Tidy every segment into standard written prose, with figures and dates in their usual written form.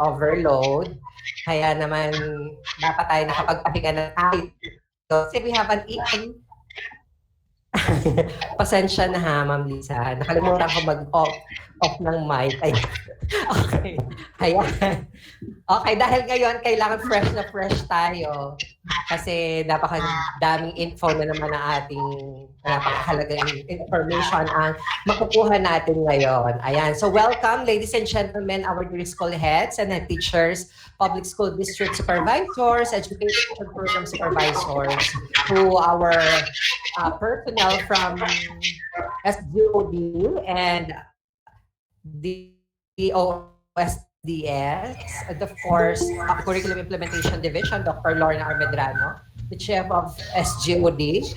overload. Kaya naman, dapat tayo nakapagpahinga na tayo. Kasi we have an pasensya na ha, Ma'am Lisa. Nakalimutan ko mag-off ng mic. Okay. Ayan. Okay, dahil ngayon kailangan fresh na fresh tayo kasi napakadaming info na naman ang ating napakahalagang information ang makukuha natin ngayon. Ayan. So welcome, ladies and gentlemen, our dear school heads and head teachers, public school district supervisors, education program supervisors, to our personnel from SGOD and the OSDS, and of course, Curriculum Implementation Division, Dr. Lorna Armedrano, the Chief of SGOD,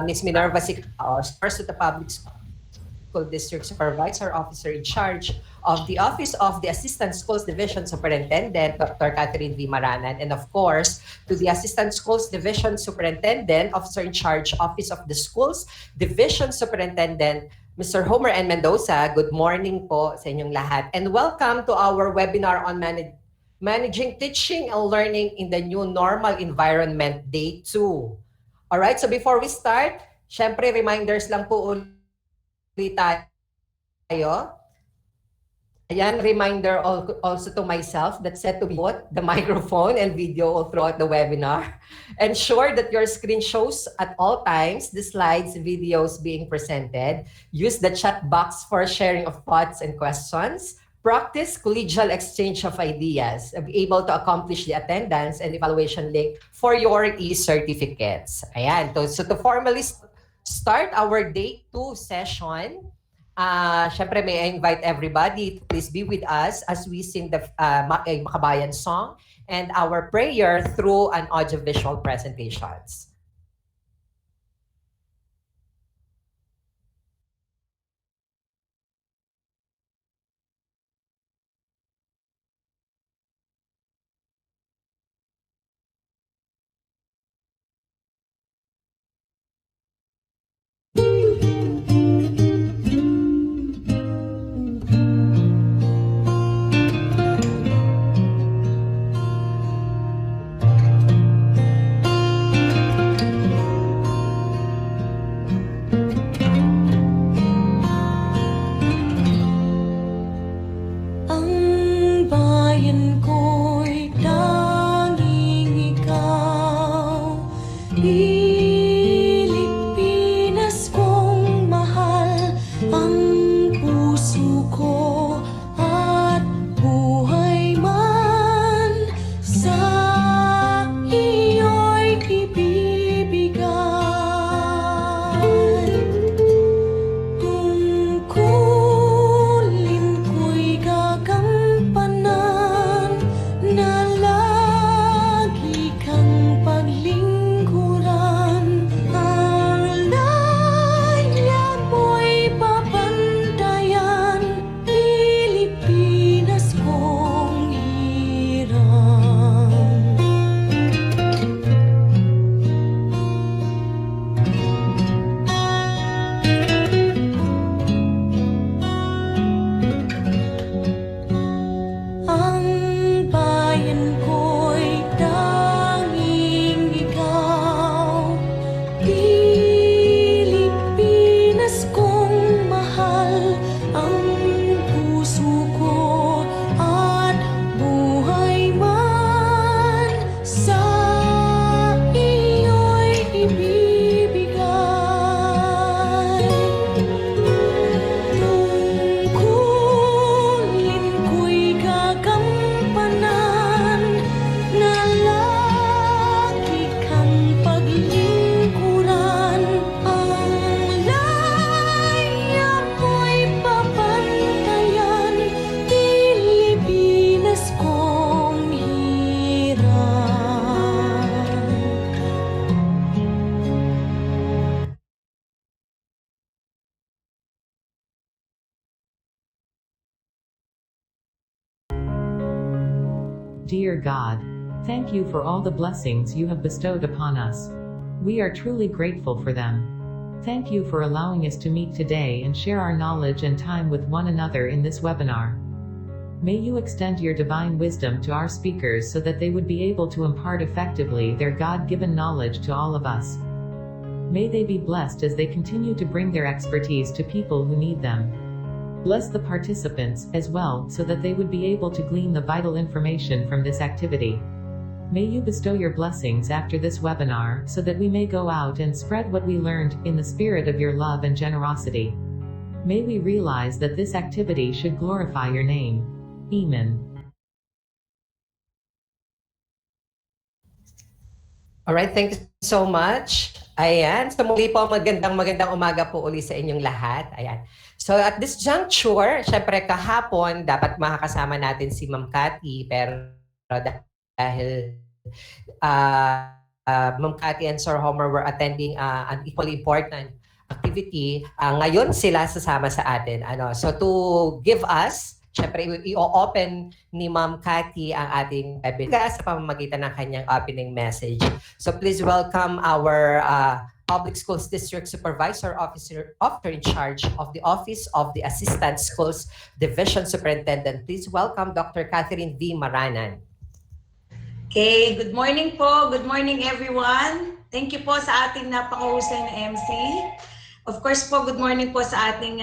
Ms. Minerva Sicaos, first of the Public School District Supervisor, Officer in charge of the Office of the Assistant Schools Division Superintendent, Dr. Catherine V. Maranan, and of course, to the Assistant Schools Division Superintendent, Officer in charge, Office of the Schools Division Superintendent, Mr. Homer N. Mendoza. Good morning po sa inyong lahat. And welcome to our webinar on Managing Teaching and Learning in the New Normal Environment, Day 2. Alright, so before we start, syempre reminders lang po ulit tayo. Ayan, reminder also to myself that set to mute the microphone and video all throughout the webinar. Ensure that your screen shows at all times the slides, videos being presented. Use the chat box for sharing of thoughts and questions. Practice collegial exchange of ideas. Be able to accomplish the attendance and evaluation link for your e-certificates. Ayan, so to formally start our Day 2 session, syempre may I invite everybody to please be with us as we sing the Makabayan song and our prayer through an audiovisual presentations. Dear God, thank you for all the blessings you have bestowed upon us. We are truly grateful for them. Thank you for allowing us to meet today and share our knowledge and time with one another in this webinar. May you extend your divine wisdom to our speakers so that they would be able to impart effectively their God-given knowledge to all of us. May they be blessed as they continue to bring their expertise to people who need them. Bless the participants, as well, so that they would be able to glean the vital information from this activity. May you bestow your blessings after this webinar, so that we may go out and spread what we learned, in the spirit of your love and generosity. May we realize that this activity should glorify your name. Amen. Alright, thank you so much. Ayan, so muli po magandang umaga po uli sa inyong lahat. Ayan. So at this juncture, syempre kahapon dapat makakasama natin si Ma'am Cathy, pero dahil Ma'am Cathy and Sir Homer were attending an equally important activity, ngayon sila sasama sa atin. So to give us, syempre i-open ni Ma'am Cathy ang ating webinar sa pamamagitan ng kanyang opening message. So please welcome our Public Schools District Supervisor Officer in charge of the Office of the Assistant Schools Division Superintendent. Please welcome Dr. Catherine V. Maranan. Okay, good morning po. Good morning everyone. Thank you po sa ating napakahusay na MC. Of course po, good morning po sa ating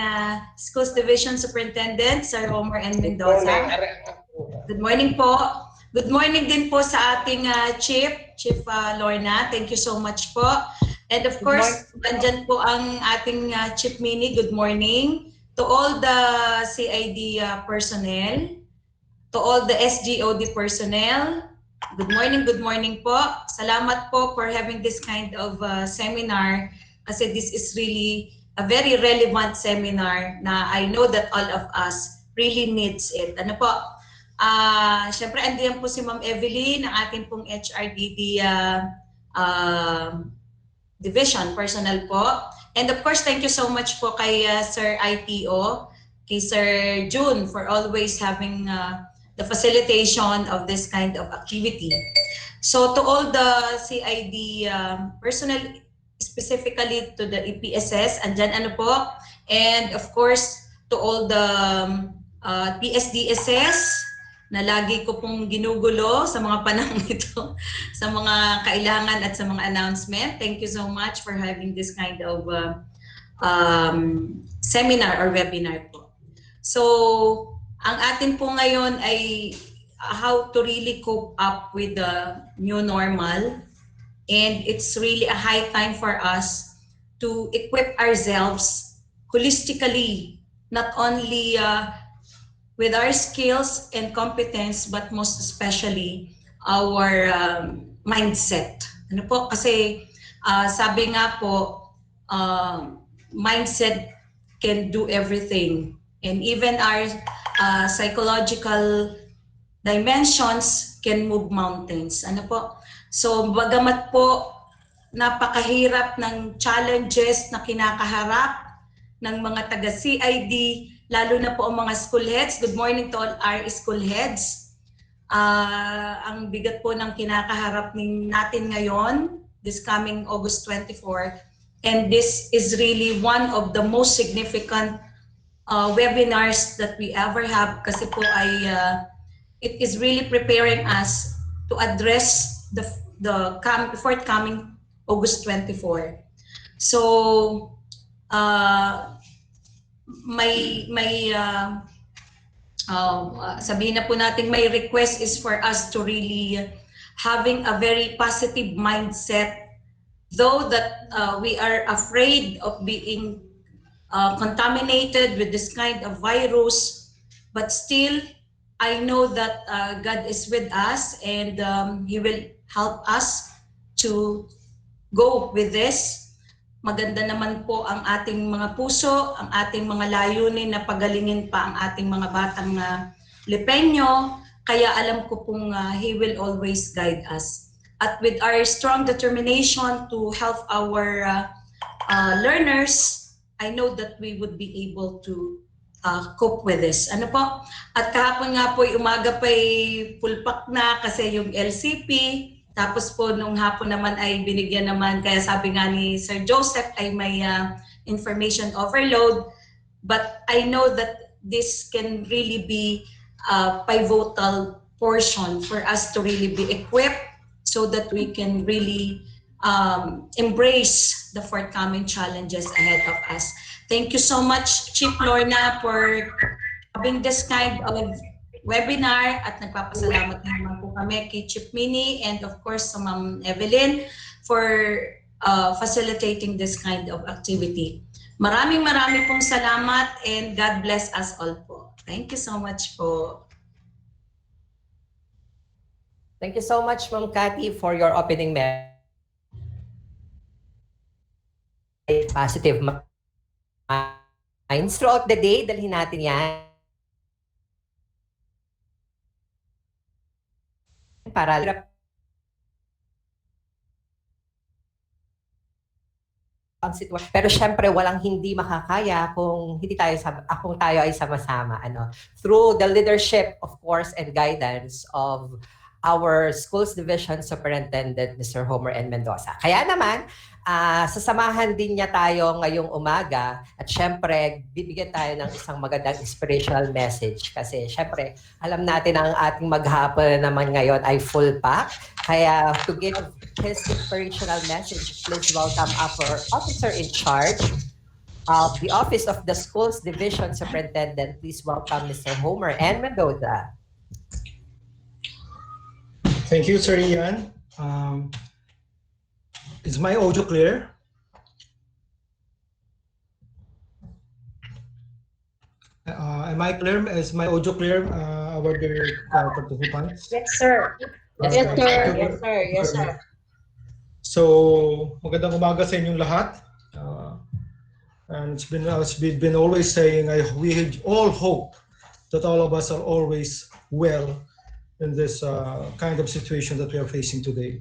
Schools Division Superintendent, Sir Homer N. Mendoza. Good morning po. Good morning din po sa ating Chief Lorna. Thank you so much po. And of course, andyan po ang ating Chief Mini. Good morning to all the CID personnel, to all the SGOD personnel. Good morning po. Salamat po for having this kind of seminar, kasi this is really a very relevant seminar na I know that all of us really needs it. Ano po? Siyempre, andiyan po si Ma'am Evelyn, ang ating pong HRDD division personnel po. And of course, thank you so much po kay Sir ITO, kay Sir June for always having the facilitation of this kind of activity. So to all the CID personnel, specifically to the EPSS, andyan ano po, and of course to all the PSDSS, na lagi ko pong ginugulo sa mga panahon ito, sa mga kailangan at sa mga announcement. Thank you so much for having this kind of seminar or webinar po. So, ang atin po ngayon ay how to really cope up with the new normal. And it's really a high time for us to equip ourselves holistically, not only with our skills and competence, but most especially our mindset. Ano po? Kasi sabi nga po, mindset can do everything. And even our psychological dimensions can move mountains. Ano po? So bagamat po napakahirap ng challenges na kinakaharap ng mga taga-CID, lalo na po ang mga school heads. Good morning to all our school heads. Ang bigat po ng kinakaharap natin ngayon, this coming August 24. And this is really one of the most significant webinars that we ever have, kasi po ay it is really preparing us to address the forthcoming August 24. So, sabihin na po natin, may request is for us to really having a very positive mindset, though that we are afraid of being contaminated with this kind of virus, but still I know that God is with us, and He will help us to go with this. Maganda naman po ang ating mga puso, ang ating mga layunin na pagalingin pa ang ating mga batang Lipenyo, kaya alam ko pong He will always guide us. At with our strong determination to help our learners, I know that we would be able to cope with this. Ano po? At kahapon nga po, umaga pa pulpak na kasi yung LCP. Tapos po nung hapon naman ay binigyan naman, kaya sabi nga ni Sir Joseph ay may information overload. But I know that this can really be pivotal portion for us to really be equipped so that we can really embrace the forthcoming challenges ahead of us. Thank you so much, Chief Lorna, for having this kind of webinar at nagpapasalamat naman po kami kay Chief Mini and of course sa Ma'am Evelyn for facilitating this kind of activity. Maraming pong salamat and God bless us all po. Thank you so much po. Thank you so much, Ma'am Cathy, for your opening message. Positive minds throughout the day, dalhin natin yan. Para ang sitwasyon. Pero syempre walang hindi makakaya kung tayo ay sama-sama through the leadership of course and guidance of our schools division superintendent Mr. Homer N. Mendoza. Kaya naman sasamahan din niya tayo ngayong umaga at syempre bibigyan tayo ng isang magandang inspirational message kasi syempre alam natin ang ating maghapon naman ngayon ay full pack. Kaya to give his inspirational message, please welcome our officer in charge of the Office of the Schools Division Superintendent. Please welcome Mr. Homer N. Mendoza. Thank you, Sir Ian. Is my audio clear? Am I clear? Is my audio clear, our dear participants? Yes, sir. Yes, sir. Yes, sir. Yes, sir. So, magandang umaga sa inyong lahat. And it's been, as we've been always saying, we all hope that all of us are always well in this kind of situation that we are facing today.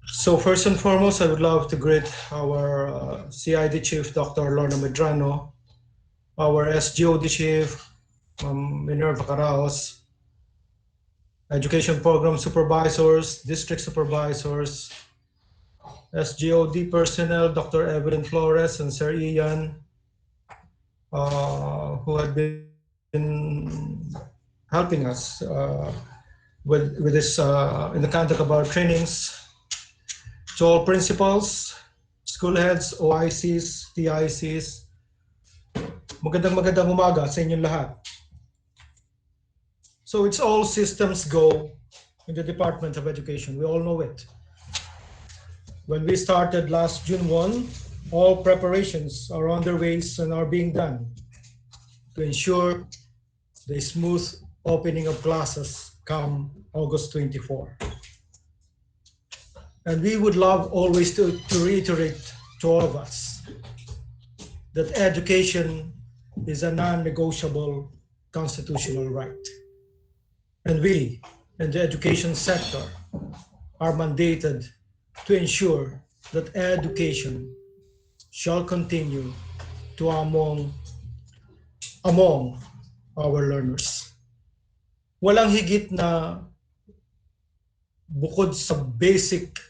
So first and foremost, I would love to greet our CID Chief, Dr. Lorna Medrano, our SGOD Chief, Minerva Caraos, Education Program Supervisors, District Supervisors, SGOD personnel, Dr. Evelyn Flores and Sir Ian, who had been helping us with this in the conduct of our trainings. To all principals, school heads, OICs, TICs, magandang umaga sa inyong lahat. So it's all systems go in the Department of Education. We all know it. When we started last June 1, all preparations are on their ways and are being done to ensure the smooth opening of classes come August 24. And we would love always to reiterate to all of us that education is a non-negotiable constitutional right. And we, in the education sector, are mandated to ensure that education shall continue to among our learners. Walang higit na bukod sa basic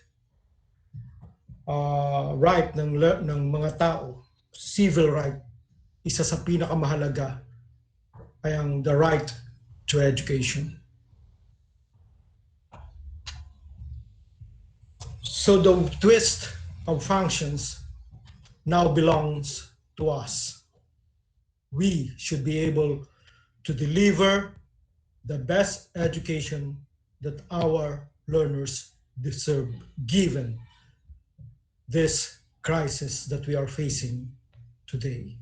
right ng mga tao, civil right, isa sa pinakamahalaga ay ang the right to education. So the twist of functions now belongs to us. We should be able to deliver the best education that our learners deserve, given this crisis that we are facing today.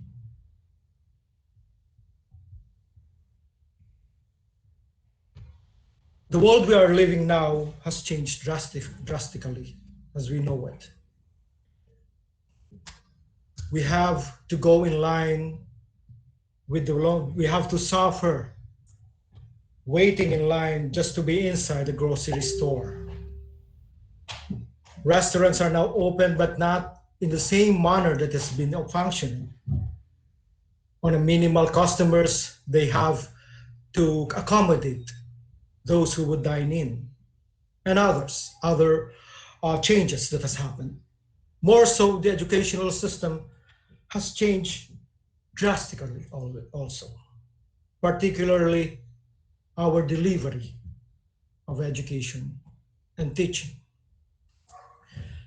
The world we are living now has changed drastically, as we know it. We have to go in line with the law. We have to suffer waiting in line just to be inside the grocery store. Restaurants are now open, but not in the same manner that has been functioning. On a minimal customers, they have to accommodate those who would dine in, and other changes that has happened. More so, the educational system has changed drastically also. particularly our delivery of education and teaching.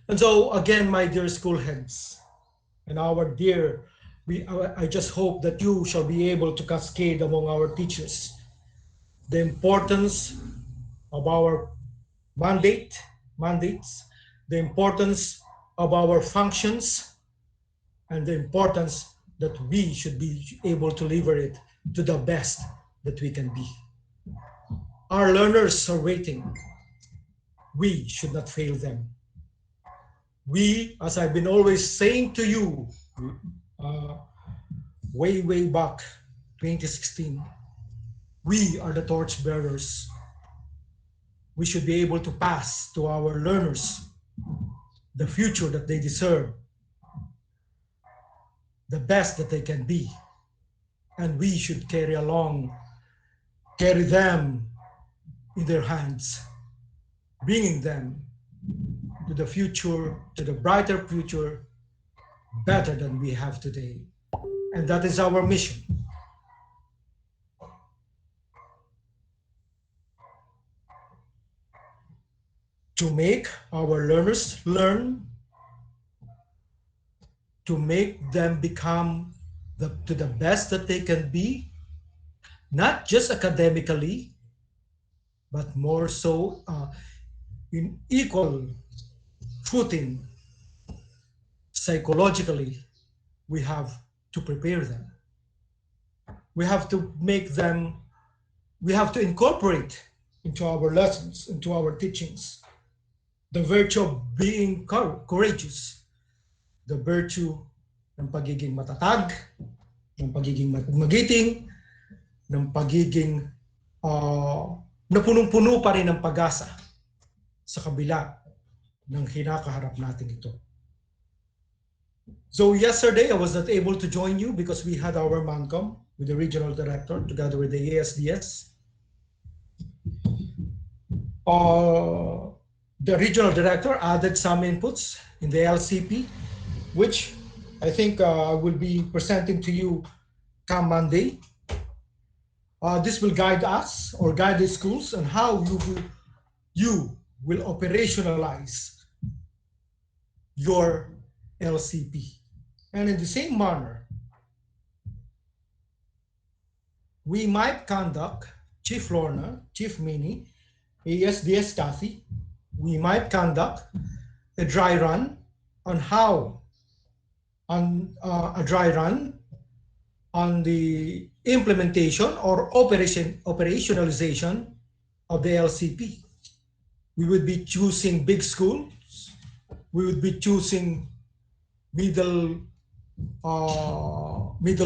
And so again, my dear school heads and our dear, I just hope that you shall be able to cascade among our teachers the importance of our mandates, the importance of our functions, and the importance that we should be able to deliver it to the best that we can be. Our learners are waiting. We should not fail them. We, as I've been always saying to you, way back 2016, we are the torch bearers. We should be able to pass to our learners the future that they deserve, the best that they can be. And we should carry them in their hands, bringing them to the future, to the brighter future, better than we have today. And that is our mission. To make our learners learn, to make them become to the best that they can be, not just academically, but more so in equal footing psychologically. We have to prepare them. We have to incorporate into our lessons, into our teachings, the virtue of being courageous, the virtue ng pagiging matatag, ng pagiging magiting, ng pagiging na punong-puno pa rin ng pag-asa sa kabila ng kinakaharap natin ito. So yesterday, I was not able to join you because we had our MANCOM with the regional director together with the ASDS. The regional director added some inputs in the LCP, which I think I will be presenting to you come Monday. This will guide us or guide the schools on how you will operationalize your LCP. And in the same manner, we might conduct, Chief Lorna, Chief Mini, ASDS Kathy, we might conduct a dry run on the implementation or operationalization of the LCP. We would be choosing big schools. We would be choosing middle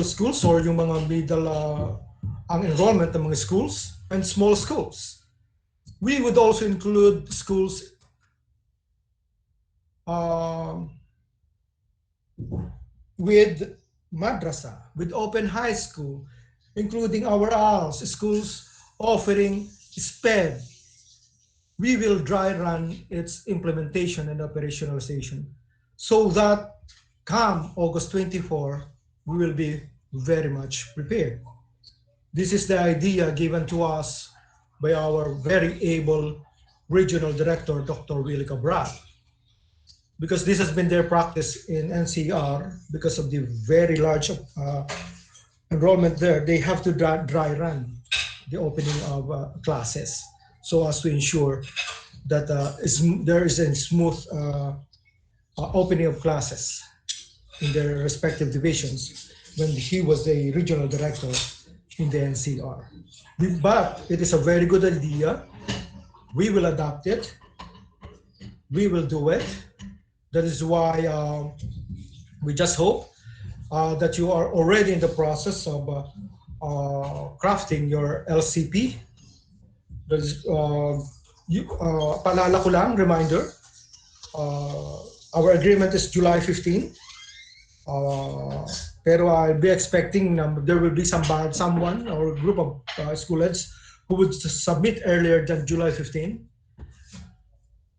schools or yung mga ang enrollment ng mga schools and small schools. We would also include schools with madrasa, with open high school, including our ALS, schools offering SPED. We will dry run its implementation and operationalization so that come August 24, we will be very much prepared. This is the idea given to us by our very able regional director, Dr. Willie Cabral. Because this has been their practice in NCR, because of the very large enrollment there, they have to dry run the opening of classes so as to ensure that there is a smooth opening of classes in their respective divisions when he was the regional director in the NCR. But it is a very good idea. We will adopt it. We will do it. That is why we just hope that you are already in the process of crafting your LCP. That is, paalala ko lang, reminder, our agreement is July 15. Pero I'll be expecting there will be someone or a group of school heads who would submit earlier than July 15.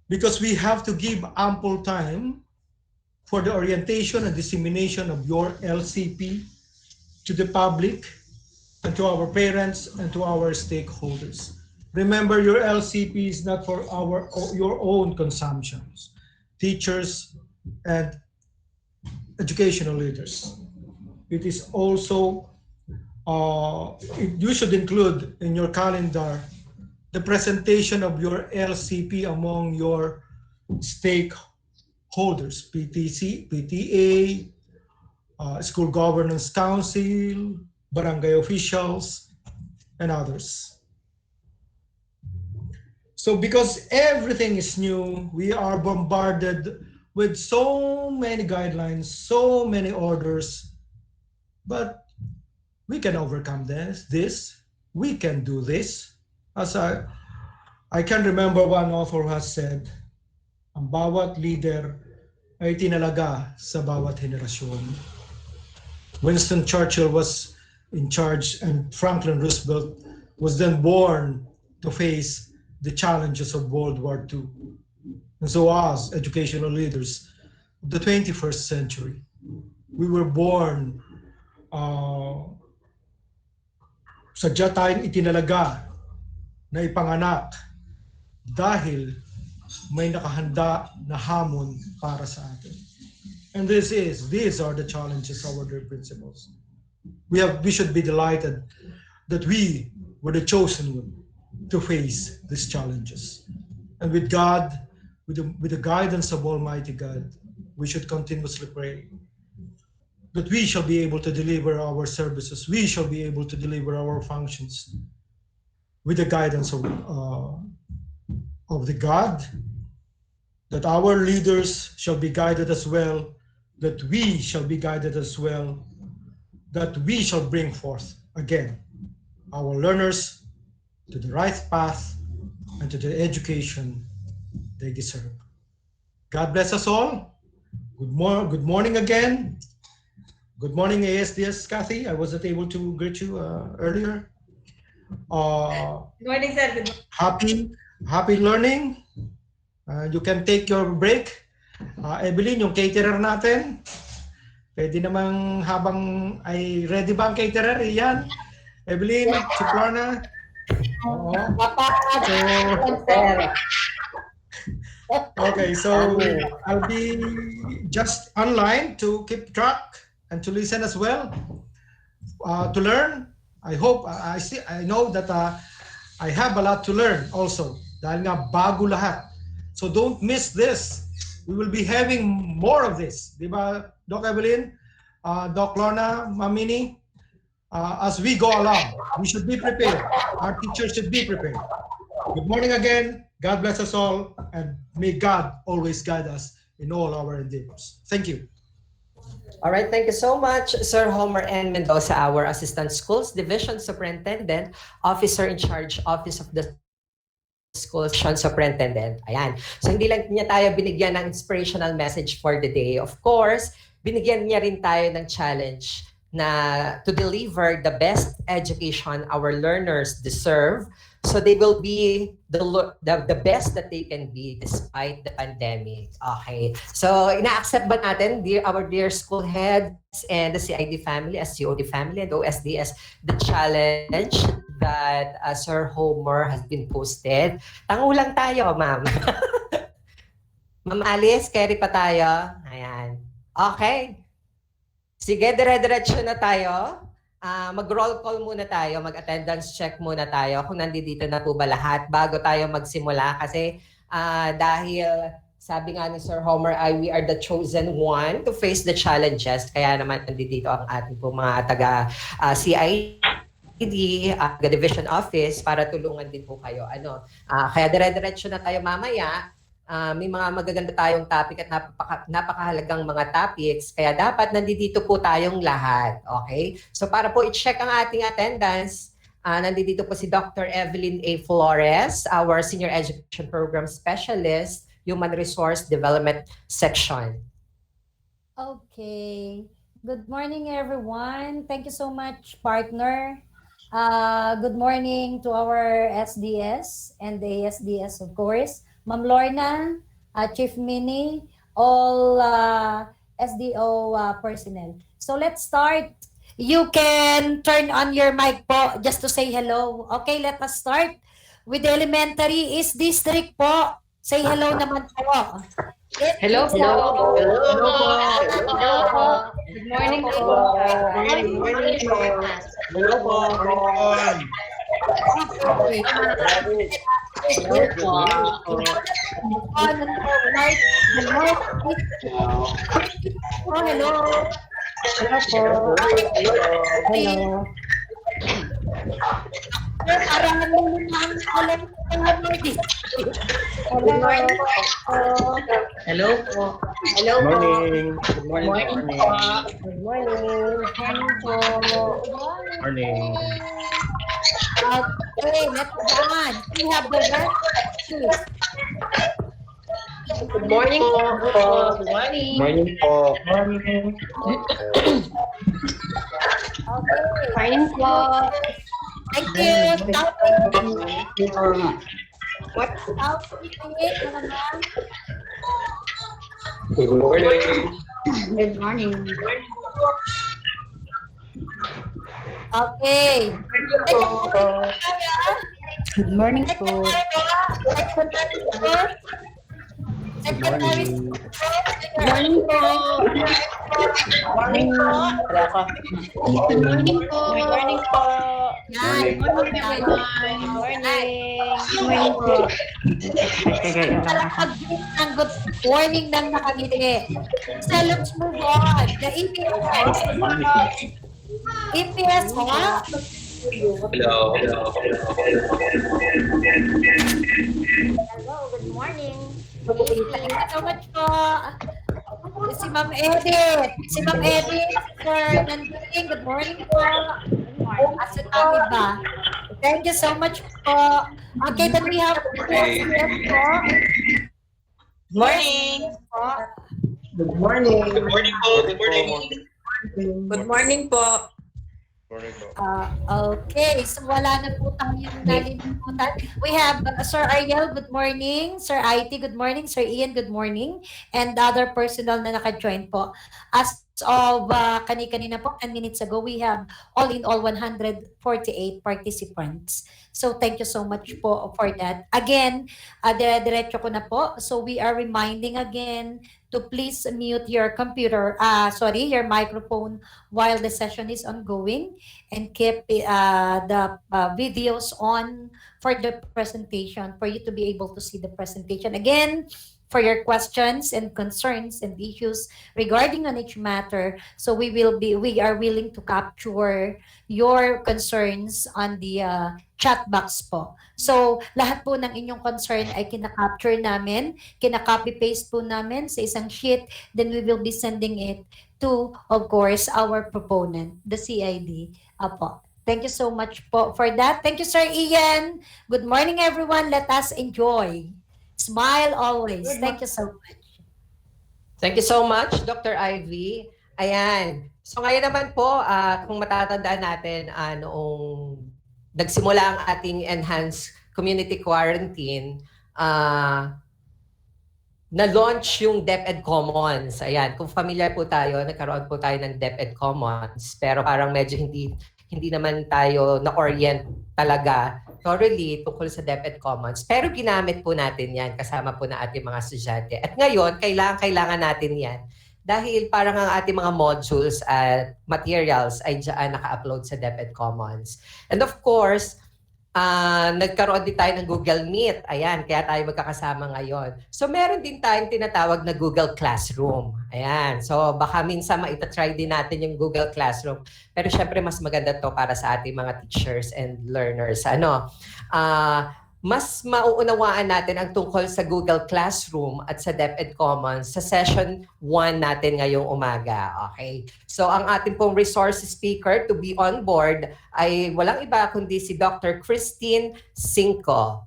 Because we have to give ample time for the orientation and dissemination of your LCP to the public and to our parents and to our stakeholders. Remember, your LCP is not for your own consumptions. Teachers and educational leaders. It is also, you should include in your calendar the presentation of your LCP among your stakeholders, PTC, PTA, school governance council, barangay officials, and others. So because everything is new, we are bombarded with so many guidelines, so many orders, but we can overcome this. We can do this. As I can remember one author has said, ang bawat leader ay tinalaga sa bawat henerasyon. Winston Churchill was in charge and Franklin Roosevelt was then born to face the challenges of World War II. And so as educational leaders of the 21st century, we were born sadya tayong itinalaga na ipanganak dahil may nakahanda na hamon para sa atin. And these are the challenges of our dear principles. We should be delighted that we were the chosen one to face these challenges. And with God, with the guidance of Almighty God, we should continuously pray that we shall be able to deliver our services, we shall be able to deliver our functions with the guidance of the God, that our leaders shall be guided as well, that we shall be guided as well, that we shall bring forth again our learners to the right path and to the education they deserve. God bless us all. Good morning again. Good morning, ASDS Kathy. I wasn't able to greet you earlier. Good morning, sir. Good morning. Happy learning. You can take your break. Evelyn, yung caterer natin, pwede namang habang ay ready ba ang caterer? Yan. Evelyn, Suplana. Oo. Okay, so I'll be just online to keep track and to listen as well, to learn. I hope, I know that I have a lot to learn also, dahil nga bago lahat. So don't miss this. We will be having more of this. Di ba, Doc Evelyn, Doc Lorna, Mamini? As we go along, we should be prepared. Our teachers should be prepared. Good morning again. God bless us all, and may God always guide us in all our endeavors. Thank you. All right, thank you so much, Sir Homer N. Mendoza, our Assistant Schools Division Superintendent, Officer in Charge, Office of the Schools Superintendent. Ayan. So hindi lang niya tayo binigyan ng inspirational message for the day. Of course, binigyan niya rin tayo ng challenge na to deliver the best education our learners deserve, so they will be the best that they can be despite the pandemic. Okay. So ina-accept ba natin, our dear school heads and the CID family, SCOD family, and OSDS, the challenge that Sir Homer has been posted? Tangulang tayo, ma'am. Ma'am Alice, carry pa tayo. Ayan. Okay. Sige, dire-diretso na tayo. Mag-roll call muna tayo, mag-attendance check muna tayo kung nandito na po ba lahat bago tayo magsimula. Kasi dahil sabi nga ni Sir Homer, we are the chosen one to face the challenges. Kaya naman nandito ang ating po mga taga-CID, Division Office, para tulungan din po kayo. Kaya dire-diretso na tayo mamaya. May mga magaganda tayong topic at napakahalagang mga topics. Kaya dapat nandito po tayong lahat. Okay? So para po i-check ang ating attendance, nandito po si Dr. Evelyn A. Flores, our Senior Education Program Specialist, Human Resource Development Section. Okay. Good morning, everyone. Thank you so much, partner. Good morning to our SDS and the ASDS, of course. Ma'am Lorna, Chief Minnie, all SDO personnel. So let's start. you can turn on your mic po just to say hello. Okay, let us start with the elementary is district po. Say hello naman po. Hello po. Hello po. Hello po. Good morning po. Good morning po. Hello po. Okay. Hello po. Oh, hello. Hello po. Hello. Parang naman alam ko Good morning po. Hello po. Hello po. Morning. Good morning po. Good morning. Morning po. Morning. Okay, let's go on. We have the rest. Good morning po. Good morning. Morning po. Okay. Morning po. Thank you. What? Good morning. Good morning. Okay. Good morning po. Secretary. Morning po. Morning po. Wala ka. Good morning po. Good morning po. Yan. Good morning everyone. Morning po. Ang good morning ng nakangiti. So let's move on. The EPS. EPS mo? Hello. Hello, good morning. Thank you so much po. Si Ma'am Edith. Si Ma'am Edith, Sir Nanding, good morning po. Asa tayo ba? Thank you so much po. Okay, then we have EPS po. Morning. Good morning. Good morning po. Good morning. Good morning po. Okay, so wala na po tayong nalilimutan. We have Sir Ariel, good morning. Sir IT, good morning. Sir Ian, good morning. And other personnel na naka-join po. As of kanina po, 10 minutes ago, we have all in all 148 participants. So thank you so much po for that. Again, dire-diretso ko na po. So we are reminding again to please mute your computer, your microphone while the session is ongoing, and keep the videos on for the presentation, for you to be able to see the presentation. Again, for your questions and concerns and issues regarding on each matter, so we are willing to capture your concerns on the chat box po. So, lahat po ng inyong concern ay kina-capture namin, kina-copy-paste po namin sa isang sheet, then we will be sending it to, of course, our proponent, the CID. Apo. Thank you so much po for that. Thank you, Sir Ian. Good morning, everyone. Let us enjoy. Smile always. Thank you so much. Thank you so much, Dr. Ivy. Ayan. So ngayon naman po, kung matatandaan natin, noong nagsimula ang ating enhanced community quarantine, na-launch yung DepEd Commons. Ayan, kung familiar po tayo, nagkaroon po tayo ng DepEd Commons. Pero parang medyo hindi naman tayo na-orient talaga thoroughly tungkol sa DepEd Commons. Pero ginamit po natin yan kasama po na ating mga estudyante. At ngayon, kailangan natin yan. Dahil parang ang ating mga modules at materials ay dyan naka-upload sa DepEd Commons. And of course, nagkaroon din tayo ng Google Meet. Ayan, kaya tayo magkakasama ngayon. So meron din tayong tinatawag na Google Classroom. Ayan, so baka minsan maita-try din natin yung Google Classroom. Pero syempre mas maganda to para sa ating mga teachers and learners. Mas mauunawaan natin ang tungkol sa Google Classroom at sa DepEd Commons sa session 1 natin ngayong umaga. Okay? So ang ating pong resource speaker to be on board ay walang iba kundi si Dr. Christine Cinco.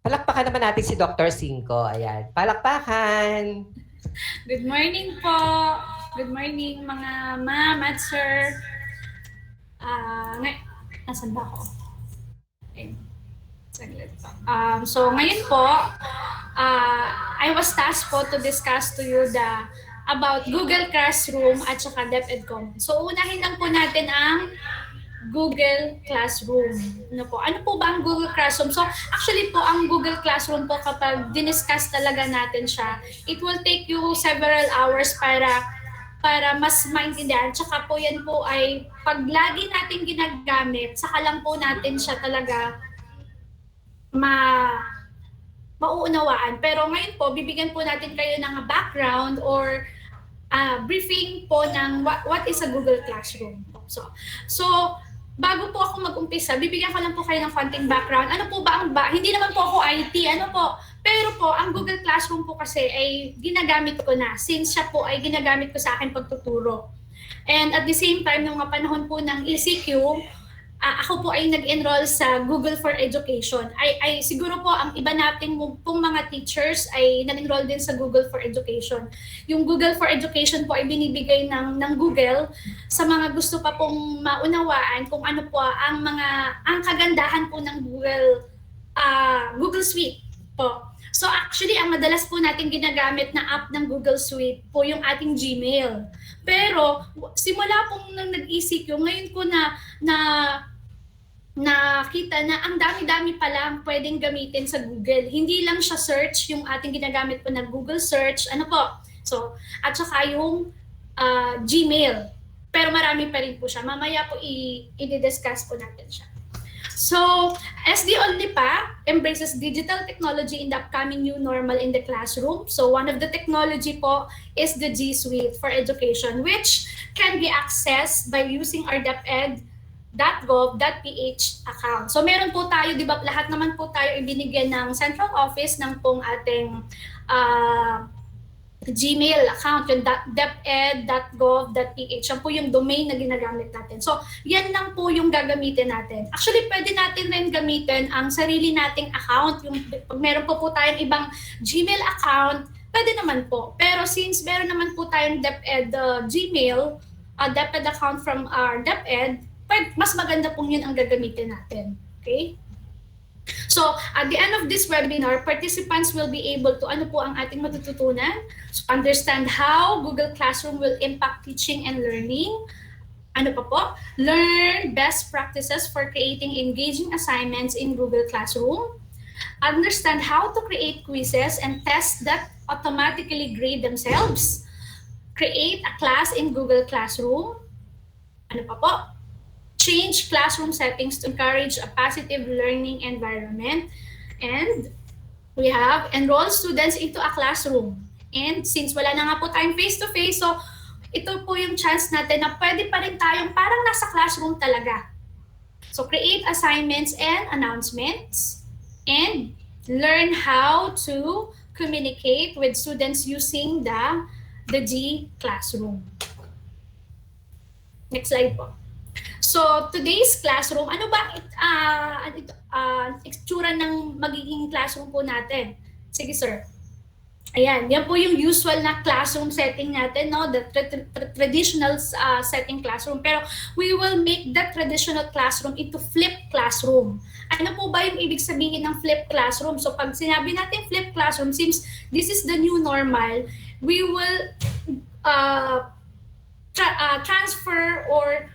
Palakpakan naman natin si Dr. Cinco. Ayan. Palakpakan! Good morning po. Good morning mga ma'am at sir. Nasaan ba ako? Okay. Saglit po. So ngayon po, I was tasked po to discuss to you the about Google Classroom at saka DepEd Commons. So unahin lang po natin ang Google Classroom. Ano po ba ang Google Classroom? So actually po ang Google Classroom po kapag diniscuss talaga natin siya, it will take you several hours para mas maintindihan. Tsaka po yan po ay pag lagi natin ginagamit, saka lang po natin siya talaga mauunawaan. Pero ngayon po, bibigyan po natin kayo ng background or briefing po ng what is a Google Classroom. So bago po ako mag-umpisa, bibigyan ko lang po kayo ng konting background. Ano po ba hindi naman po ako IT, pero po, ang Google Classroom po kasi ay ginagamit ko na since siya po ay ginagamit ko sa akin pagtuturo. And at the same time, nung panahon po ng ECQ, ako po ay nag-enroll sa Google for Education. Ay siguro po ang iba nating pong mga teachers ay nag-enroll din sa Google for Education. Yung Google for Education po ay binibigay ng Google sa mga gusto pa pong maunawaan kung ano po ang kagandahan po ng Google Suite po. So actually, ang madalas po natin ginagamit na app ng Google Suite po yung ating Gmail. Pero simula pong nang nag-ECQ, ngayon ko nakita na ang dami-dami pala pwedeng gamitin sa Google. Hindi lang siya search, yung ating ginagamit po na Google Search, So, at saka yung Gmail. Pero marami pa rin po siya. Mamaya po i-discuss po natin siya. So, SD Onlipa embraces digital technology in the upcoming new normal in the classroom. So, one of the technology po is the G Suite for Education, which can be accessed by using our deped.gov.ph account. So, meron po tayo, di ba, lahat naman po tayo ibinigyan ng central office ng pong ating Gmail account, yung deped.gov.ph. Yan po yung domain na ginagamit natin. So, yan lang po yung gagamitin natin. Actually, pwede natin rin gamitin ang sarili nating account. Yung, pag meron po tayong ibang Gmail account, pwede naman po. Pero since meron naman po tayong DepEd Gmail, DepEd account from our DepEd, mas maganda po yun ang gagamitin natin. Okay? So, at the end of this webinar, participants will be able to, ano po ang ating matututunan? So, understand how Google Classroom will impact teaching and learning. Ano pa po? Learn best practices for creating engaging assignments in Google Classroom. Understand how to create quizzes and tests that automatically grade themselves. Create a class in Google Classroom. Ano pa po? Change classroom settings to encourage a positive learning environment. And we have enroll students into a classroom. And since wala na nga po tayong face-to-face, so ito po yung chance natin na pwede pa rin tayong parang nasa classroom talaga. So create assignments and announcements and learn how to communicate with students using the G Classroom. Next slide po. So, today's classroom, ano ba itsura ng magiging classroom po natin? Sige, sir. Ayan, yan po yung usual na classroom setting natin, no? The traditional setting classroom. Pero we will make that traditional classroom into flipped classroom. Ano po ba yung ibig sabihin ng flipped classroom? So, pag sinabi natin flipped classroom, since this is the new normal, we will transfer or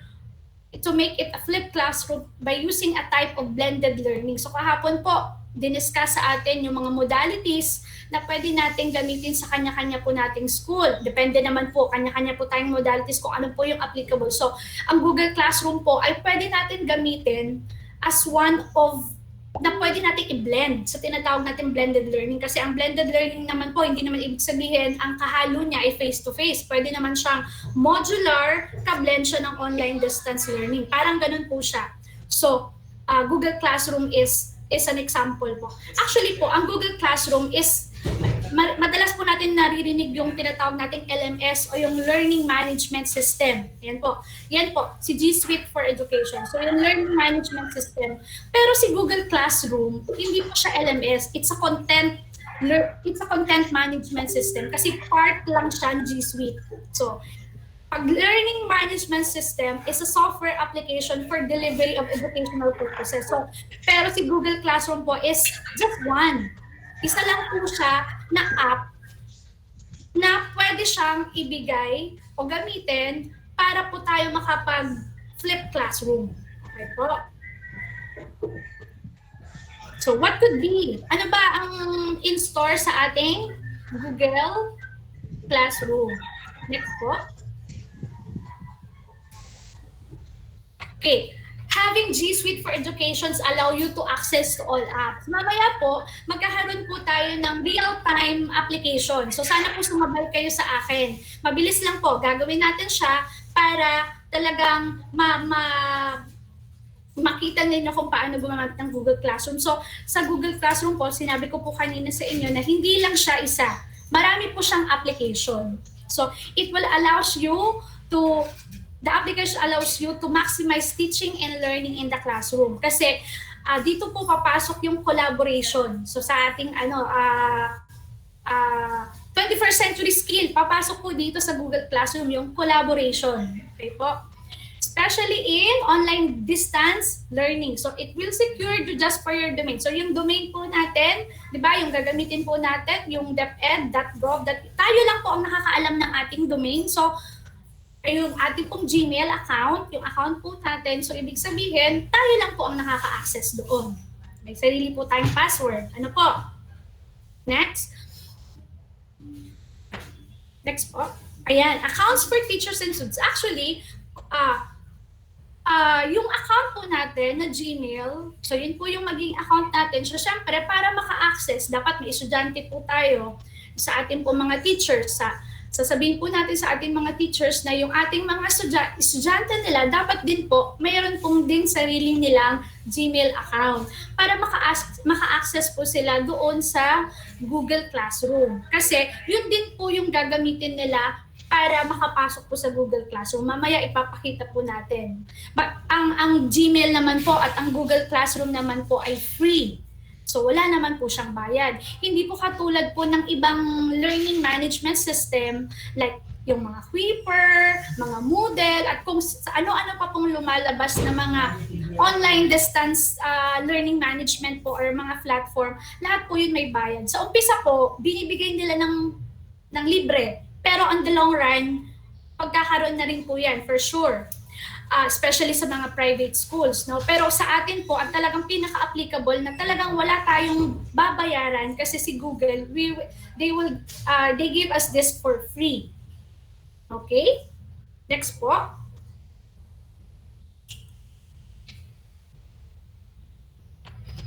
to make it a flipped classroom by using a type of blended learning. So kahapon po, diniscuss sa atin yung mga modalities na pwede natin gamitin sa kanya-kanya po nating school. Depende naman po, kanya-kanya po tayong modalities kung ano po yung applicable. So ang Google Classroom po ay pwede natin gamitin as one of na pwede natin i-blend sa tinatawag natin blended learning. Kasi ang blended learning naman po, hindi naman ibig sabihin ang kahalo niya ay face-to-face. Pwede naman siyang modular, ka-blend siya ng online distance learning. Parang ganun po siya. So, Google Classroom is an example po. Actually po, ang Google Classroom is, madalas po natin naririnig yung tinatawag nating LMS o yung Learning Management System. Yan po, si G Suite for Education. So yung Learning Management System. Pero si Google Classroom, hindi po siya LMS. It's a content management system kasi part lang siya ng G Suite. So, pag Learning Management System is a software application for delivery of educational purposes. So, pero si Google Classroom po is just one. Isa lang po siya na app na pwede siyang ibigay o gamitin para po tayo makapag-flip classroom. Okay po? So what could be? Ano ba ang in-store sa ating Google Classroom? Next po. Okay. Having G Suite for Educations allow you to access to all apps. Mamaya po, magkakaroon po tayo ng real-time application. So sana po sumabay kayo sa akin. Mabilis lang po, gagawin natin siya para talagang makita ninyo kung paano gumamit ng Google Classroom. So sa Google Classroom po, sinabi ko po kanina sa inyo na hindi lang siya isa. Marami po siyang application. So it will allows you to the application allows you to maximize teaching and learning in the classroom. Kasi dito po papasok yung collaboration. So sa ating 21st century skill, papasok po dito sa Google Classroom yung collaboration. Okay po? Especially in online distance learning. So it will secure you just for your domain. So yung domain po natin, di ba, yung gagamitin po natin, yung deped.gov, tayo lang po ang nakakaalam ng ating domain. So yung ating pong Gmail account, yung account po natin, so ibig sabihin, tayo lang po ang nakaka-access doon. May sarili po tayong password. Ano po? Next. Next po. Ayan, accounts for teachers and students. Actually, yung account po natin na Gmail, so yun po yung maging account natin. So syempre, para maka-access, dapat may estudyante po tayo sa ating po mga teachers, sasabihin po natin sa ating mga teachers na yung ating mga estudyante nila dapat din po mayroon pong din sarili nilang Gmail account para maka-access po sila doon sa Google Classroom. Kasi yun din po yung gagamitin nila para makapasok po sa Google Classroom. Mamaya ipapakita po natin. But ang Gmail naman po at ang Google Classroom naman po ay free. So wala naman po siyang bayad. Hindi po katulad po ng ibang learning management system like yung mga Quipper, mga Moodle, at kung ano-ano pa pong lumalabas na mga online distance learning management po or mga platform, lahat po yun may bayad. Sa umpisa po, binibigay nila ng libre. Pero on the long run, pagkakaroon na rin po yan for sure. Especially sa mga private schools, no? Pero sa atin po, ang talagang pinaka-applicable na talagang wala tayong babayaran kasi si Google, they give us this for free. Okay? Next po.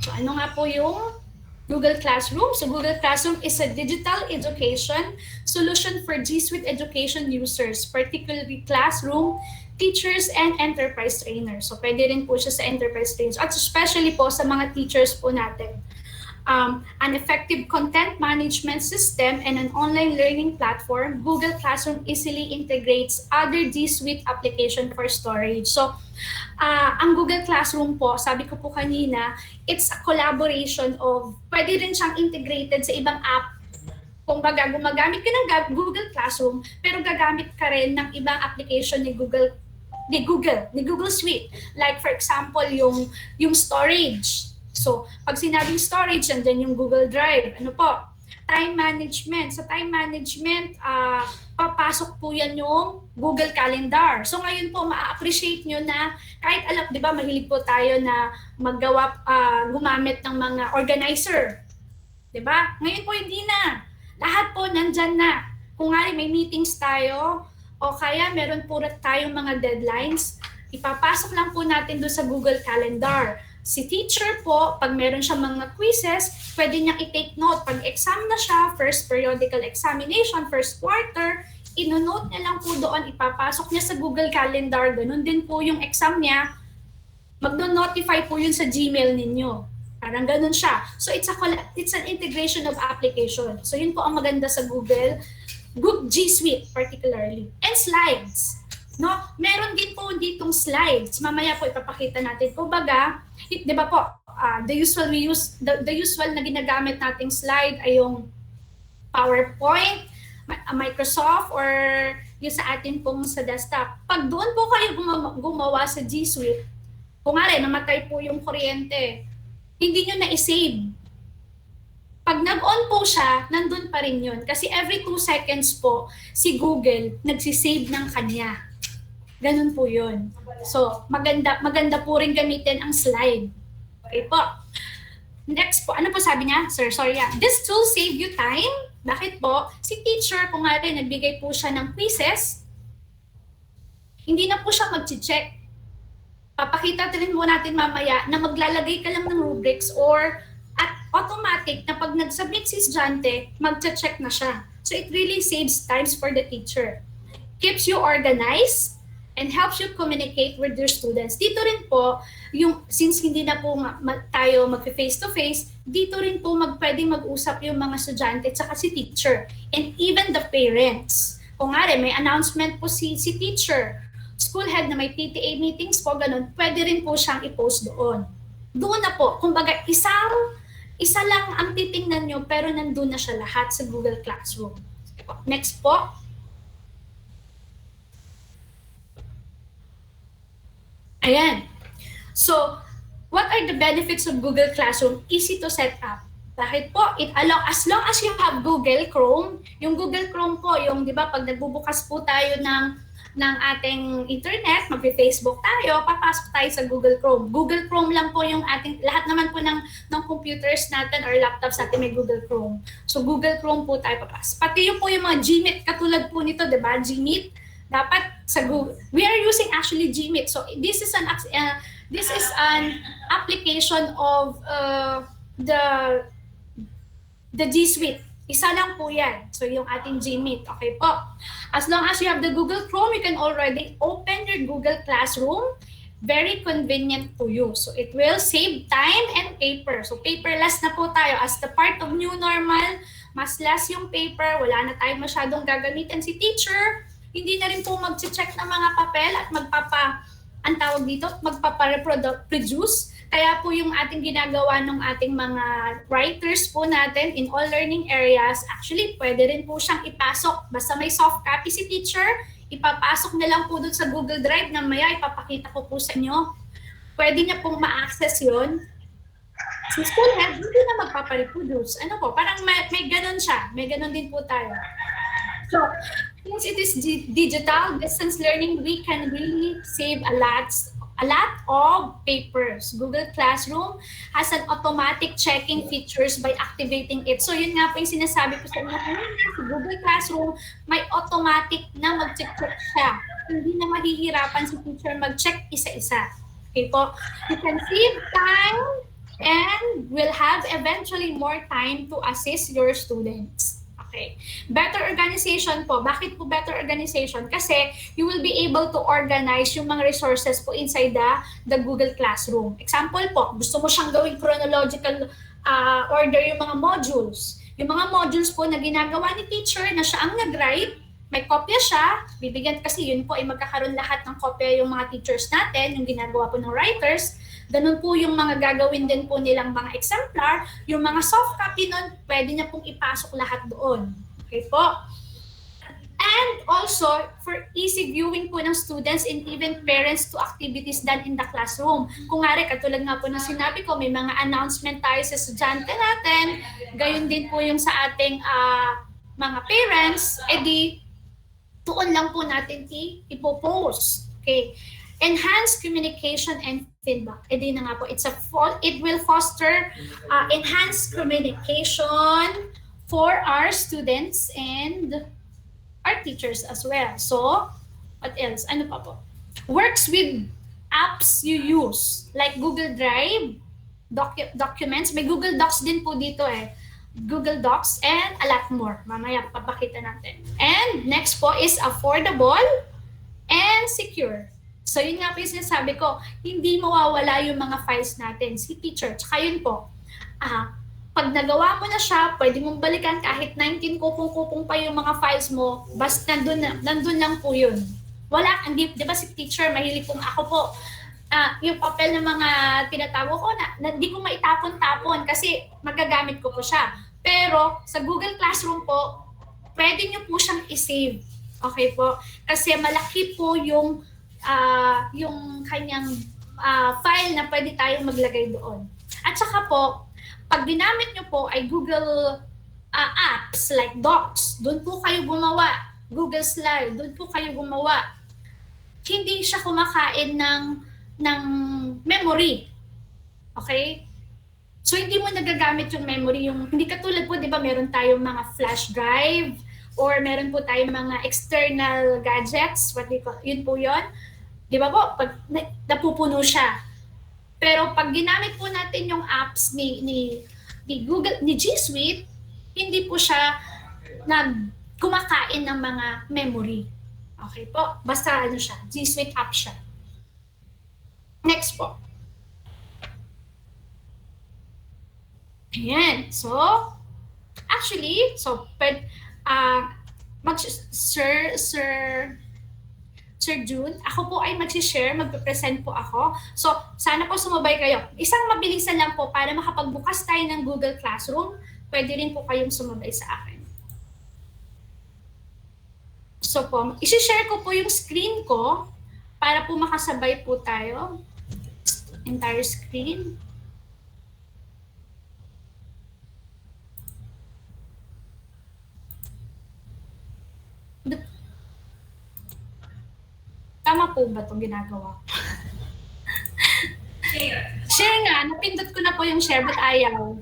So ano nga po yung Google Classroom? So Google Classroom is a digital education solution for G Suite education users, particularly classroom, teachers, and enterprise trainers. So pwede rin po siya sa enterprise trainers. At especially po sa mga teachers po natin. An effective content management system and an online learning platform, Google Classroom easily integrates other G Suite application for storage. So ang Google Classroom po, sabi ko po kanina, it's a collaboration of, pwede rin siyang integrated sa ibang app. Kung baga, gumagamit ka ng Google Classroom, pero gagamit ka rin ng ibang application ni Google Suite. Like for example, yung storage. So, pag sinabing storage, and then yung Google Drive, ano po? Time management. Sa time management, papasok po yan yung Google Calendar. So, ngayon po, ma-appreciate nyo na kahit alam, di ba, mahilig po tayo na gumamit ng mga organizer. Di ba? Ngayon po, hindi na. Lahat po, nandyan na. Kung nga may meetings tayo, o kaya meron po tayong mga deadlines, ipapasok lang po natin doon sa Google Calendar. Si teacher po, pag meron siya mga quizzes, pwede niyang i-take note. Pag exam na siya, first periodical examination, first quarter, ino-note niya lang po doon, ipapasok niya sa Google Calendar. Ganun din po yung exam niya. Magno-notify po yun sa Gmail ninyo. Parang ganun siya. So it's an integration of application. So yun po ang maganda sa Google G Suite particularly. And slides. No, meron din po ditong slides. Mamaya po ipapakita natin. Kumbaga, 'di ba po, the usual na ginagamit nating slide ay yung PowerPoint, Microsoft, or yung sa atin pong sa desktop. Pag doon po kayo gumawa sa G Suite, kung nga namatay po yung kuryente, hindi nyo na-save. Pag nag-on po siya, nandun pa rin yun. Kasi every 2 seconds po, si Google nagsisave ng kanya. Ganun po yun. So, maganda po rin gamitin ang slide. Okay po. Next po, ano po sabi niya? Sir, sorry. This tool save you time. Bakit po? Si teacher, kung nga rin, nagbigay po siya ng quizzes, hindi na po siya mag-check. Papakita rin po natin mamaya na maglalagay ka lang ng rubrics or at automatic na pag nag-submit si estudyante, mag-check na siya. So it really saves times for the teacher. Keeps you organized and helps you communicate with your students. Dito rin po, since hindi na po tayo mag-face-to-face, dito rin po pwedeng mag-usap yung mga estudyante at saka si teacher. And even the parents. Kung nga rin, may announcement po si teacher, school head na may PTA meetings po, ganun, pwede rin po siyang i-post doon. Doon na po, kumbaga isa lang ang titingnan nyo, pero nandun na siya lahat sa Google Classroom. Next po. Ayan. So, what are the benefits of Google Classroom? Easy to set up. Bakit po? As long as you have Google Chrome, yung Google Chrome po, yung di ba pag nagbubukas po tayo ng ating internet, mag-Facebook tayo, papasok tayo sa Google Chrome. Google Chrome lang po yung ating, lahat naman po ng computers natin or laptops natin may Google Chrome. So Google Chrome po tayo papasok. Pati yung po yung mga Gmeet, katulad po nito, di ba? Gmeet, dapat sa Google. We are using actually Gmeet. So this is an application of the G Suite. Isa lang po yan. So, yung ating Gmeet. Okay po. As long as you have the Google Chrome, you can already open your Google Classroom. Very convenient to use. So, it will save time and paper. So, paperless na po tayo. As the part of new normal, mas less yung paper. Wala na tayo masyadong gagamitin si teacher. Hindi na rin po mag-check ng mga papel at magpapa-reproduce. Kaya po yung ating ginagawa ng ating mga writers po natin in all learning areas, actually pwede rin po siyang ipasok. Basta may soft copy si teacher, ipapasok na lang po dun sa Google Drive na maya ipapakita ko po sa inyo. Pwede niya pong ma-access yun. Si school head, hindi na magpapareproduce. Ano po, parang may ganun siya. May ganun din po tayo. So, since it is digital, distance learning, we can really save a lot of papers. Google Classroom has an automatic checking features by activating it. So yun nga po yung sinasabi ko sa inyo kanina, sa Google Classroom, may automatic na mag-check siya. Hindi na mahihirapan si teacher mag-check isa-isa. Okay po? You can save time and will have eventually more time to assist your students. Okay. Better organization po. Bakit po better organization? Kasi you will be able to organize yung mga resources po inside the Google Classroom. Example po, gusto mo siyang gawing chronological order yung mga modules. Yung mga modules po na ginagawa ni teacher na siya ang nag-write, may kopya siya, bibigyan kasi yun po ay magkakaroon lahat ng kopya yung mga teachers natin, yung ginagawa po ng writers. Ganun po yung mga gagawin din po nilang mga exemplar. Yung mga soft copy nun, pwede na pong ipasok lahat doon. Okay po? And also, for easy viewing po ng students and even parents to activities done in the classroom. Kung nga rin, katulad nga po na sinabi ko, may mga announcement tayo sa estudyante natin. Gayon din po yung sa ating mga parents. Edi, doon lang po natin ipopost. Okay? Enhanced communication and feedback. Edi na nga po, it will foster enhanced communication for our students and our teachers as well. So, what else? Ano pa po? Works with apps you use, like Google Drive, documents. May Google Docs din po dito Google Docs and a lot more. Mamaya papakita natin. And next po is affordable and secure. So yun nga po yung sinasabi ko, hindi mawawala yung mga files natin. Si teacher, tsaka yun po, pag nagawa mo na siya, pwede mong balikan kahit 19 kupong-kupong pa yung mga files mo, basta nandun lang po yun. Wala, di ba si teacher, mahilig pong ako po, yung papel ng mga tinatago ko, hindi ko maitapon-tapon kasi magagamit ko po siya. Pero sa Google Classroom po, pwede nyo po siyang i-save. Okay po? Kasi malaki po yung kanyang file na pwede tayong maglagay doon. At saka po, Pag ginamit nyo po ay Google apps like Docs, doon po kayo gumawa. Google Slide, doon po kayo gumawa. Hindi siya kumakain ng memory. Okay? So, hindi mo nagagamit yung memory. Hindi katulad po, di ba, meron tayong mga flash drive or meron po tayong mga external gadgets. Yun po yun. Di ba po? Pag napupuno siya. Pero pag ginamit po natin yung apps ni Google, ni G Suite, hindi po siya kumakain ng mga memory. Okay po? Basta ano siya, G Suite app siya. Next po. Ayan. So, actually, Sir June, ako po ay mag-share, magpe-present po ako. So, sana po sumabay kayo. Isang mabilisan lang po para makapagbukas tayo ng Google Classroom. Pwede rin po kayong sumabay sa akin. So po, isi-share ko po yung screen ko para po makasabay po tayo. Entire screen. Tama po ba itong ginagawa ko? Share nga, napindot ko na po yung share but ayaw.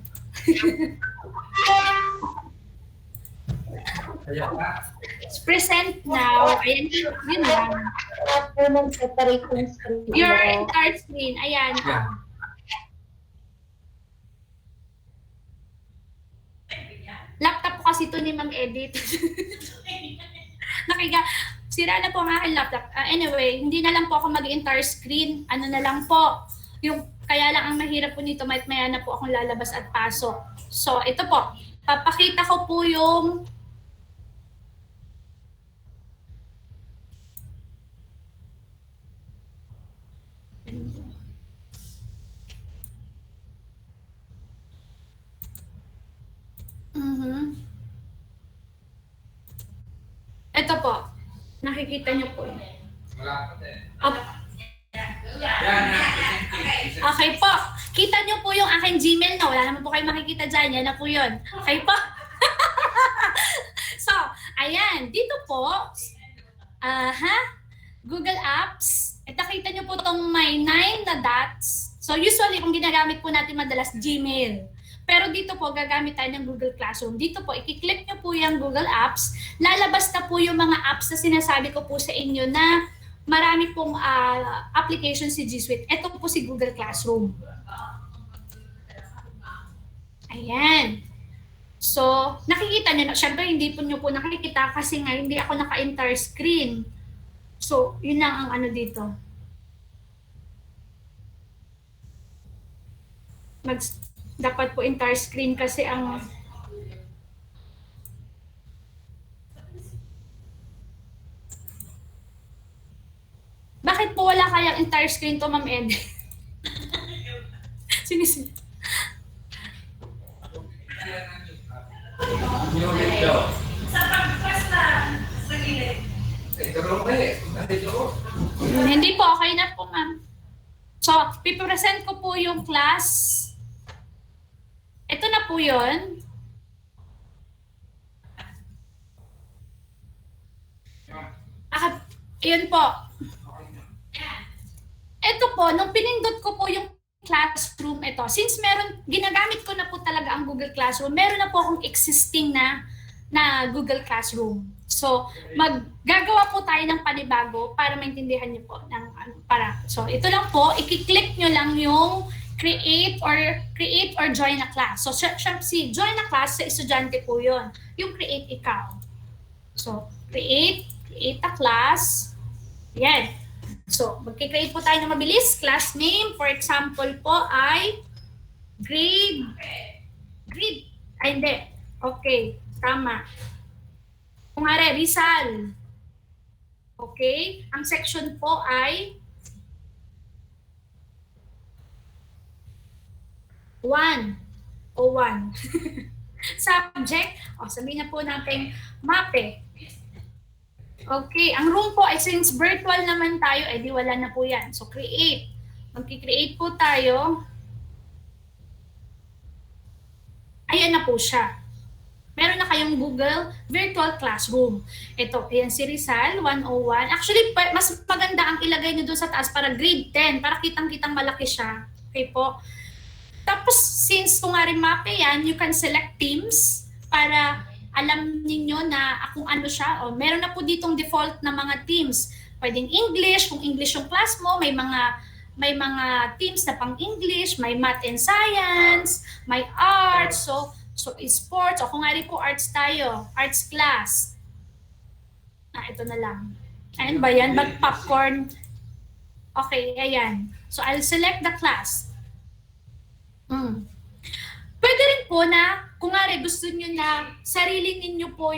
Present now. Ayan, yun lang. Your entire screen. Ayan. Laptop ko kasi ito ni Ma'am Edit. Sira na po ang aking laptop. Anyway, hindi na lang po ako mag-entire screen. Ano na lang po. Kaya lang ang mahirap po nito, maya na po akong lalabas at pasok. So, ito po. Papakita ko po yung ito po. Nakikita niyo po. Okay po. Kita niyo po yung aking Gmail na. Wala naman po kayo makikita dyan. Yan na po yun. Okay po. So, ayan. Dito po. Google Apps. Ito, kita niyo po itong may 9 na dots. So, usually, kung ginagamit po natin madalas, Gmail. Pero dito po, gagamit tayo ng Google Classroom. Dito po, i-click nyo po yung Google Apps. Lalabas na po yung mga apps na sinasabi ko po sa inyo na marami pong application si G Suite. Ito po si Google Classroom. Ayan. So, nakikita nyo na. Siyempre, hindi po nyo po nakikita kasi nga hindi ako naka-entire screen. So, yun lang ang ano dito. Dapat po entire screen kasi ang bakit po wala kayang entire screen to, Ma'am Ed? Sinisin. Hindi po, okay na po, ma'am. So, pipresent ko po yung class. Ito na po yun. Yun po. Ito po, nung pinindot ko po yung classroom ito, since ginagamit ko na po talaga ang Google Classroom, meron na po akong existing na Google Classroom. So, maggagawa po tayo ng panibago para maintindihan niyo po So, ito lang po, i-click niyo lang yung create or join a class. So, si join a class sa estudyante po 'yon. Yung create ikaw. So, create a class. Yan. So, magki-create po tayo ng mabilis. Class name, for example po ay grade. Ay, hindi. Okay, tama. Kung nga Rizal. Okay? Ang section po ay 1. Subject, sabihin na po natin MAPE. Okay, ang room po ay since virtual naman tayo, di wala na po yan. So, create. Magki-create po tayo. Ayan na po siya. Meron na kayong Google Virtual Classroom. Ito, ayan si Rizal 101. Actually, mas maganda ang ilagay nyo doon sa taas para grade 10, para kitang-kitang malaki siya. Okay po. Tapos, since kung nga rin mape yan, you can select teams para alam ninyo na kung ano siya. O, meron na po ditong default na mga teams. Pwedeng English, kung English yung class mo, may mga teams na pang English, may math and science, may arts, so sports, o kung nga rin po arts tayo, arts class. Ito na lang. Ayan ba yan? Mag-popcorn. Okay, ayan. So, I'll select the class. Pwede rin po na, kung nga rin gusto nyo na sarili nyo po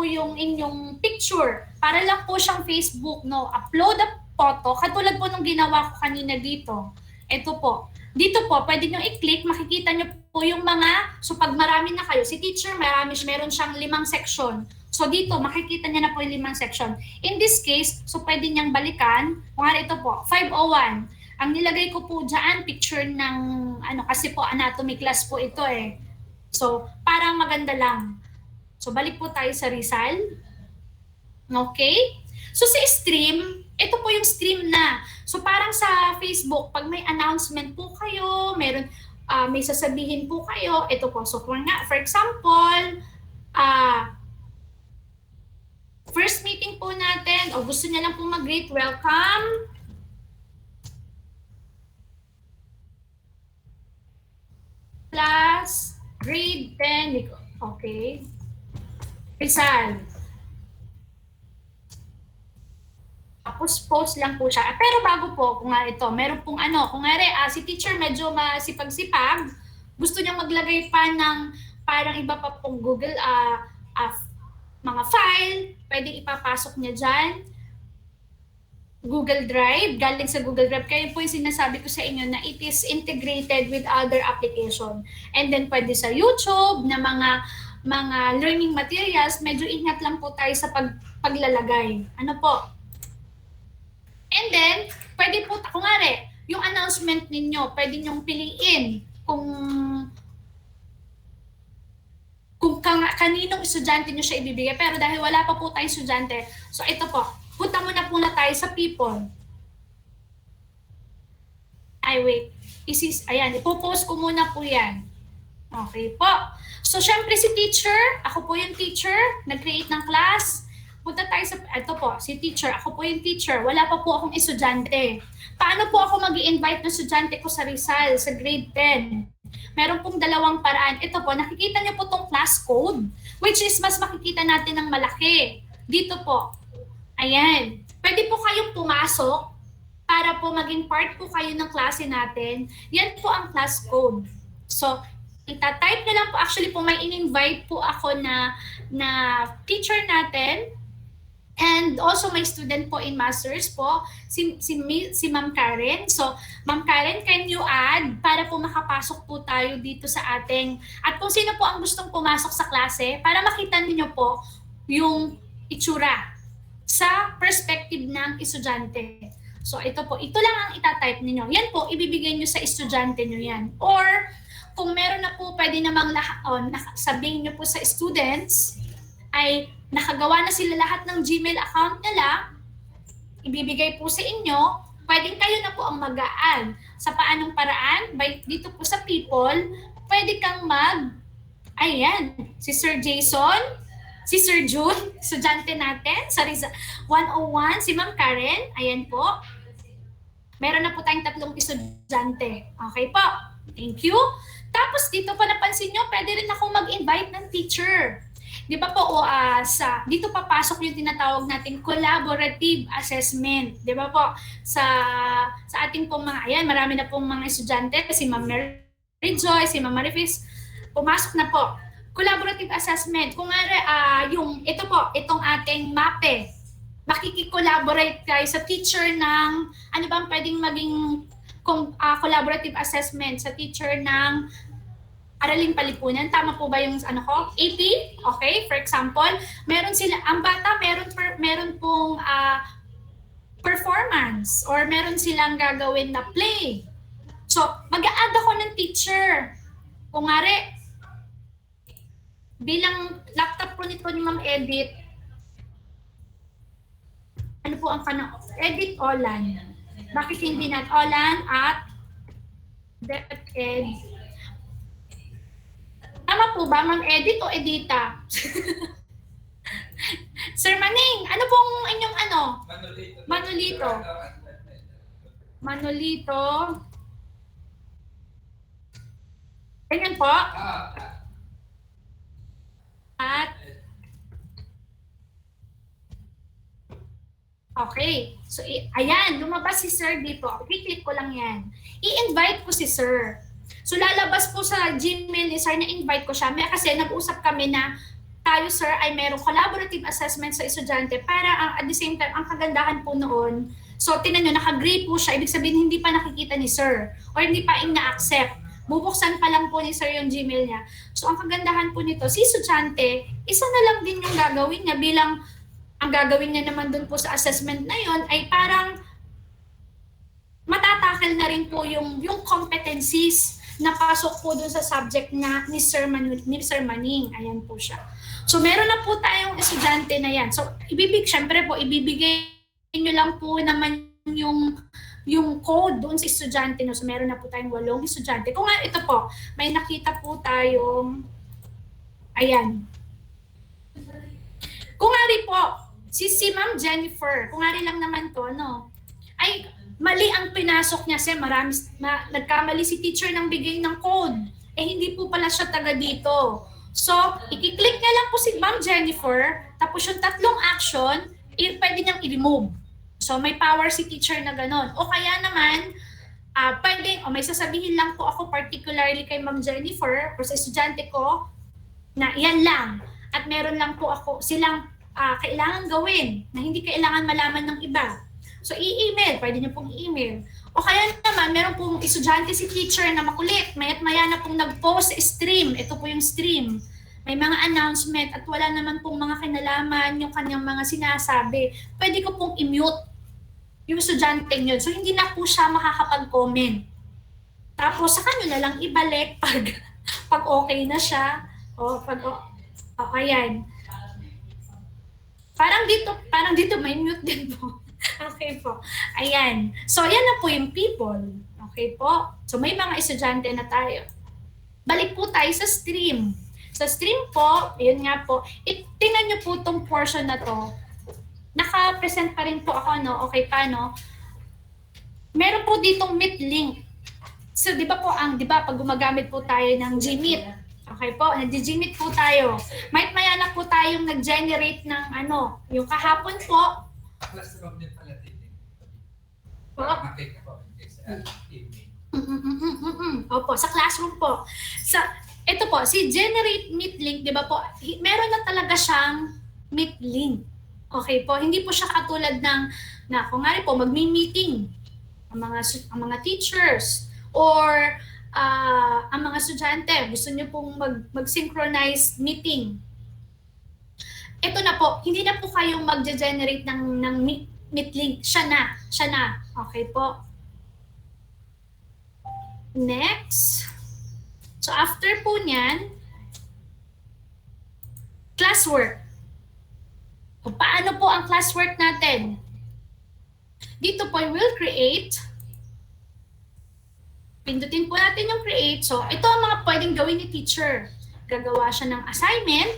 yung inyong picture. Para lang po siyang Facebook, no? Upload a photo, katulad po nung ginawa ko kanina dito. Ito po. Dito po, pwede nyo i-click, makikita nyo po yung mga, so pag marami na kayo, si teacher, meron siyang 5 section. So dito, makikita niya na po yung 5 section. In this case, so pwede niyang balikan, kung ito po, 501. Ang nilagay ko po dyan, picture ng, kasi po anatomy class po ito eh. So, parang maganda lang. So, balik po tayo sa Rizal. Okay? So, sa stream, ito po yung stream na. So, parang sa Facebook, pag may announcement po kayo, may sasabihin po kayo, ito po. So, for example, first meeting po natin, o gusto niya lang po mag-greet, welcome. Class, grade 10, okay. Rizal. Tapos post lang po siya. Pero bago po, kung nga ito, meron pong kung nga si teacher medyo masipag-sipag, gusto niya maglagay pa ng parang iba pa pong Google, mga file, pwedeng ipapasok niya dyan. Google Drive, galing sa Google Drive. Kaya po yung sinasabi ko sa inyo na it is integrated with other application. And then pwede sa YouTube na mga learning materials, medyo ingat lang po tayo sa paglalagay. Ano po? And then, pwede po, kung nga yung announcement ninyo, pwede nyong piliin kung kaninong estudyante nyo siya ibibigay. Pero dahil wala pa po tayong estudyante, so ito po, punta muna tayo sa people. Wait. Ayan, ipopost ko muna po yan. Okay po. So, syempre si teacher, ako po yung teacher, nag-create ng class. Punta tayo sa, ito po, si teacher, ako po yung teacher. Wala pa po akong estudyante. Paano po ako mag-i-invite ng estudyante ko sa Rizal, sa grade 10? Meron pong 2 paraan. Ito po, nakikita niyo po tong class code, which is mas makikita natin ng malaki. Dito po. Ayan. Pwede po kayong pumasok para po maging part po kayo ng klase natin. Yan po ang class code. So, ita-type na lang po. Actually po, may in-invite po ako na teacher natin. And also may student po in Masters po, si Ma'am Karen. So, Ma'am Karen, can you add para po makapasok po tayo dito sa ating, at kung sino po ang gustong pumasok sa klase, para makita niyo po yung itsura sa perspective ng estudyante. So, ito lang ang itatype niyo. Yan po, ibibigay niyo sa estudyante niyo yan. Or, kung meron na po, pwede namang sabihin niyo po sa students, ay nakagawa na sila lahat ng Gmail account nila, ibibigay po sa inyo, pwedeng kayo na po ang mag-a-add. Sa paanong paraan? Dito po sa people, pwede kang ayan, si Sir Jason, si Sir June, estudyante natin, sa 101, si Ma'am Karen, ayan po. Meron na po tayong 3 estudyante. Okay po, thank you. Tapos dito pa napansin nyo, pwede rin ako mag-invite ng teacher. Di ba po, dito papasok yung tinatawag natin collaborative assessment. Di ba po, sa ating pong ayan, marami na pong mga estudyante, si Ma'am Mary Joy, si Ma'am Marifis, pumasok na po. Collaborative assessment. Kung itong ating MAPE, makikikollaborate kayo sa teacher ng, ano bang pwedeng maging collaborative assessment sa teacher ng Araling Palipunan. Tama po ba yung AP? Okay, for example, meron sila, ang bata, meron pong performance or meron silang gagawin na play. So, mag-a-add ako ng teacher. kung ngari, bilang laptop po nito ni Ma'am Edith, ano po ang kanang Edith Olan? Bakit hindi natin Olan at DepEd? Tama po ba, Ma'am Edith o Edita? Sir Maning, ano pong inyong ano? Manolito. Manolito. Ganyan po. At okay. So, ayan, lumabas si Sir dito. I-click ko lang yan. I-invite ko si Sir. So, lalabas po sa Gmail ni Sir na invite ko siya. Kasi nag-usap kami na tayo, Sir, ay merong collaborative assessment sa estudyante para at the same time, ang kagandahan po noon, so, tinan nyo, naka-gray po siya. Ibig sabihin, hindi pa nakikita ni Sir or hindi pa ina-accept. Bubuksan pa lang po ni Sir yung Gmail niya. So, ang kagandahan po nito, si estudyante, isa na lang din yung gagawin niya bilang ang gagawin niya naman dun po sa assessment na yon ay parang matatakil na rin po yung competencies na pasok po dun sa subject na ni Sir Maning. Ayan po siya. So, meron na po tayong estudyante na yan. So, syempre po, ibibigay nyo lang po naman yung code doon sa estudyante. No? So, meron na po tayong 8 estudyante. Kung nga, ito po, may nakita po tayong, ayan. Kung nga rin po, si Ma'am Jennifer, kung nga rin lang naman to, no? Ay, mali ang pinasok niya kasi nagkamali si teacher ng bigay ng code. Eh, hindi po pala siya taga dito. So, i-click niya lang po si Ma'am Jennifer, tapos yung 3 action, pwede niyang i-remove. So, may power si teacher na ganon. O kaya naman, may sasabihin lang po ako particularly kay Ma'am Jennifer o sa estudyante ko na yan lang. At meron lang po ako silang kailangan gawin na hindi kailangan malaman ng iba. So, i-email. Pwede niyo pong i-email. O kaya naman, meron pong estudyante si teacher na makulit. Maya't maya na pong nag-post sa stream. Ito po yung stream. May mga announcement at wala naman pong mga kinalaman yung kanyang mga sinasabi. Pwede ko pong i-mute yung estudyante yun. So, hindi na po siya makakapag-comment. Tapos, saka nyo na lang ibalik pag okay na siya. Ayan. Parang dito may mute din po. Okay po. Ayan. So, yan na po yung people. Okay po? So, may mga estudyante na tayo. Balik po tayo sa stream. Sa stream po, yun nga po, tingnan nyo po itong portion na to. Naka-present pa rin po ako, no? Okay pa, no? Meron po ditong Meet link. So, di ba pag gumagamit po tayo ng Gmeet, okay po, nag-Gmeet po tayo. Maya na po tayong nag-generate ng yung kahapon po, Opo, sa classroom po. Ito po, si Generate Meet Link, di ba po, meron na talaga siyang Meet Link. Okay po, hindi po siya katulad kung nga rin po, magmi-meeting ang mga teachers or ang mga estudyante, gusto niyo pong mag-synchronize meeting. Ito na po, hindi na po kayong mag-generate ng Meet Link. Siya na. Okay po. Next. So after po niyan, classwork. O paano po ang classwork natin? Dito po, we'll create. Pindutin po natin yung create. So ito ang mga pwedeng gawin ni teacher. Gagawa siya ng assignment.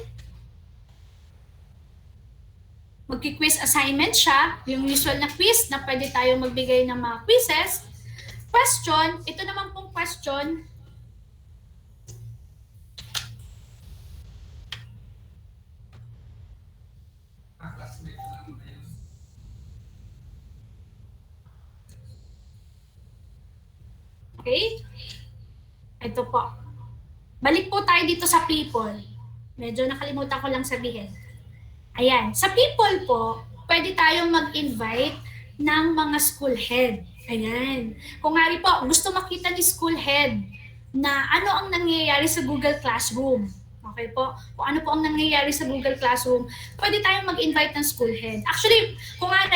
Magki-quiz assignment siya, yung usual na quiz na pwede tayong magbigay ng mga quizzes. Question, ito naman pong question. Okay? Ito po. Balik po tayo dito sa people. Medyo nakalimutan ko lang sabihin. Ayan. Sa people po, pwede tayong mag-invite ng mga school head. Ayan. Kung nga rin po, gusto makita ni school head na ano ang nangyayari sa Google Classroom. Okay po? Kung ano po ang nangyayari sa Google Classroom, pwede tayong mag-invite ng school head. Actually, kung nga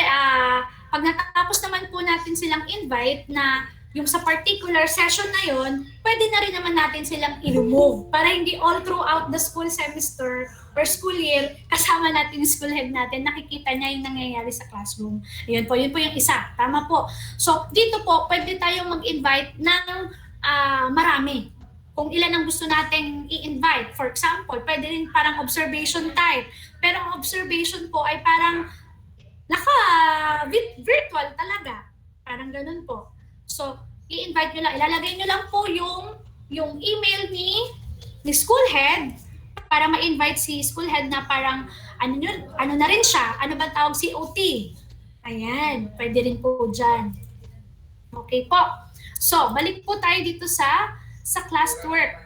pag natapos naman po natin silang invite na yung sa particular session na yon, pwede na rin naman natin silang i-remove para hindi all throughout the school semester or school year, kasama natin yung school head natin, nakikita niya yung nangyayari sa classroom. Ayun po, yun po yung isa. Tama po. So, dito po, pwede tayong mag-invite ng marami. Kung ilan ang gusto nating i-invite. For example, pwede rin parang observation type. Pero ang observation po ay parang virtual talaga. Parang ganun po. So, i-invite nyo lang. Ilalagay nyo lang po yung email ni school head para ma-invite si school head na parang ano na rin siya. Ano ba tawag? COT. Ayan. Pwede rin po dyan. Okay po. So, balik po tayo dito sa classwork.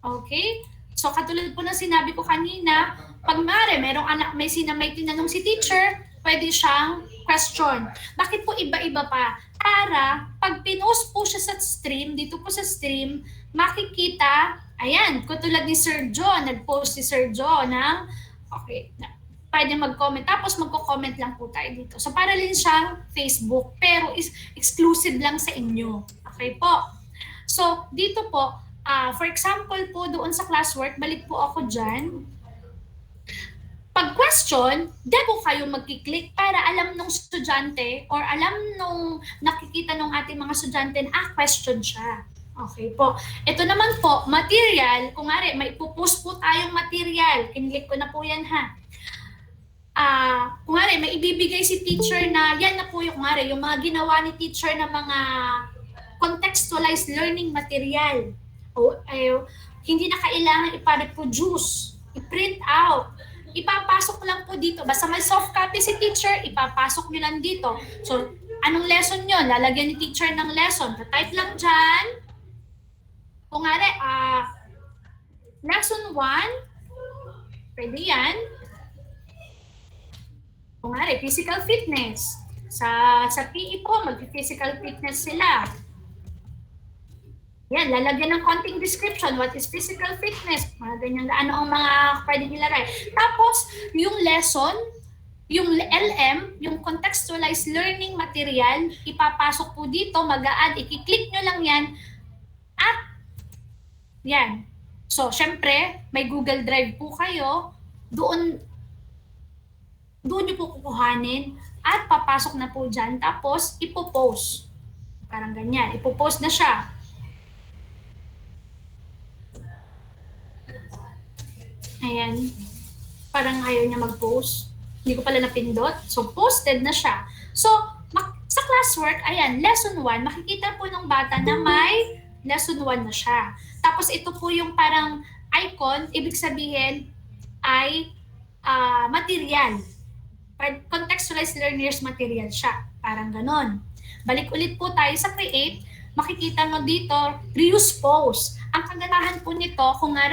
Okay? So, katulad po na sinabi ko kanina, pag merong anak, may tinanong si teacher, pwede siyang question. Bakit po iba-iba pa? Para pag pinost po siya sa stream, dito po sa stream, makikita, ayan, katulad ni Sir John, nag-post si Sir John ng, okay, pwede mag-comment. Tapos magko-comment lang po tayo dito. So para rin siyang Facebook, pero is exclusive lang sa inyo. Okay po? So dito po, for example po doon sa classwork, balik po ako dyan. Pag question, debo kayo magkiklik para alam nung estudyante or alam nung nakikita nung ating mga estudyante na question siya. Okay po. Ito naman po, material. Kung nga may ipupost po tayong material. Kinlik ko na po yan ha. Kung nga may ibibigay si teacher na yan na po yung mga ginawa ni teacher na mga contextualized learning material. Hindi na kailangan ipa-reproduce, i-print out. Ipapasok lang po dito. Basta may soft copy si teacher, ipapasok nyo lang dito. So, anong lesson nyo? Lalagyan ni teacher ng lesson. Type lang dyan. Kung nga lesson 1, pwede yan. Kung nga physical fitness. Sa PE po, mag-physical fitness sila. Yan, lalagyan ng konting description. What is physical fitness? Mga ganyan, ano ang mga pwede nilagay. Tapos, yung lesson, yung LM, yung contextualized learning material, ipapasok po dito, mag-a-add, i-click nyo lang yan, at yan. So, syempre, may Google Drive po kayo, doon nyo po kukuhanin, at papasok na po dyan, tapos ipopost. Parang ganyan, ipopost na siya. Ayan. Parang ayaw niya mag-post. Hindi ko pala napindot. So, posted na siya. So, sa classwork, ayan, lesson 1, makikita po ng bata na may lesson 1 na siya. Tapos, ito po yung parang icon, ibig sabihin ay material. Contextualized learners material siya. Parang ganon. Balik ulit po tayo sa create. Makikita mo dito, reuse post. Ang kagandahan po nito, kung nga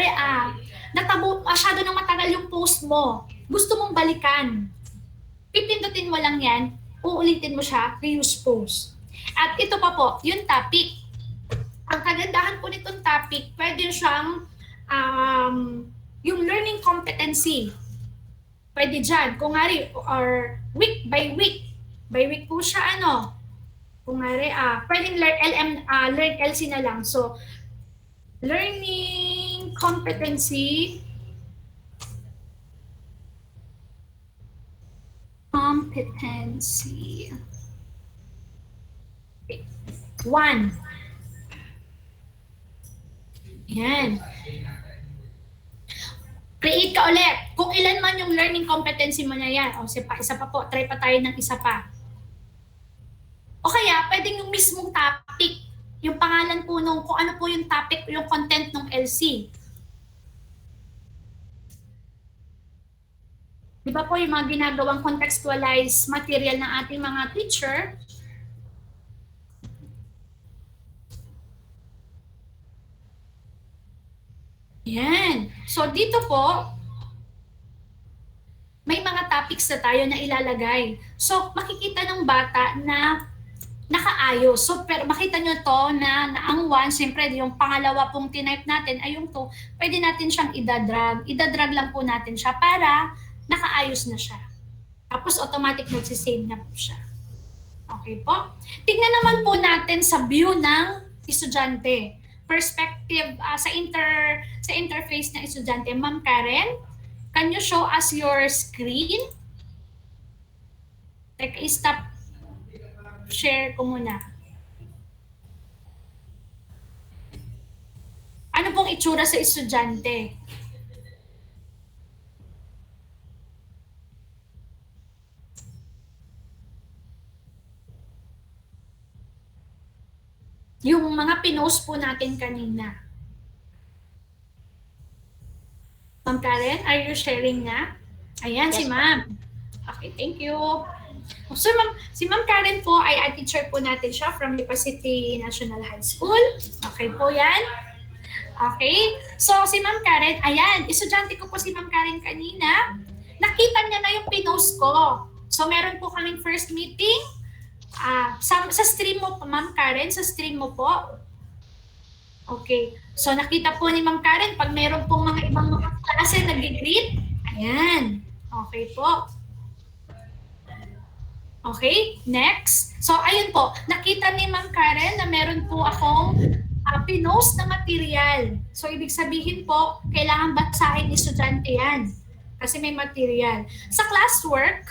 masyado nang matagal yung post mo, gusto mong balikan, pipindutin mo lang yan, uulitin mo siya, reuse post. At ito pa po, yung topic. Ang kagandahan po nitong topic, pwede siyang yung learning competency. Pwede dyan, kung nga or week by week. By week po siya, kung nga pwedeng learn LC na lang. So, learning competency. Okay. 1. Yan. Create ka ulit. Kung ilan man yung learning competency mo na yan. O, isa pa po. Try pa tayo ng isa pa. O kaya, pwedeng yung mismong topic. Yung pangalan po nung kung ano po yung topic, yung content ng LC. Di ba po yung mga ginagawang contextualized material ng ating mga teacher? Yan. So dito po, may mga topics na tayo na ilalagay. So makikita ng bata na nakaayos. So, pero makita nyo to na ang 1, siyempre yung pangalawa pong tinype natin ay yung 2, pwede natin siyang idadrag. Idadrag lang po natin siya para nakaayos na siya. Tapos automatic magsisave na po siya. Okay po. Tingnan naman po natin sa view ng estudyante. Perspective sa interface ng estudyante. Ma'am Karen, can you show us your screen? Teka, stop share ko muna. Ano pong itsura sa estudyante? Yung mga pinost po natin kanina. Ma'am Karen, are you sharing na? Ayan, si ma'am. Okay, thank you. So, si Ma'am Karen po ay teacher po natin siya from Lipa City National High School. Okay po yan. Okay. So, si Ma'am Karen, ayan, estudyante ko po si Ma'am Karen kanina. Nakita niya na yung pinost ko. So, meron po kaming first meeting. Sa stream mo po, Ma'am Karen, sa stream mo po. Okay. So, nakita po ni Ma'am Karen, pag meron pong mga ibang mga klase nag-greet, ayan. Okay po. Okay, next. So, ayun po, nakita ni Ma'am Karen na meron po akong pinost na material. So, ibig sabihin po, kailangan basahin ni estudyante yan. Kasi may material. Sa classwork,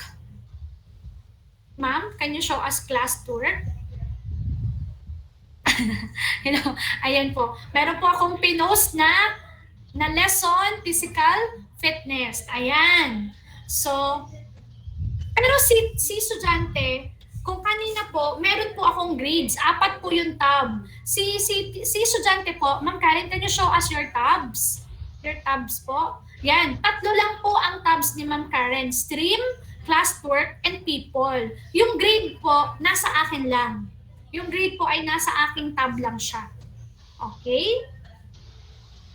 Ma'am, can you show us classwork? Ayan po. Meron po akong pinost na lesson, physical fitness. Ayan. So, pero si estudyante, kung kanina po, meron po akong grades. 4 po yung tab. Si estudyante po, Ma'am Karen, can you show us your tabs? Your tabs po. Yan. 3 lang po ang tabs ni Ma'am Karen. Stream, classwork, and people. Yung grade po, nasa akin lang. Yung grade po ay nasa aking tab lang siya. Okay?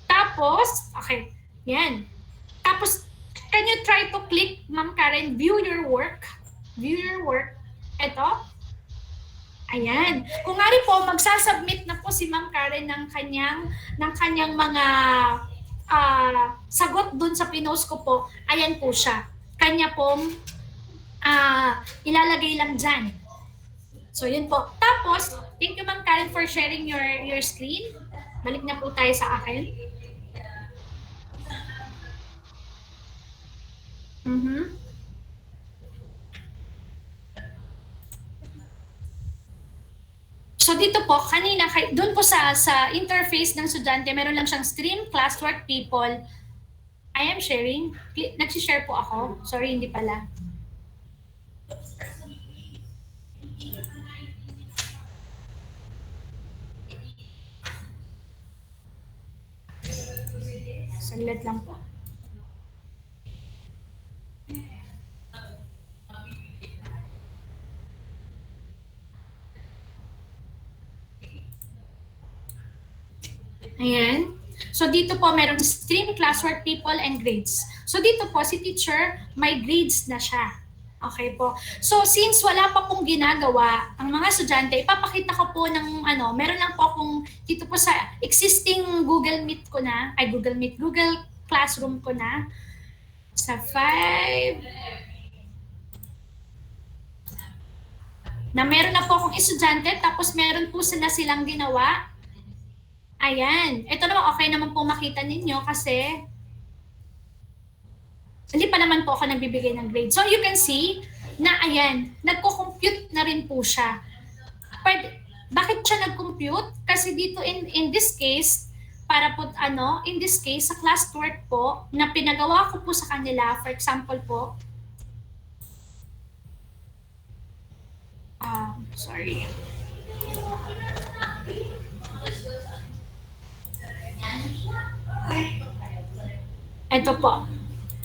Tapos, okay. Yan. Tapos, can you try to click, Ma'am Karen, view your work? View your work. Ito. Ayan. Kung nga rin po, magsasubmit na po si Ma'am Karen ng kanyang mga sagot dun sa pinost ko po. Ayan po siya. Kanya pong ilalagay lang dyan. So, yun po. Tapos, thank you, Ma'am Karen, for sharing your screen. Balik na po tayo sa akin. So dito po, kanina, doon po sa interface ng estudyante, meron lang siyang stream, classwork, people. I am sharing. Nag-share po ako. Sorry, hindi pala. Saglit lang po. Ayan. So dito po merong stream, classwork, people, and grades. So dito po si teacher, may grades na siya. Okay po. So since wala pa pong ginagawa ang mga estudyante, ipapakita ko po ng meron lang po akong dito po sa existing Google Meet ko na, Google Classroom ko na. Sa 5 na meron na po akong estudyante, tapos meron po silang ginawa. Ayan. Ito naman, okay naman po makita ninyo kasi hindi pa naman po ako nagbibigay ng grade. So you can see na ayan, nagko-compute na rin po siya. Bakit siya nag-compute? Kasi dito in this case, para po in this case, sa classwork po, na pinagawa ko po sa kanila, for example po, sorry. Ito po.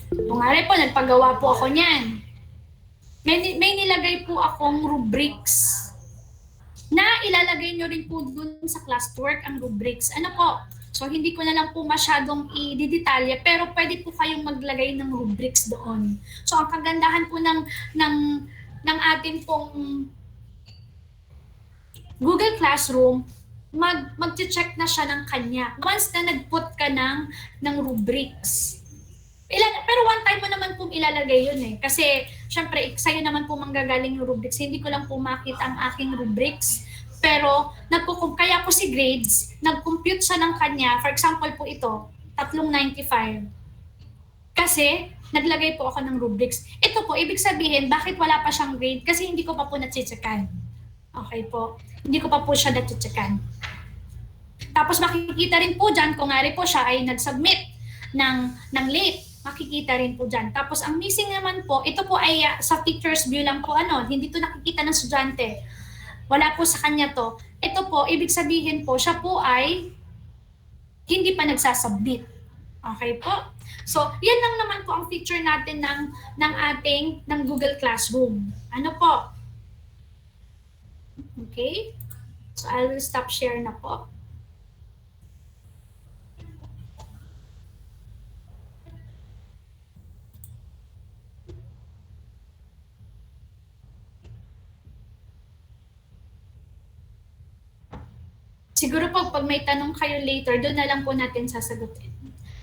Kungari po, nagpagawa po ako niyan. May nilagay po akong rubrics na ilalagay nyo rin po dun sa classwork ang rubrics. Ano po? So, hindi ko na lang po masyadong i-detalye, pero pwede po kayong maglagay ng rubrics doon. So, ang kagandahan po ng ating pong Google Classroom, mag-check na siya ng kanya once na nag-put ka ng rubrics. Pero one time mo naman po ilalagay yun eh. Kasi, syempre, sa'yo naman po manggagaling yung rubrics. Hindi ko lang po makita ang aking rubrics. Pero, kaya po si grades, nag-compute siya ng kanya. For example po ito, 395. Kasi, naglagay po ako ng rubrics. Ito po, ibig sabihin, bakit wala pa siyang grade? Kasi hindi ko pa po natsitsakan. Okay po. Hindi ko pa po siya natsitsakan. Tapos makikita rin po dyan, kung nga rin po siya ay nag-submit ng late, makikita rin po dyan. Tapos ang missing naman po, ito po ay sa teacher's view lang po, hindi to nakikita ng estudyante. Wala po sa kanya to. Ito po, ibig sabihin po, siya po ay hindi pa nagsasubmit. Okay po? So, yan lang naman po ang feature natin ng Google Classroom. Ano po? Okay? So, I will stop share na po. Siguro po, pag may tanong kayo later, doon na lang po natin sasagutin.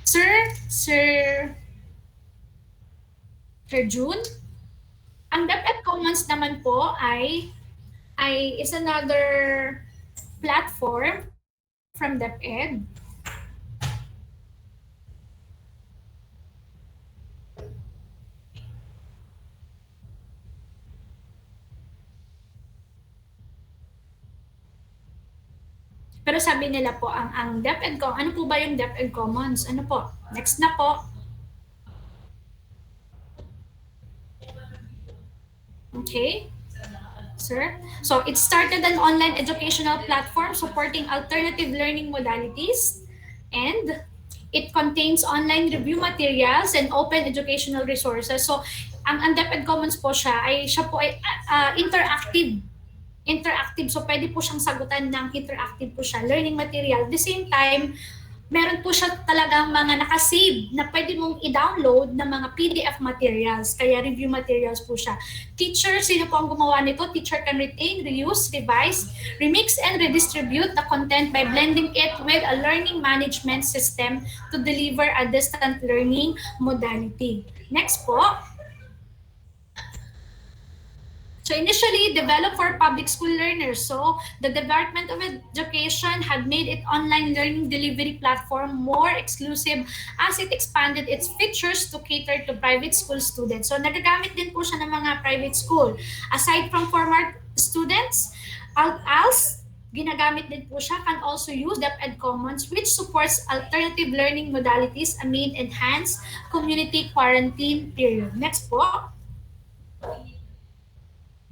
Sir June, ang DepEd Commons naman po ay is another platform from DepEd. Pero sabi nila po, ang DepEd Commons, ano po ba yung DepEd Commons? Ano po? Next na po. Okay. Sir? So, it started an online educational platform supporting alternative learning modalities, and it contains online review materials and open educational resources. So, ang DepEd Commons po siya ay interactive. So pwede po siyang sagutan ng interactive po siya, learning material. At the same time, meron po siya talagang mga nakasave na pwede mong i-download na mga PDF materials, kaya review materials po siya. Teacher, sino po ang gumawa nito? Teacher can retain, reuse, revise, remix, and redistribute the content by blending it with a learning management system to deliver a distant learning modality. Next po. So initially developed for public school learners. So the Department of Education had made it online learning delivery platform more exclusive as it expanded its features to cater to private school students. So nagagamit din po siya ng mga private school. Aside from former students, ALS, ginagamit din po siya, can also use DepEd Commons, which supports alternative learning modalities amid enhanced community quarantine period. Next po.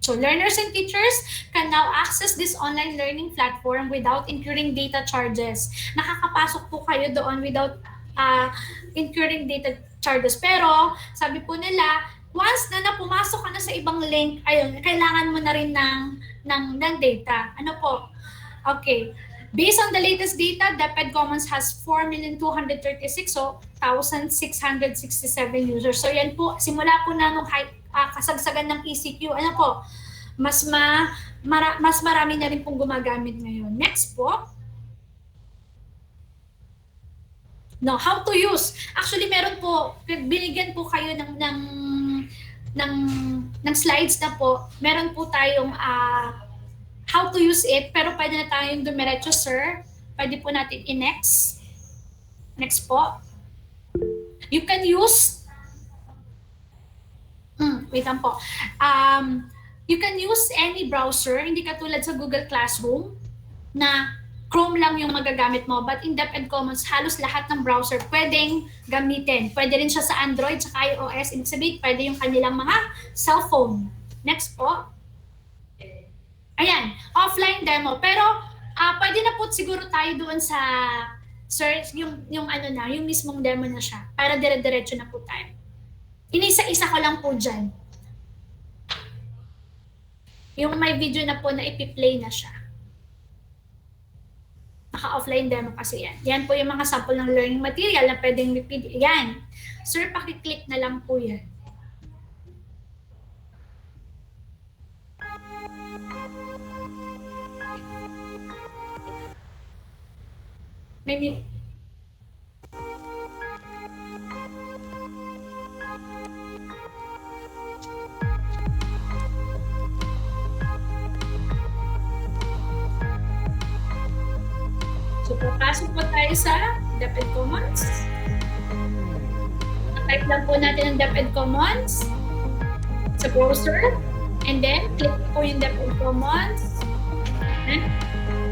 So learners and teachers can now access this online learning platform without incurring data charges. Nakakapasok po kayo doon without incurring data charges. Pero sabi po nila, once na pumasok ka na sa ibang link, ayun, kailangan mo na rin ng data. Ano po? Okay. Based on the latest data, DepEd Commons has 4,236,667 users. So yan po, simula po na nung kasagsagan ng ECQ, ano po, mas marami na rin pong gumagamit ngayon. Next po. No, how to use. Actually, meron po, binigyan po kayo ng slides na po. Meron po tayong how to use it, pero pwede na tayong dumiretso, sir. Pwede po natin i-next. Next po. You can use wait lang po. You can use any browser, hindi katulad sa Google Classroom na Chrome lang yung magagamit mo. But in DepEd Commons, halos lahat ng browser pwedeng gamitin. Pwede rin siya sa Android, sa iOS. Ibig sabihin, pwede yung kanilang mga cellphone. Next po. Ayan, offline demo. Pero pwede na po siguro tayo doon sa search, yung mismong demo na siya. Para dire-diretso na po tayo. Inisa-isa ko lang po dyan. Yung may video na po na ipi-play na siya. Naka-offline demo kasi yan. Yan po yung mga sample ng learning material na pwedeng repeat. Yan. Sir, pakiclick na lang po yan. Pasok po tayo sa DepEd Commons. Type lang po natin ang DepEd Commons sa browser. And then, click po yung DepEd Commons.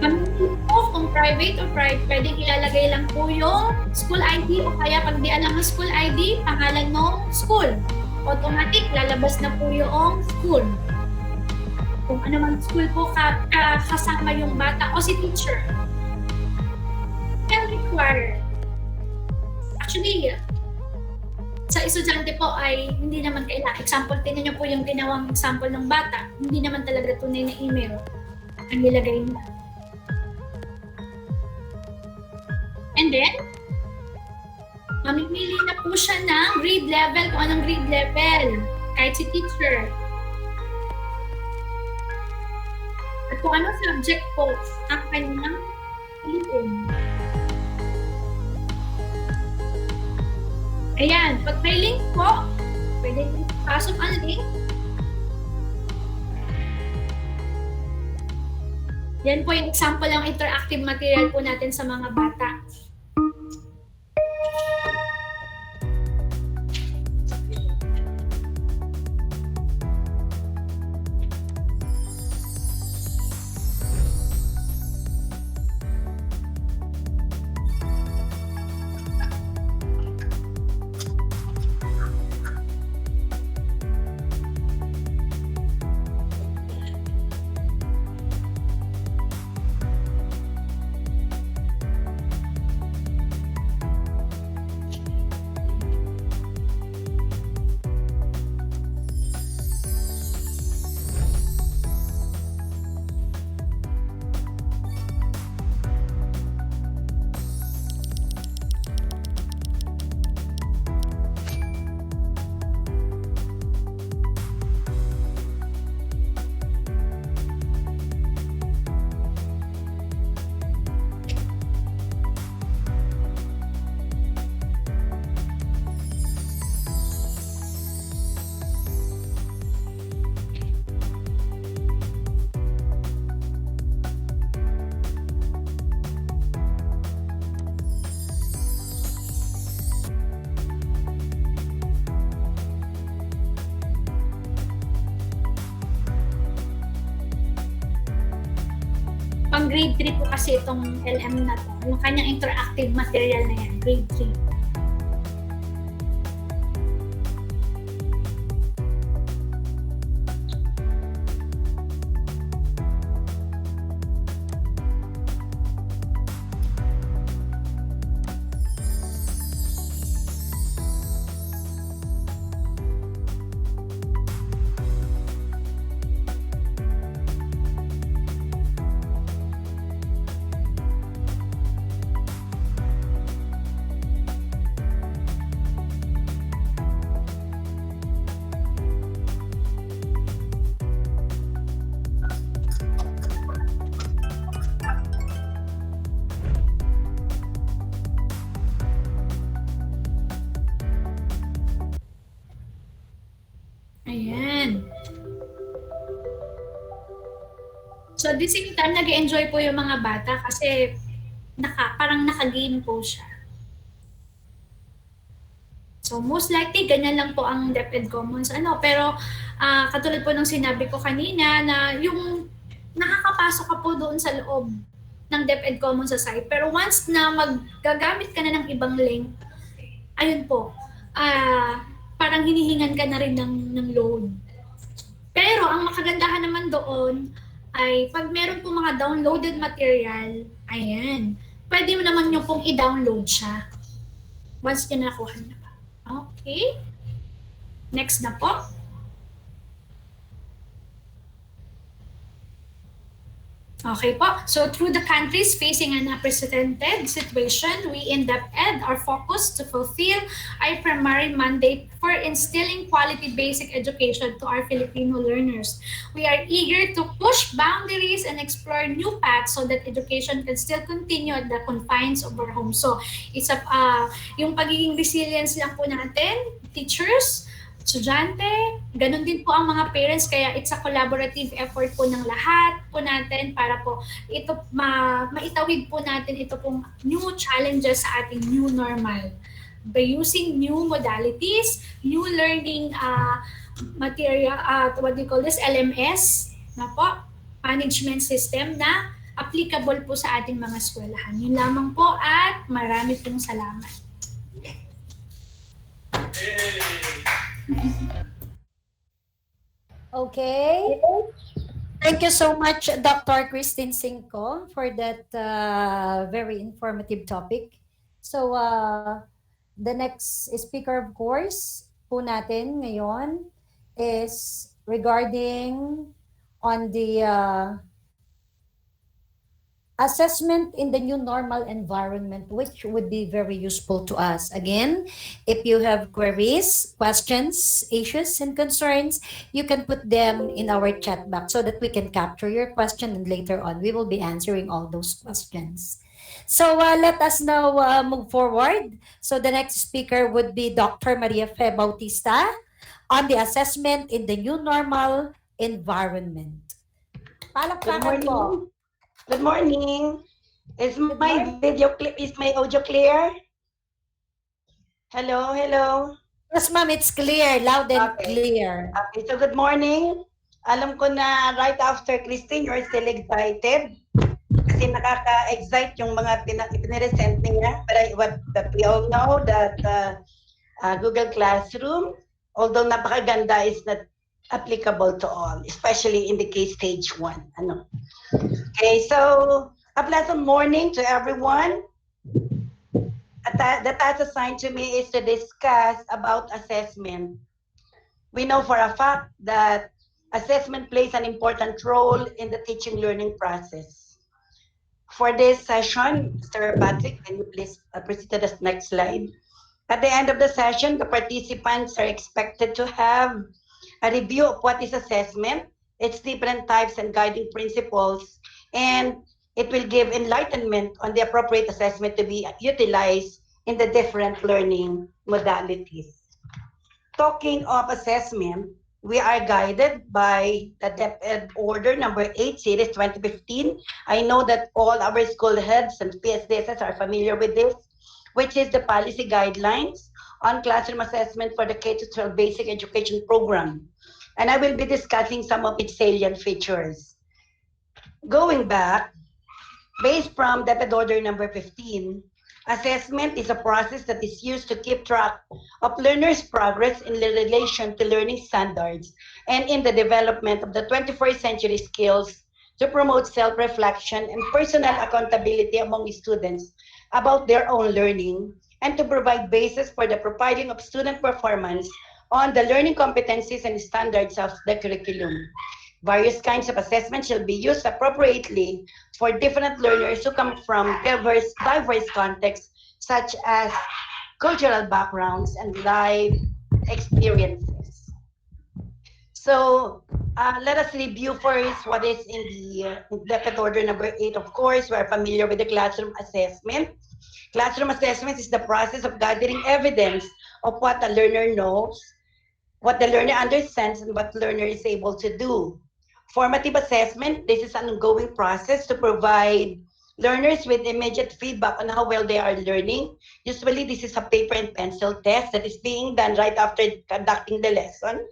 Mamili po kung private o private, pwedeng ilalagay lang po yung school ID o kaya pag di alam ang school ID, pangalan ng school. Automatic, lalabas na po yung school. Kung ano man school po kasama yung bata o si teacher. Can require. Actually, sa estudyante po ay hindi naman kailangan. Example, tingnan niyo po yung ginawang example ng bata. Hindi naman talaga tunay na email ang nilagay niya. And then, mamimili na po siya ng grade level, kung anong grade level, kahit si teacher. At kung anong subject po ang kanyang piliin. Ayan, pag may link po, pwede pasok ang link. Yan po yung example ng interactive material po natin sa mga bata. Pang grade 3 po kasi itong LM na to. Yung kanyang interactive material na yan, grade 3. Ayan. So, at the same time, nag-enjoy po yung mga bata kasi parang naka-game po siya. So, most likely, ganyan lang po ang DepEd Commons. Pero, katulad po ng sinabi ko kanina na yung nakakapasok ka po doon sa loob ng DepEd Commons sa site. Pero once na maggagamit ka na ng ibang link, ayun po, parang hinihingan ka na rin ng load. Pero ang makagandahan naman doon ay pag meron po mga downloaded material, ayan, pwede mo naman nyo pong i-download siya once nyo nakuha na ba. Okay. Next na po. Okay po. So through the countries facing an unprecedented situation, we in DepEd are focused to fulfill our primary mandate for instilling quality basic education to our Filipino learners. We are eager to push boundaries and explore new paths so that education can still continue at the confines of our home. So it's yung pagiging resilience lang po natin, teachers, estudyante, ganun din po ang mga parents, kaya it's a collaborative effort po ng lahat po natin para po ito maitawid po natin ito pong new challenges sa ating new normal by using new modalities, new learning material, what do you call this, LMS na po, management system na applicable po sa ating mga eskwelahan. Yun lamang po at marami pong salamat. Okay. Thank you so much, Dr. Christine Cinco, for that very informative topic. So, the next speaker, of course, po natin ngayon is regarding on the assessment in the new normal environment, which would be very useful to us. Again, if you have queries, questions, issues, and concerns, you can put them in our chat box so that we can capture your question, and later on, we will be answering all those questions. So let us now move forward. So the next speaker would be Dr. Maria Fe Bautista on the assessment in the new normal environment. Palakpakan po. Good morning. Is Good my morning. video clip, is my audio clear? Hello, hello. Yes, ma'am, it's clear, loud and Okay. clear. Okay, so good morning. Alam ko na right after Christine, you're still excited. Kasi nakaka-excite yung mga piniresent niya. But that we all know that Google Classroom, although napakaganda, is not applicable to all, especially in the case stage 1. Ano? Okay, so a pleasant morning to everyone. The task assigned to me is to discuss about assessment. We know for a fact that assessment plays an important role in the teaching learning process. For this session, Mr. Patrick, can you please proceed to the next slide? At the end of the session, the participants are expected to have a review of what is assessment, its different types and guiding principles, and it will give enlightenment on the appropriate assessment to be utilized in the different learning modalities. Talking of assessment, we are guided by the DepEd Order number 8, Series 2015. I know that all our school heads and PSDSs are familiar with this, which is the policy guidelines on classroom assessment for the K-12 basic education program. And I will be discussing some of its salient features. Going back, based from DepEd Order number 15, assessment is a process that is used to keep track of learners' progress in relation to learning standards and in the development of the 21st century skills to promote self-reflection and personal accountability among students about their own learning, and to provide basis for the profiling of student performance on the learning competencies and standards of the curriculum. Various kinds of assessment shall be used appropriately for different learners who come from diverse contexts, such as cultural backgrounds and life experiences. So let us review first what is in the DepEd Order number 8. Of course, we are familiar with the classroom assessment. Classroom assessment is the process of gathering evidence of what the learner knows, what the learner understands, and what the learner is able to do. Formative assessment, this is an ongoing process to provide learners with immediate feedback on how well they are learning. Usually, this is a paper and pencil test that is being done right after conducting the lesson.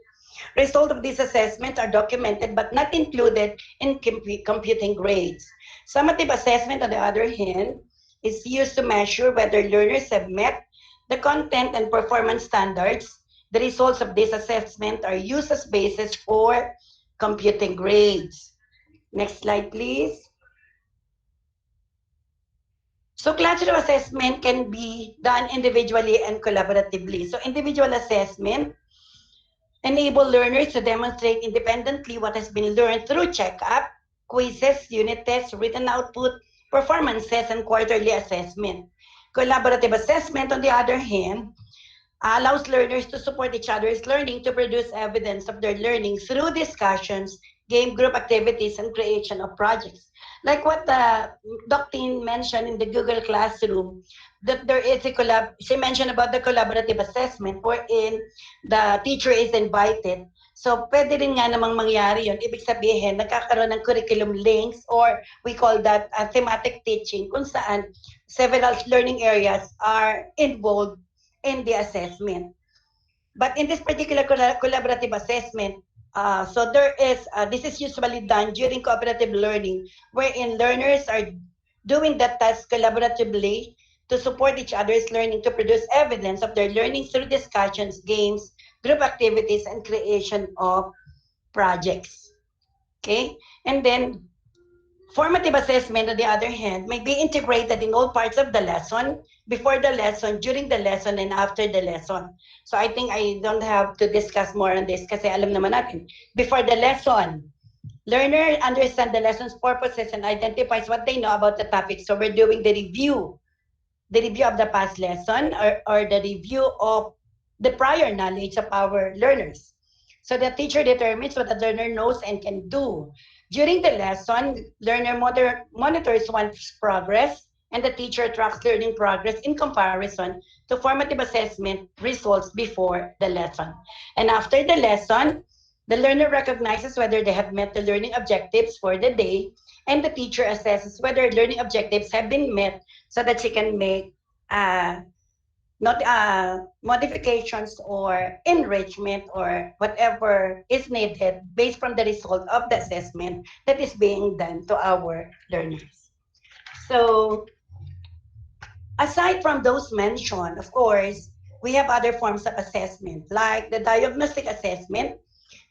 Results of this assessment are documented but not included in computing grades. Summative assessment, on the other hand, is used to measure whether learners have met the content and performance standards. The results of this assessment are used as basis for computing grades. Next slide, please. So classroom assessment can be done individually and collaboratively. So individual assessment enable learners to demonstrate independently what has been learned through checkup, quizzes, unit tests, written output, performances, and quarterly assessment. Collaborative assessment, on the other hand, allows learners to support each other's learning to produce evidence of their learning through discussions, game group activities, and creation of projects. Like what Dr. mentioned in the Google Classroom, that there is a she mentioned about the collaborative assessment wherein the teacher is invited. So pwede rin nga namang mangyari yun. Ibig sabihin, nagkakaroon ng curriculum links or we call that thematic teaching kung saan several learning areas are involved in the assessment. But in this particular collaborative assessment, so there is, this is usually done during cooperative learning, wherein learners are doing that task collaboratively to support each other's learning to produce evidence of their learning through discussions, games, group activities, and creation of projects. Okay? And then, formative assessment, on the other hand, may be integrated in all parts of the lesson, before the lesson, during the lesson, and after the lesson. So I think I don't have to discuss more on this kasi alam naman natin. Before the lesson, learner understand the lesson's purposes and identifies what they know about the topic. So we're doing the review of the past lesson or the review of the prior knowledge of our learners. So the teacher determines what the learner knows and can do. During the lesson, learner monitors one's progress, and the teacher tracks learning progress in comparison to formative assessment results before the lesson. And after the lesson, the learner recognizes whether they have met the learning objectives for the day, and the teacher assesses whether learning objectives have been met so that she can make modifications or enrichment or whatever is needed based from the result of the assessment that is being done to our learners. So, aside from those mentioned, of course, we have other forms of assessment, like the diagnostic assessment.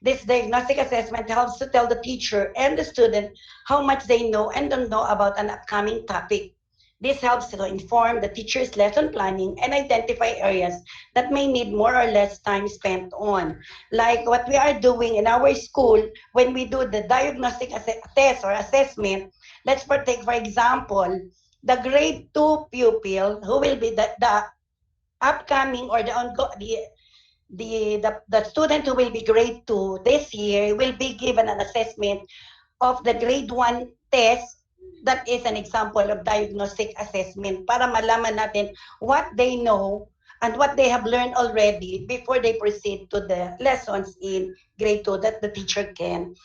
This diagnostic assessment helps to tell the teacher and the student how much they know and don't know about an upcoming topic. This helps to inform the teacher's lesson planning and identify areas that may need more or less time spent on. Like what we are doing in our school when we do the diagnostic test or assessment. Let's take, for example, the grade 2 pupil who will be the upcoming or the student who will be grade 2 this year will be given an assessment of the grade 1 test. That is an example of diagnostic assessment para malaman natin what they know and what they have learned already before they proceed to the lessons in grade 2 that the teacher can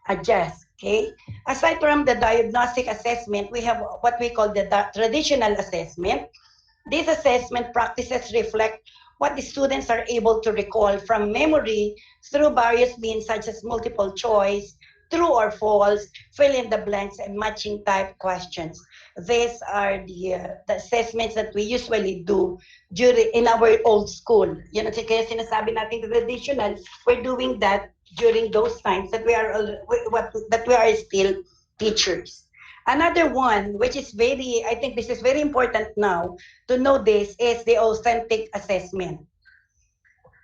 adjust. Okay. Aside from the diagnostic assessment, we have what we call the traditional assessment. These assessment practices reflect what the students are able to recall from memory through various means such as multiple choice, true or false, fill in the blanks, and matching type questions. These are the assessments that we usually do in our old school. Yun ang kaya sinasabi natin traditional, we're doing that during those times that we are still teachers. Another one, which is I think this is very important now to know this, is the authentic assessment.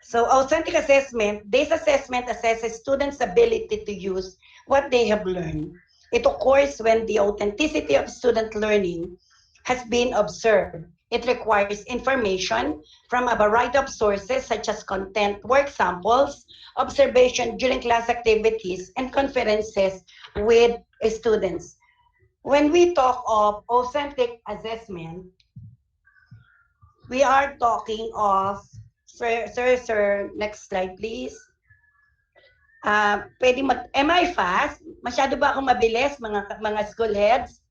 So authentic assessment, this assessment assesses students' ability to use what they have learned. It occurs when the authenticity of student learning has been observed. It requires information from a variety of sources such as content, work samples, observation during class activities, and conferences with students. When we talk of authentic assessment, we are talking of, sir, next slide please. Am I fast? Masyado ba akong mabilis, mga school heads?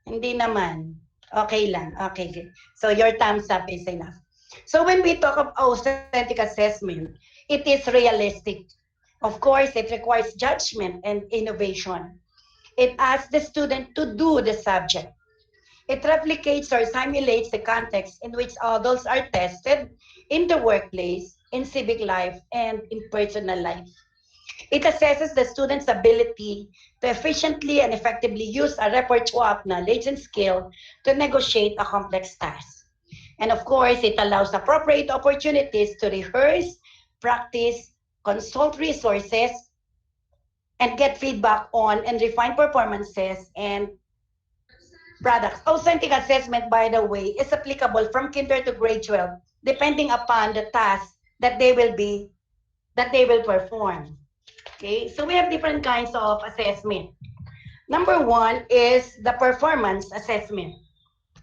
Hindi naman. Okay lang. Okay. So your thumbs up is enough. So when we talk of authentic assessment, it is realistic. Of course, it requires judgment and innovation. It asks the student to do the subject. It replicates or simulates the context in which adults are tested in the workplace, in civic life, and in personal life. It assesses the student's ability to efficiently and effectively use a repertoire of knowledge and skill to negotiate a complex task. And of course, it allows appropriate opportunities to rehearse, practice, consult resources, and get feedback on and refine performances and products. Authentic assessment, by the way, is applicable from kinder to grade 12, depending upon the task that they will perform. Okay, so we have different kinds of assessment. Number one is the performance assessment.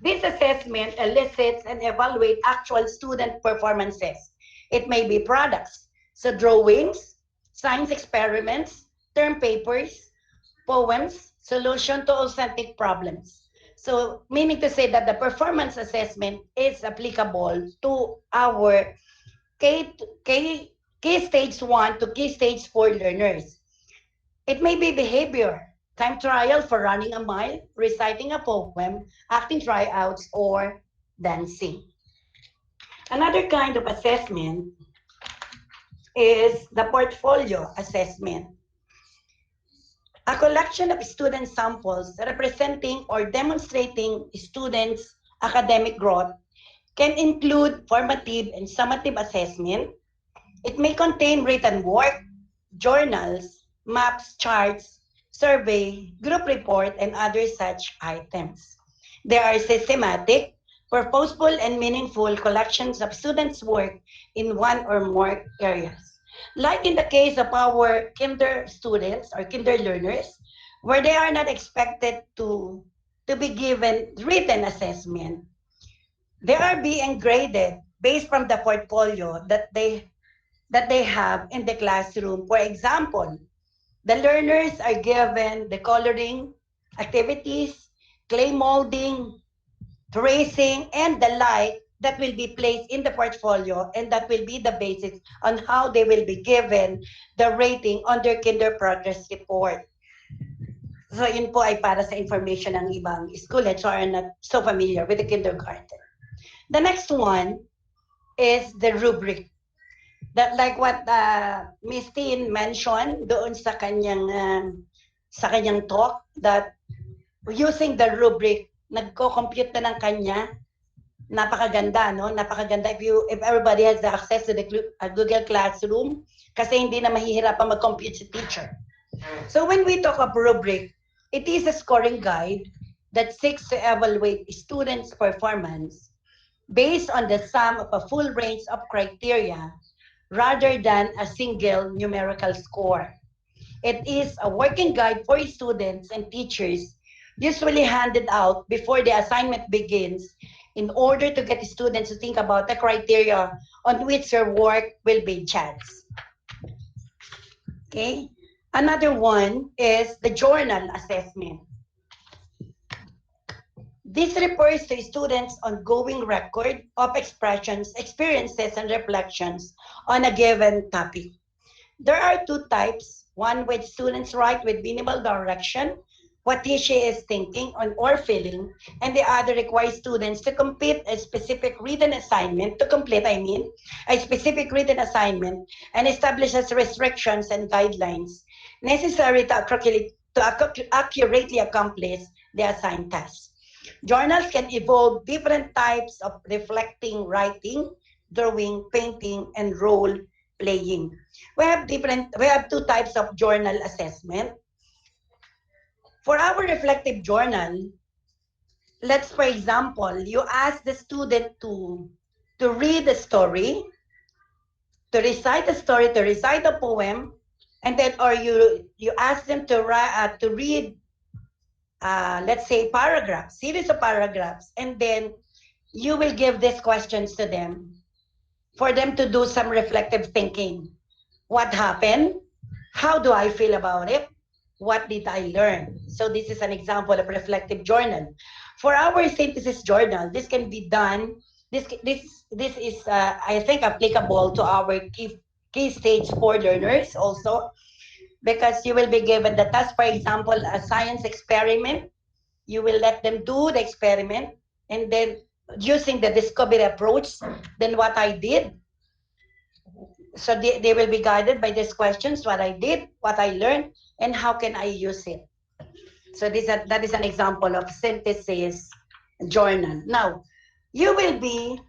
This assessment elicits and evaluates actual student performances. It may be products, so drawings, science experiments, term papers, poems, solution to authentic problems. So meaning to say that the performance assessment is applicable to our Key stage 1 to key stage 4 learners. It may be behavior, time trial for running a mile, reciting a poem, acting tryouts, or dancing. Another kind of assessment is the portfolio assessment. A collection of student samples representing or demonstrating students' academic growth can include formative and summative assessment. It may contain written work, journals, maps, charts, survey, group report, and other such items. There are systematic, purposeful, and meaningful collections of students' work in one or more areas. Like in the case of our kinder students or kinder learners, where they are not expected to be given written assessment, they are being graded based from the portfolio that they have in the classroom. For example, the learners are given the coloring activities, clay molding, tracing, and the like that will be placed in the portfolio, and that will be the basis on how they will be given the rating on their kinder progress report. So yun po ay para sa information ng ibang schoolmates who are not so familiar with the kindergarten. The next one is the rubric. That like what Ms. Tin mentioned doon sa kanyang talk, that using the rubric, nagko-compute na ng kanya. Napakaganda, no? Napakaganda if everybody has the access to the Google Classroom, kasi hindi na mahihirapan mag-compute si teacher. So when we talk of rubric, it is a scoring guide that seeks to evaluate students' performance based on the sum of a full range of criteria rather than a single numerical score. It is a working guide for students and teachers, usually handed out before the assignment begins, in order to get students to think about the criteria on which their work will be judged. Okay? Another one is the journal assessment. This refers to students' ongoing record of expressions, experiences, and reflections on a given topic. There are two types, one which students write with minimal direction, what he/she is thinking on or feeling, and the other requires students to complete a specific written assignment, a specific written assignment, and establishes restrictions and guidelines necessary to accurately accomplish the assigned task. Journals can involve different types of reflecting, writing, drawing, painting, and role playing. We have two types of journal assessment. For our reflective journal, let's, for example, you ask the student to read a story, to recite a story, to recite a poem, and then, or you ask them to read, let's say, paragraphs, series of paragraphs, and then you will give these questions to them for them to do some reflective thinking. What happened? How do I feel about it? What did I learn? So this is an example of reflective journal. For our synthesis journal, this can be done. This is I think applicable to our key stage 4 learners also, because you will be given the task, for example, a science experiment. You will let them do the experiment, and then using the discovery approach, then what I did. So they will be guided by these questions, what I did, what I learned, and how can I use it. So that is an example of synthesis journal. Now, you will be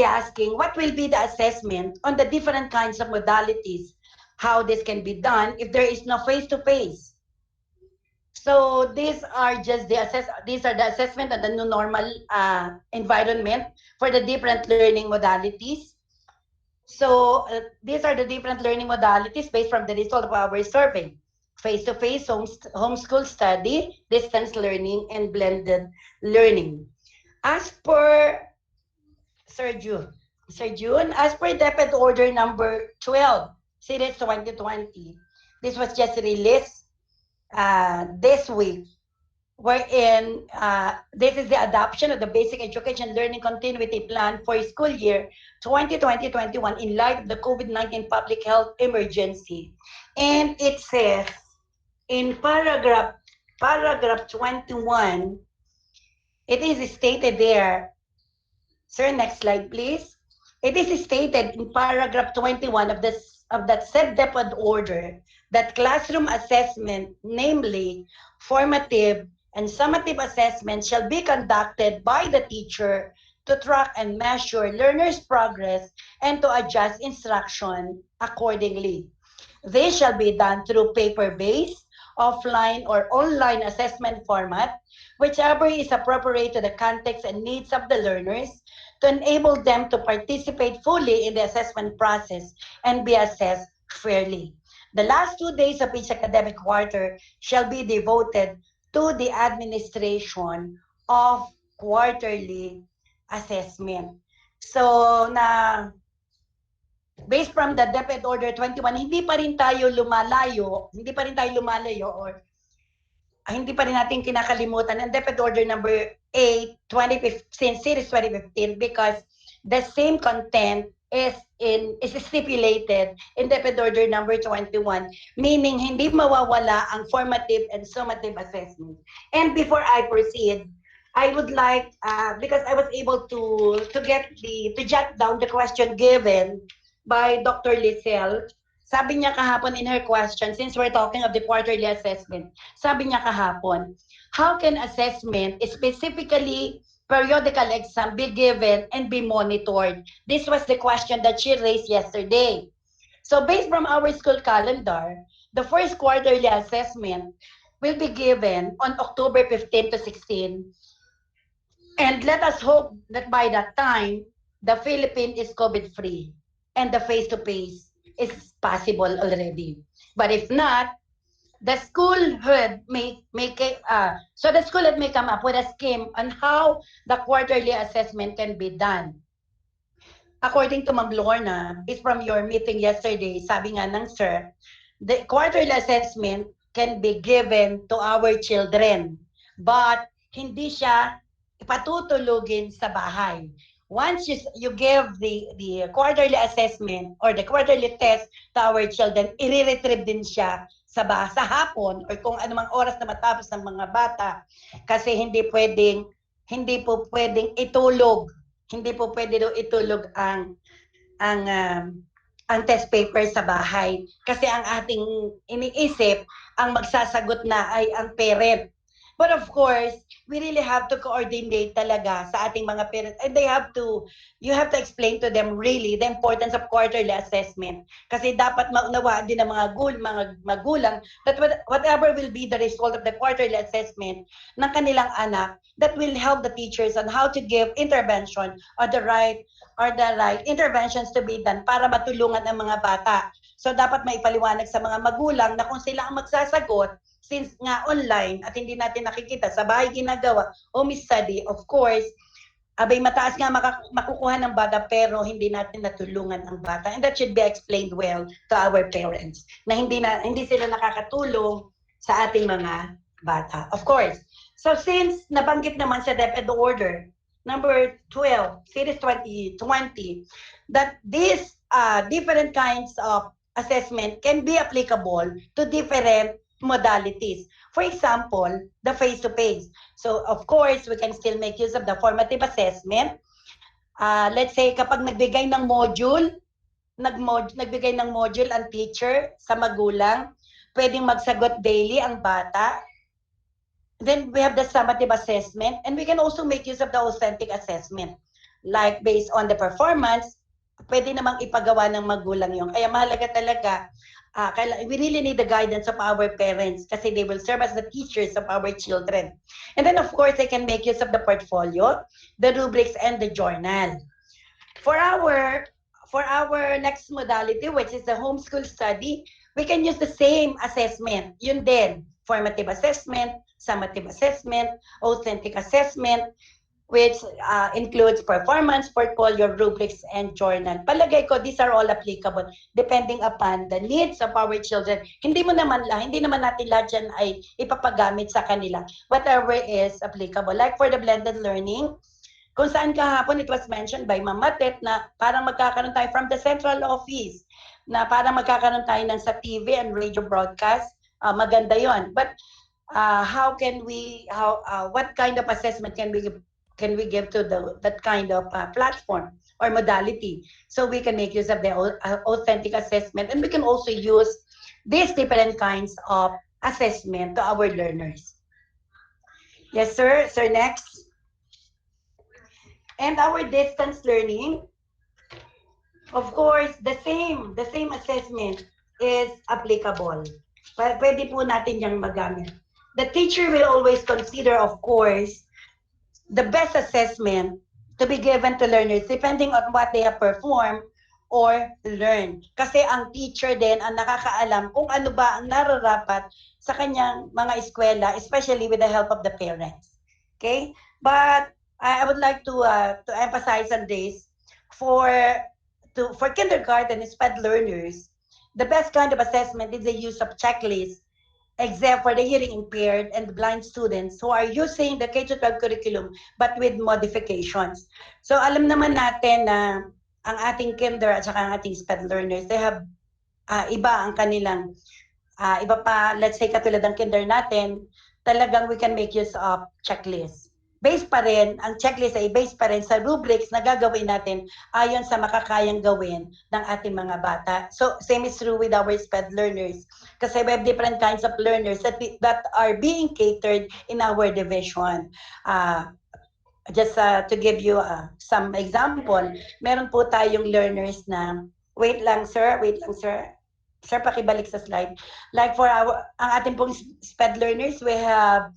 asking what will be the assessment on the different kinds of modalities, how this can be done if there is no face-to-face. So these are the assessment of the new normal environment for the different learning modalities. So these are the different learning modalities based from the result of our survey. face-to-face homeschool study, distance learning, and blended learning. As per Sir June, as per DepEd Order number 12, Series 2020, this was just released this week, wherein this is the adoption of the Basic Education Learning Continuity Plan for school year 2020-21 in light of the COVID-19 public health emergency. And it says in paragraph 21, it is stated there. Sir, next slide, please. It is stated in paragraph 21 of that said DepEd order that classroom assessment, namely formative and summative assessment, shall be conducted by the teacher to track and measure learners' progress and to adjust instruction accordingly. This shall be done through paper-based, offline, or online assessment format, whichever is appropriate to the context and needs of the learners, to enable them to participate fully in the assessment process and be assessed fairly. The last 2 days of each academic quarter shall be devoted to the administration of quarterly assessment. So, based from the DepEd Order 21, hindi pa rin tayo lumalayo or hindi pa rin natin kinakalimutan ang DepEd Order number 8, 2015, Series 2015, because the same content is stipulated in DepEd Order number 21, meaning hindi mawawala ang formative and summative assessment. And before I proceed, I would like, because I was able to jot down the question given by Dr. Lisel. Sabi niya kahapon in her question, since we're talking of the quarterly assessment, sabi niya kahapon, how can assessment, specifically periodical exam, be given and be monitored? This was the question that she raised yesterday. So based from our school calendar, the first quarterly assessment will be given on October 15 to 16. And let us hope that by that time, the Philippines is COVID-free and the face-to-face is possible already. But if not, the school head may come up with a scheme on how the quarterly assessment can be done. According to Ma'am Lorna, is from your meeting yesterday, sabi nga ng sir, the quarterly assessment can be given to our children, but hindi siya ipatutulugin sa bahay. Once you give the quarterly assessment or the quarterly test to our children, i-retrieve din siya sa hapon or kung anumang oras na matapos ng mga bata, kasi hindi po pwedeng itulog ang test paper sa bahay, kasi ang ating iniisip, ang magsasagot na ay ang parent. But of course, we really have to coordinate talaga sa ating mga parents, and you have to explain to them really the importance of quarterly assessment, kasi dapat maunawaan din ng mga magulang that whatever will be the result of the quarterly assessment ng kanilang anak, that will help the teachers on how to give intervention or the right interventions to be done para matulungan ang mga bata. So dapat maipaliwanag sa mga magulang na kung sila ang magsasagot, since nga online at hindi natin nakikita, sa bahay ginagawa, home study, of course, abay mataas nga makukuha ng bata pero hindi natin natulungan ang bata. And that should be explained well to our parents, na hindi sila nakakatulong sa ating mga bata. Of course. So since nabanggit naman sa DepEd Order number 12, Series 2020, that these different kinds of assessment can be applicable to different modalities. For example, the face-to-face. So, of course, we can still make use of the formative assessment. Let's say, kapag nagbigay ng module ang teacher sa magulang, pwedeng magsagot daily ang bata. Then, we have the summative assessment, and we can also make use of the authentic assessment. Like, based on the performance, pwede namang ipagawa ng magulang yung. Kaya mahalaga talaga, we really need the guidance of our parents kasi they will serve as the teachers of our children. And then, of course, they can make use of the portfolio, the rubrics, and the journal. For for our next modality, which is the homeschool study, we can use the same assessment. Yun din, formative assessment, summative assessment, authentic assessment, which includes performance, portfolio, rubrics, and journal. Palagay ko, these are all applicable depending upon the needs of our children. Hindi naman natin lahat yan ay ipapagamit sa kanila. Whatever is applicable. Like for the blended learning, kung saan kahapon it was mentioned by Ma'am Matet na parang magkakaroon tayo from the central office, na parang magkakaroon tayo ng sa TV and radio broadcast, maganda yon. But how can we, what kind of assessment can we give to that kind of platform or modality, so we can make use of the authentic assessment, and we can also use these different kinds of assessment to our learners. Yes, sir. Sir, next. And our distance learning, of course, the same assessment is applicable. Pwede po natin yang magamit. The teacher will always consider, of course, the best assessment to be given to learners depending on what they have performed or learned. Kasi ang teacher din ang nakakaalam kung ano ba ang nararapat sa kanyang mga eskwela, especially with the help of the parents. Okay? But I would like to emphasize on this for kindergarten and SPED learners. The best kind of assessment is the use of checklists, except for the hearing impaired and the blind students who are using the K-12 curriculum but with modifications. So alam naman natin na ang ating kinder at saka ang ating SPED learners, they have iba ang kanilang, iba pa, let's say katulad ng kinder natin, talagang we can make use of checklists. Based pa rin, ang checklist ay based pa rin sa rubrics na gagawin natin ayon sa makakayang gawin ng ating mga bata. So, same is true with our SPED learners. Kasi we have different kinds of learners that are being catered in our division. Just to give you some example, meron po tayong learners na, wait lang sir. Sir, pakibalik sa slide. Like for ang ating pong SPED learners, we have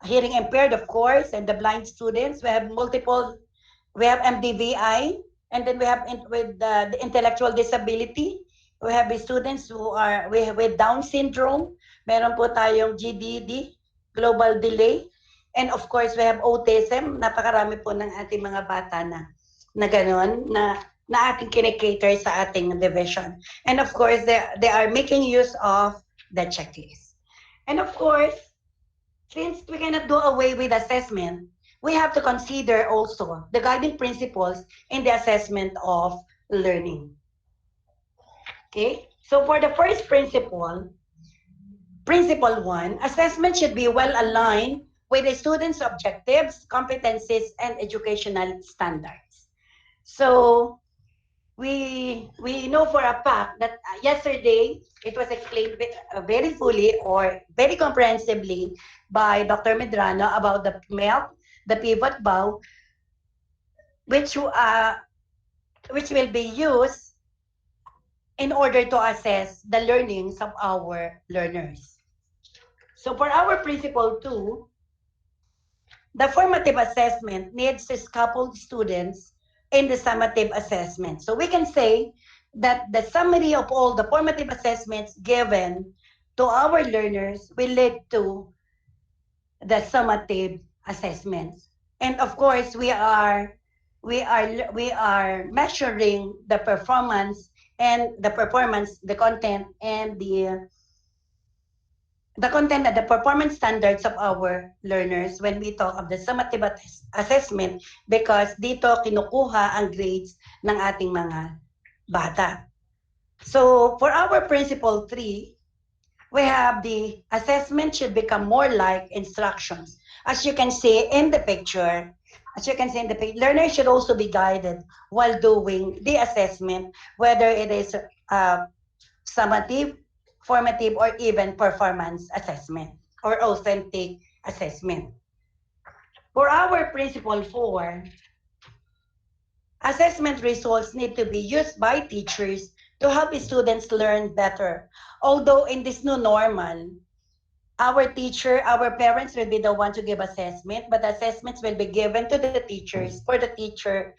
hearing impaired, of course, and the blind students. We have MDVI, and then we have with the intellectual disability. We have the students who are with Down syndrome. Meron po tayong GDD, global delay. And of course, we have autism. Napakarami po ng ating mga bata na gano'n, na ating kinikater sa ating division. And of course, they are making use of the checklist. And of course, since we cannot do away with assessment, we have to consider also the guiding principles in the assessment of learning. Okay, so for the first principle 1, assessment should be well aligned with the student's objectives, competencies, and educational standards. So we know for a fact that yesterday it was explained very fully or very comprehensively by Dr. Medrano about the MELT, the pivot bow, which will be used in order to assess the learnings of our learners. So for our principle 2, the formative assessment needs to scaffold students in the summative assessment. So we can say that the summary of all the formative assessments given to our learners will lead to the summative assessments. And of course, we are measuring the performance, the content, and the content and the performance standards of our learners when we talk of the summative assessment, because dito kinukuha ang grades ng ating mga bata. So for our principle 3, we have the assessment should become more like instructions. As you can see in the picture, learners should also be guided while doing the assessment, whether it is summative, formative, or even performance assessment or authentic assessment. For our principle 4, assessment results need to be used by teachers to help students learn better. Although in this new normal, our parents will be the one to give assessment, but assessments will be given to the teachers for the teacher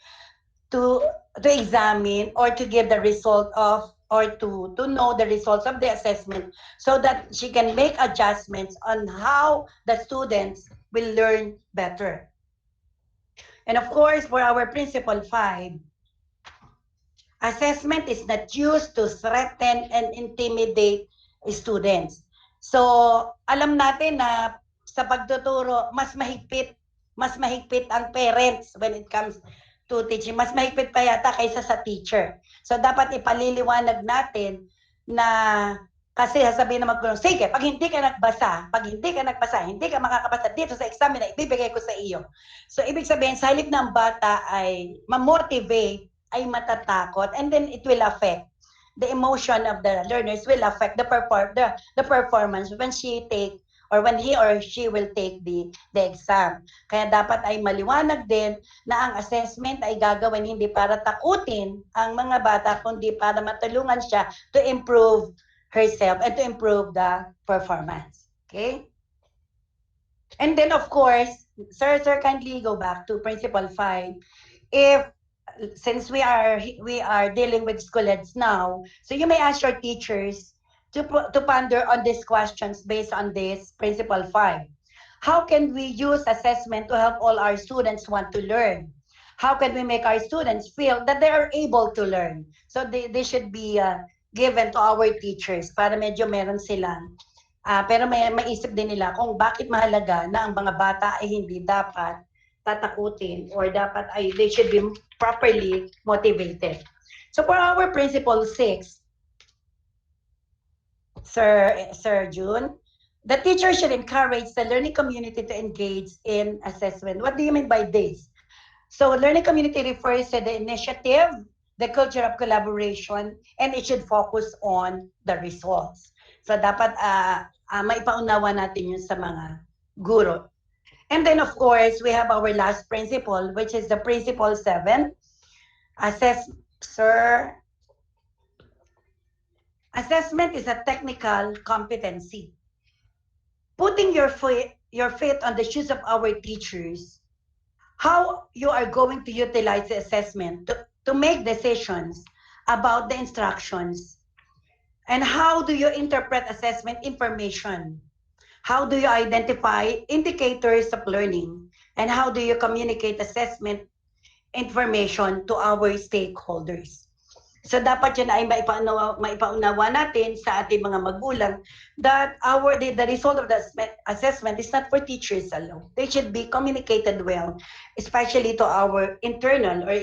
to examine or to give the result of, or to know the results of the assessment, so that she can make adjustments on how the students will learn better. And of course, for our principle 5, assessment is not used to threaten and intimidate students. So, alam natin na sa pagtuturo, mas mahigpit ang parents when it comes to teaching. Mas mahigpit pa yata kaysa sa teacher. So, dapat ipaliliwanag natin na, kasi sasabihin na magulong, sige, pag hindi ka nagbasa, hindi ka makakapasa dito sa exam na ibibigay ko sa iyo. So, ibig sabihin, sa halip ng bata ay ma-motivate, ay matatakot, and then it will affect the emotion of the learners, will affect the performance when she take, or when he or she will take the exam. Kaya dapat ay maliwanag din na ang assessment ay gagawin hindi para takutin ang mga bata, kundi para matulungan siya to improve herself and to improve the performance. Okay? And then of course, sir, kindly go back to principle 5. Since we are dealing with school heads now, so you may ask your teachers to ponder on these questions based on this principle 5. How can we use assessment to help all our students want to learn? How can we make our students feel that they are able to learn? So they should be given to our teachers para medyo meron silang pero maisip din nila kung bakit mahalaga na ang mga bata ay hindi dapat tatakutin, or dapat ay they should be properly motivated. So for our principle 6, Sir June, the teacher should encourage the learning community to engage in assessment. What do you mean by this? So learning community refers to the initiative, the culture of collaboration, and it should focus on the results. So dapat maipaunawa natin yun sa mga guro. And then, of course, we have our last principle, which is the principle 7. Assessment is a technical competency. Putting your feet on the shoes of our teachers, how you are going to utilize the assessment to make decisions about the instructions, and how do you interpret assessment information? How do you identify indicators of learning? And how do you communicate assessment information to our stakeholders? So dapat yun ay maipaunawa natin sa ating mga magulang that the result of the assessment is not for teachers alone. They should be communicated well, especially to our internal or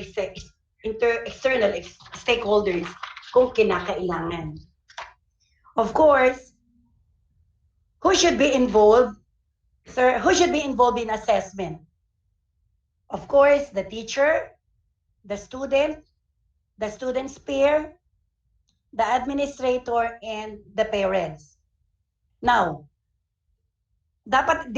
external stakeholders kung kinakailangan. Of course, who should be involved? Sir, who should be involved in assessment? Of course, the teacher, the student's peer, the administrator, and the parents. Now, dapat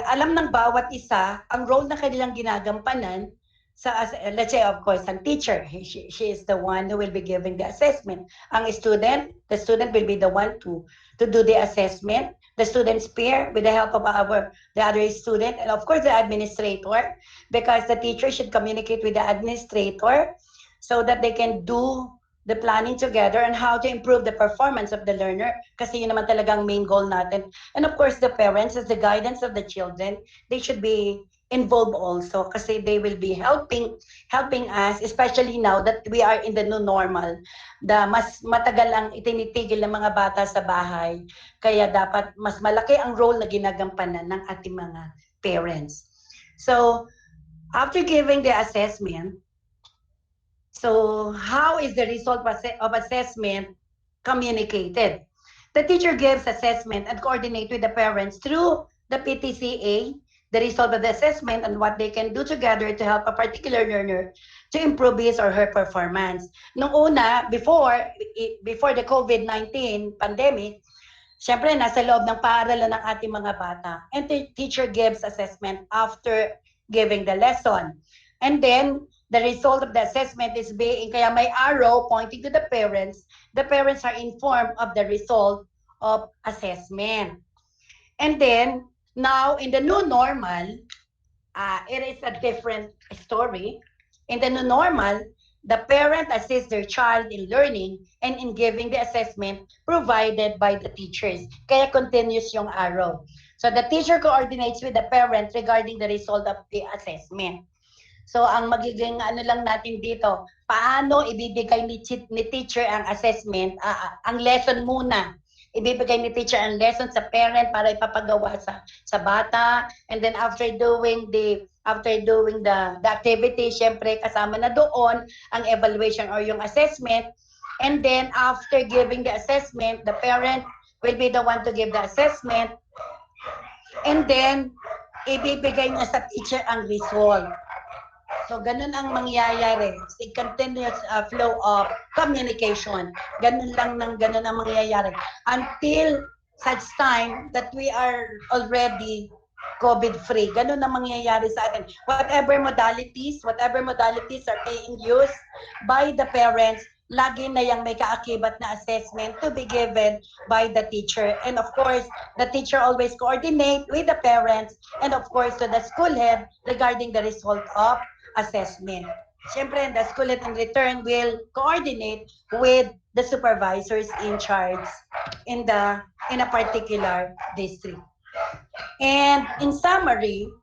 alam ng bawat isa ang role na kanilang ginagampanan sa, let's say, of course, ang teacher, she is the one who will be giving the assessment. Ang student, the student will be the one to do the assessment. The student's peer with the help of the other student, and of course the administrator, because the teacher should communicate with the administrator so that they can do the planning together and how to improve the performance of the learner, kasi yun naman talagang main goal natin. And of course the parents, as the guidance of the children, they should be involved also, kasi they will be helping us, especially now that we are in the new normal, mas matagal ang itinitigil ng mga bata sa bahay, kaya dapat mas malaki ang role na ginagampanan ng ating mga parents. So after giving the assessment, so how is the result of assessment communicated? The teacher gives assessment and coordinate with the parents through the PTCA, the result of the assessment, and what they can do together to help a particular learner to improve his or her performance. Nung una, before the COVID-19 pandemic, syempre nasa loob ng paaralan ng ating mga bata, and the teacher gives assessment after giving the lesson. And then, the result of the assessment is being, kaya may arrow pointing to the parents are informed of the result of assessment. And then, now, in the new normal, it is a different story. In the new normal, the parent assists their child in learning and in giving the assessment provided by the teachers. Kaya continuous yung arrow. So the teacher coordinates with the parent regarding the result of the assessment. So ang magiging ano lang natin dito, paano ibibigay ni teacher ang assessment, ang lesson muna. Ibibigay ni teacher ang lesson sa parent para ipapagawa sa bata, and then after doing the activity, syempre kasama na doon ang evaluation or yung assessment, and then after giving the assessment, the parent will be the one to give the assessment, and then ibibigay niya sa teacher ang result. So, ganun ang mangyayari. It's a continuous flow of communication. Ganun ang mangyayari. Until such time that we are already COVID-free. Ganun ang mangyayari sa atin. Whatever modalities are being used by the parents, lagi na yung may kaakibat na assessment to be given by the teacher. And of course, the teacher always coordinate with the parents and of course to the school head regarding the result of assessment. Siyempre, the school head in return will coordinate with the supervisors in charge in a particular district. And in summary,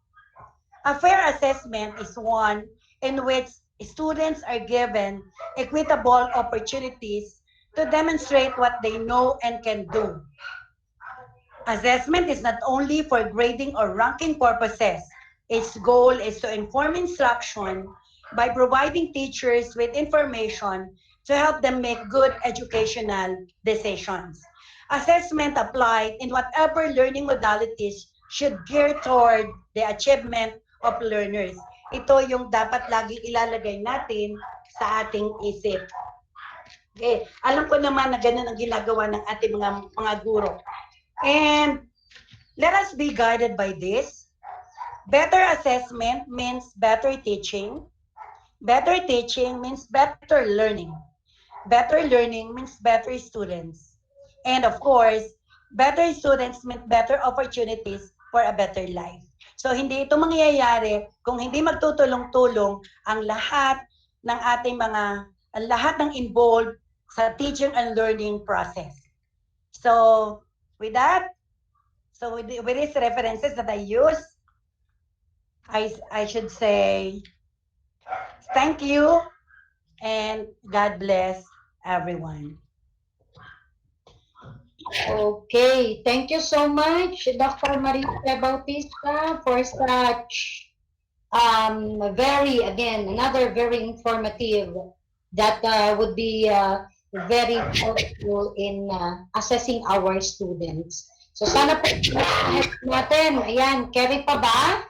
a fair assessment is one in which students are given equitable opportunities to demonstrate what they know and can do. Assessment is not only for grading or ranking purposes. Its goal is to inform instruction by providing teachers with information to help them make good educational decisions. Assessment applied in whatever learning modalities should gear toward the achievement of learners. Ito yung dapat laging ilalagay natin sa ating isip. Okay, alam ko naman na ganun ang ginagawa ng ating mga guro. And let us be guided by this. Better assessment means better teaching. Better teaching means better learning. Better learning means better students. And of course, better students mean better opportunities for a better life. So hindi ito mangyayari kung hindi magtutulong-tulong ang lahat ng involved sa teaching and learning process. So with that, with these references that I use, I should say thank you and God bless everyone. Okay, thank you so much, Dr. Marife Bautista, for such another very informative that would be very helpful in assessing our students. So sana po natin, ayan, carry pa ba?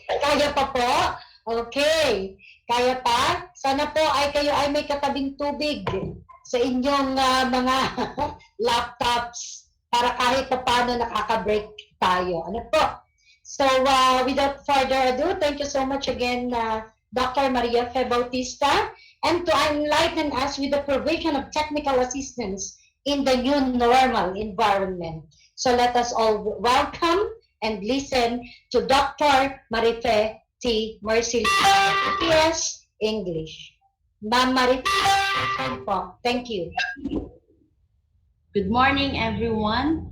Kaya pa po? Okay, kaya pa? Sana po kayo ay may katabing tubig sa inyong mga laptops para kahit pa paano nakaka-break tayo. Ano po? So, without further ado, thank you so much again, Dr. Marife Bautista, and to enlighten us with the provision of technical assistance in the new normal environment. So, let us all welcome and listen to Dr. Marife T. Mercy PS English. Ma'am Marife, thank you. Good morning, everyone.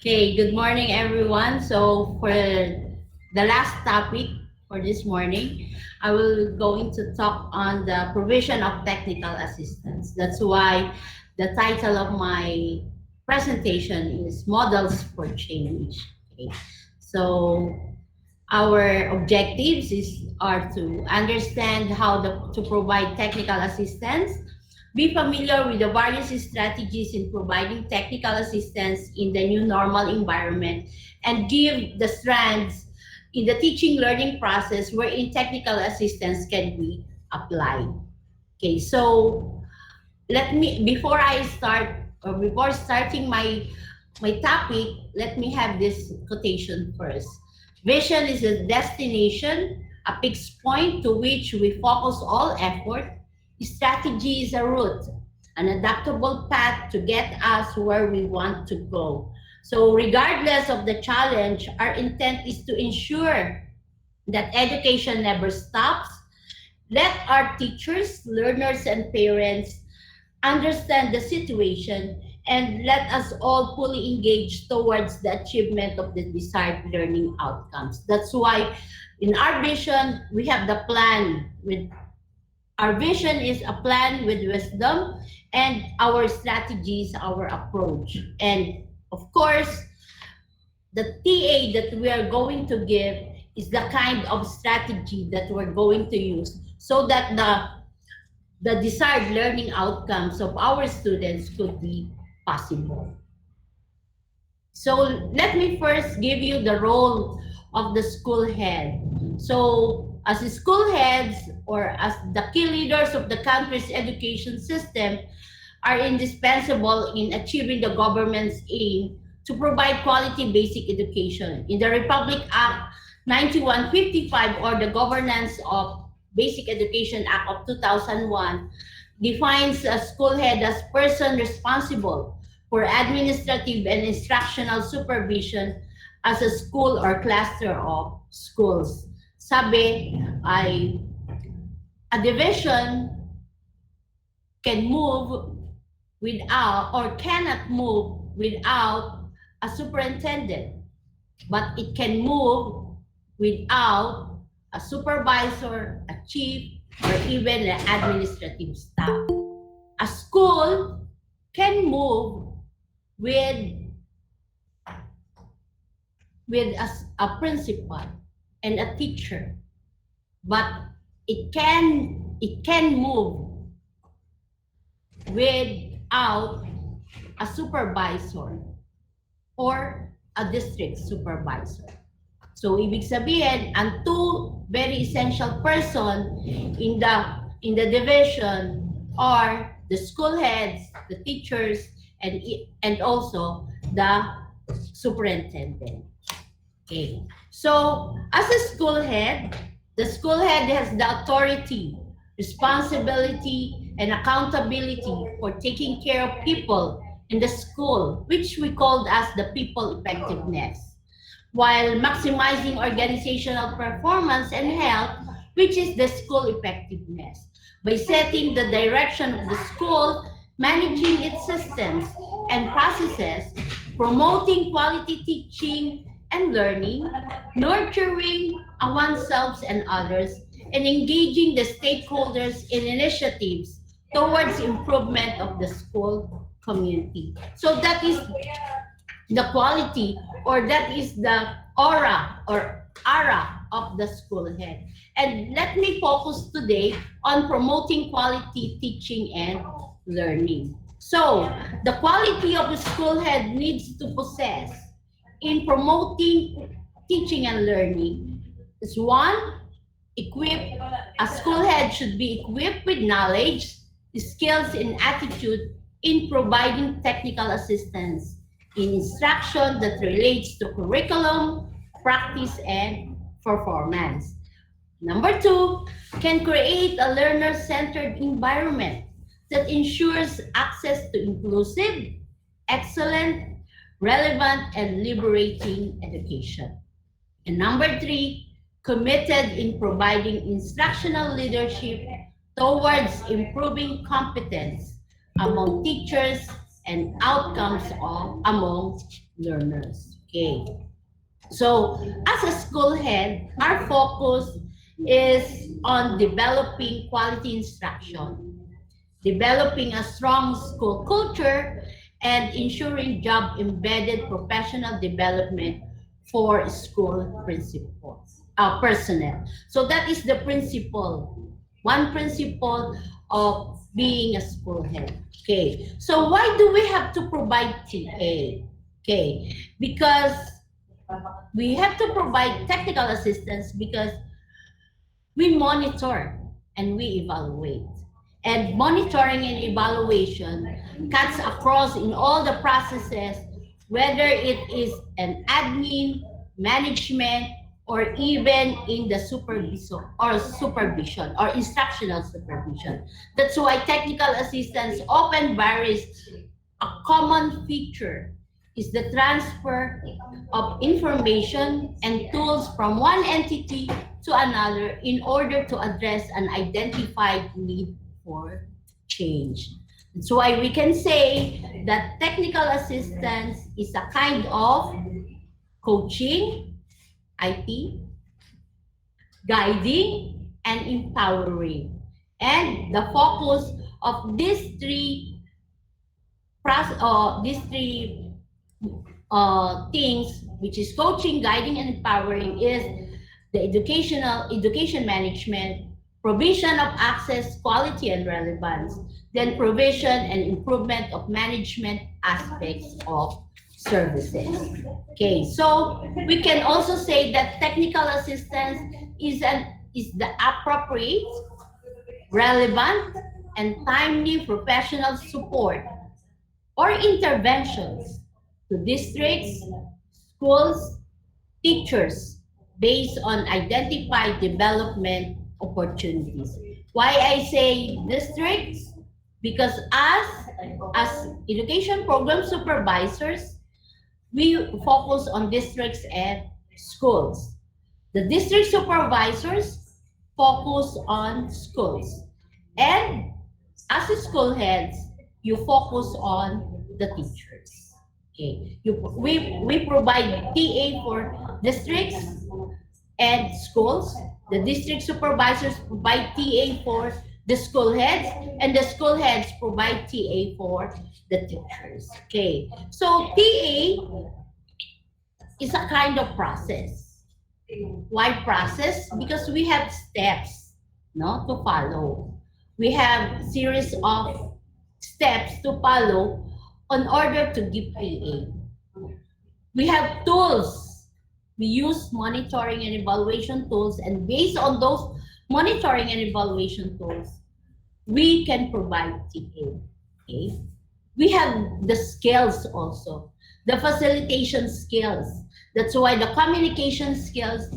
Okay, good morning, everyone. So for the last topic for this morning, I will going to talk on the provision of technical assistance. That's why the title of my presentation is Models for Change. Okay. So our objectives are to understand how to provide technical assistance, be familiar with the various strategies in providing technical assistance in the new normal environment, and give the strands in the teaching learning process wherein technical assistance can be applied. Okay, so before starting my topic, let me have this quotation first. Vision is a destination, a fixed point to which we focus all effort. Strategy is a route, an adaptable path to get us where we want to go. So regardless of the challenge, our intent is to ensure that education never stops. Let our teachers, learners, and parents understand the situation, and let us all fully engage towards the achievement of the desired learning outcomes. That's why in our vision, we have the plan. Our vision is a plan with wisdom, and our strategies, our approach. And of course, the TA that we are going to give is the kind of strategy that we're going to use so that the desired learning outcomes of our students could be possible. So let me first give you the role of the school head. So as school heads, or as the key leaders of the country's education system, are indispensable in achieving the government's aim to provide quality basic education. In the Republic Act 9155, or the Governance of Basic Education Act of 2001, defines a school head as person responsible for administrative and instructional supervision as a school or cluster of schools. Sabi ay a division can move without, or cannot move without, a superintendent, but it can move without a supervisor, a chief, or even an administrative staff. A school can move with a principal and a teacher, but it can move without a supervisor or a district supervisor. So ibig sabihin, ang two very essential person in the division are the school heads, the teachers, and also the superintendent. Okay. So as a school head, the school head has the authority, responsibility, and accountability for taking care of people in the school, which we called as the people effectiveness, while maximizing organizational performance and health, which is the school effectiveness, by setting the direction of the school, managing its systems and processes, promoting quality teaching and learning, nurturing oneself and others, and engaging the stakeholders in initiatives towards improvement of the school community. So that is the quality, or that is the aura or ara of the school head. And let me focus today on promoting quality teaching and learning. So the quality of the school head needs to possess in promoting teaching and learning is one, a school head should be equipped with knowledge, skills, and attitude in providing technical assistance in instruction that relates to curriculum, practice, and performance. Number two, can create a learner-centered environment that ensures access to inclusive, excellent, relevant, and liberating education. And number three, committed in providing instructional leadership towards improving competence among teachers and outcomes among learners. Okay. So as a school head, our focus is on developing quality instruction, developing a strong school culture, and ensuring job-embedded professional development for school personnel. So that is the principle, one principle of being a school head. Okay, so why do we have to provide TA? Okay, because we have to provide technical assistance because we monitor and we evaluate. And monitoring and evaluation cuts across in all the processes, whether it is an admin, management, or even in the supervision or instructional supervision. That's why technical assistance often varies. A common feature is the transfer of information and tools from one entity to another in order to address an identified need for change. That's why we can say that technical assistance is a kind of coaching, IT, guiding, and empowering. And the focus of these three things, which is coaching, guiding, and empowering, is the education management, provision of access, quality, and relevance, then provision and improvement of management aspects of services. Okay, so we can also say that technical assistance is the appropriate, relevant, and timely professional support or interventions to districts, schools, teachers based on identified development opportunities. Why I say districts? Because as education program supervisors, we focus on districts and schools. The district supervisors focus on schools. And as a school heads, you focus on the teachers. Okay. We provide TA for districts and schools. The district supervisors provide TA for the school heads, and the school heads provide TA for the teachers. Okay, so TA is a kind of process. Why process? Because we have steps, no, to follow. We have series of steps to follow in order to give TA. We have tools. We use monitoring and evaluation tools, and based on those monitoring and evaluation tools, we can provide TA. Okay? We have the skills also, the facilitation skills. That's why the communication skills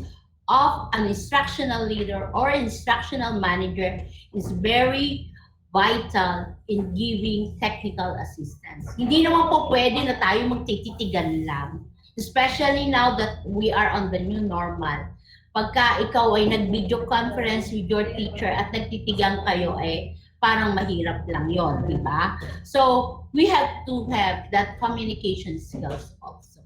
of an instructional leader or instructional manager is very vital in giving technical assistance. Hindi naman po pwede na tayo magtititigan lang, especially now that we are on the new normal. Pagka ikaw ay nag-video conference with your teacher at nagtitigang kayo, parang mahirap lang yon, di ba? So, we have to have that communication skills also.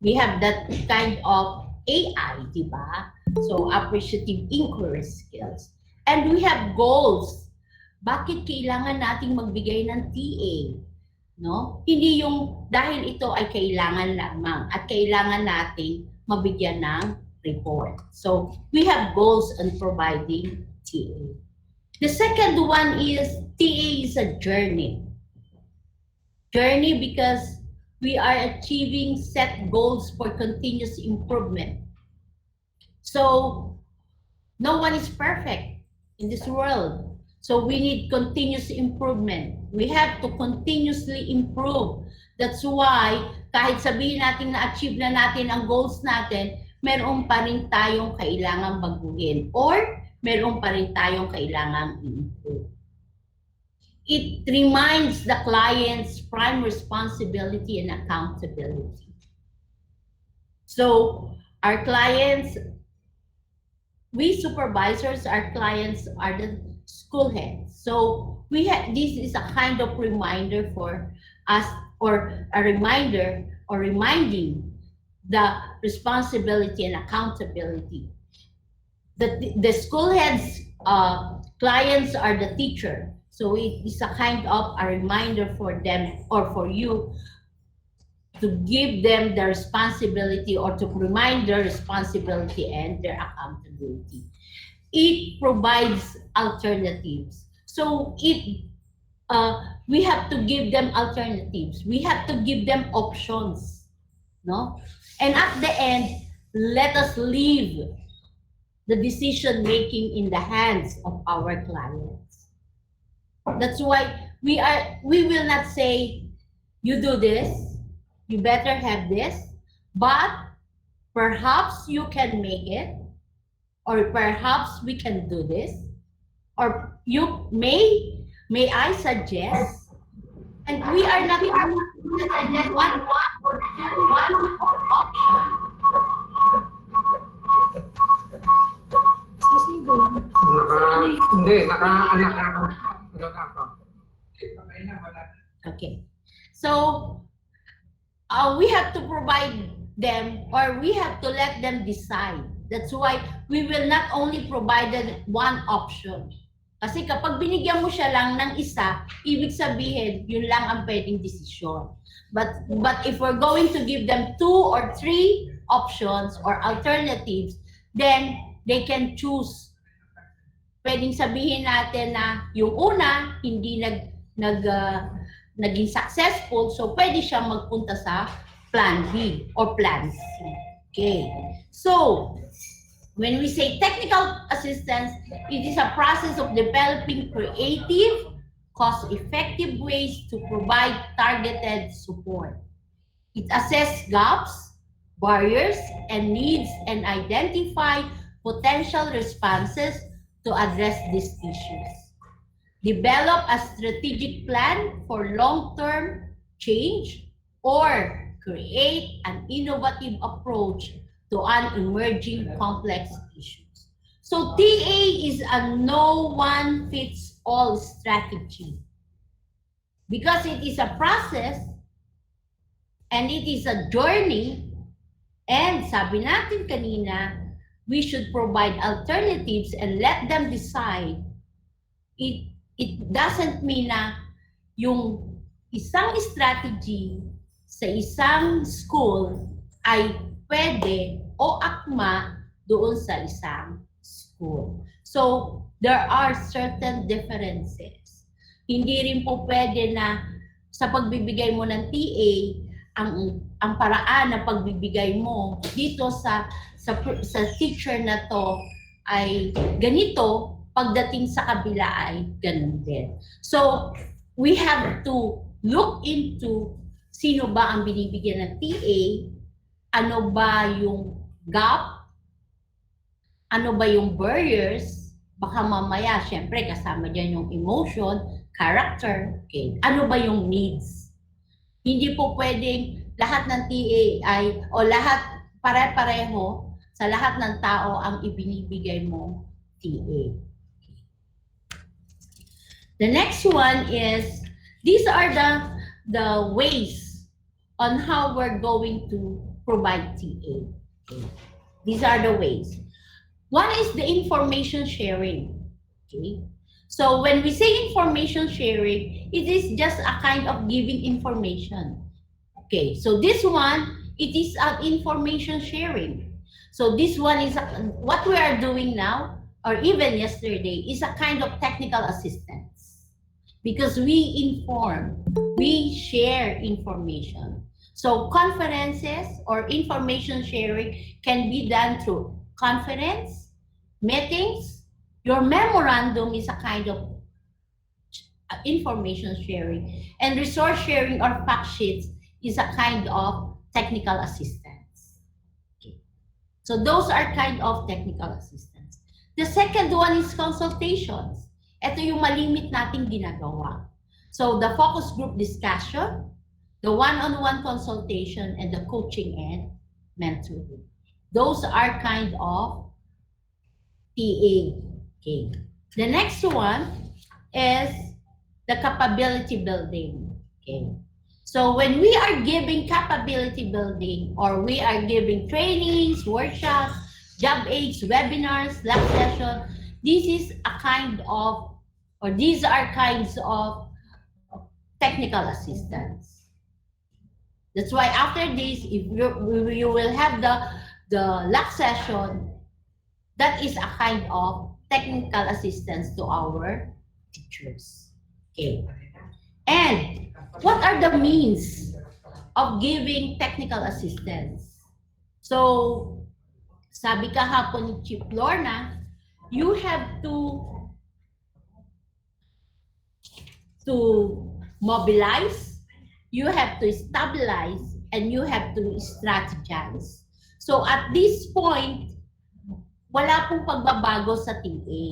We have that kind of AI, di ba? So, appreciative inquiry skills. And we have goals. Bakit kailangan nating magbigay ng TA? No? Hindi yung dahil ito ay kailangan lamang at kailangan nating mabigyan ng report. So we have goals in providing TA. The second one is TA is a journey. Journey because we are achieving set goals for continuous improvement. So no one is perfect in this world. So we need continuous improvement. We have to continuously improve. That's why kahit sabihin natin na-achieve na natin ang goals natin, meron pa rin tayong kailangang baguhin or meron pa rin tayong kailangang improve. It reminds the client's prime responsibility and accountability. So our clients, we supervisors, our clients are the school heads. So we have, this is a kind of reminder for us, or a reminder or reminding the responsibility and accountability. The school heads, clients are the teacher. So it is a kind of a reminder for them or for you to give them the responsibility or to remind their responsibility and their accountability. It provides alternatives. So we have to give them alternatives. We have to give them options, no? And at the end, let us leave the decision making in the hands of our clients. That's why we will not say, you do this, you better have this, but perhaps you can make it, or perhaps we can do this, or you may I suggest, And we are not one Okay. So we have to provide them, or we have to let them decide. That's why we will not only provide them one option. Kasi kapag binigyan mo siya lang ng isa, ibig sabihin, yun lang ang pwedeng desisyon. But if we're going to give them 2 or 3 options or alternatives, then they can choose. Pwedeng sabihin natin na yung una, hindi naging successful, so pwede siyang magpunta sa plan B or plan C. Okay. So, when we say technical assistance, it is a process of developing creative, cost-effective ways to provide targeted support. It assesses gaps, barriers, and needs, and identify potential responses to address these issues. Develop a strategic plan for long-term change, or create an innovative approach to an emerging complex issues. So TA is a no-one-fits-all strategy because it is a process and it is a journey, and sabi natin kanina, we should provide alternatives and let them decide. It doesn't mean na yung isang strategy sa isang school ay pwede o akma doon sa isang school. So, there are certain differences. Hindi rin po pwede na sa pagbibigay mo ng TA, ang paraan na pagbibigay mo dito sa teacher na to ay ganito, pagdating sa kabila ay ganun din. So, we have to look into sino ba ang binibigyan ng TA, ano ba yung gap, ano ba yung barriers, baka mamaya, syempre, kasama dyan yung emotion, character, okay. Ano ba yung needs? Hindi po pwedeng lahat ng TA ay, o lahat pare-pareho sa lahat ng tao ang ibinibigay mo TA. The next one is, these are the ways on how we're going to provide TA. Okay. These are the ways. One is the information sharing. Okay. So when we say information sharing, it is just a kind of giving information. Okay. So this one, it is an information sharing. So this one is what we are doing now, or even yesterday, is a kind of technical assistance. Because we inform, we share information. So conferences or information sharing can be done through conference, meetings. Your memorandum is a kind of information sharing. And resource sharing or fact sheets is a kind of technical assistance. Okay. So those are kind of technical assistance. The second one is consultations. Ito yung malimit nating ginagawa. So the focus group discussion, the one-on-one consultation, and the coaching and mentoring. Those are kind of TA. Okay. The next one is the capability building. Okay. So when we are giving capability building, or we are giving trainings, workshops, job aids, webinars, lab session, this is a kind of, or these are kinds of technical assistance. That's why after this, if you will have the lab session, that is a kind of technical assistance to our teachers. Okay. And what are the means of giving technical assistance? So, sabi kahapon ni Chief Lorna, you have to mobilize, you have to stabilize, and you have to strategize. So at this point, wala pong pagbabago sa TA.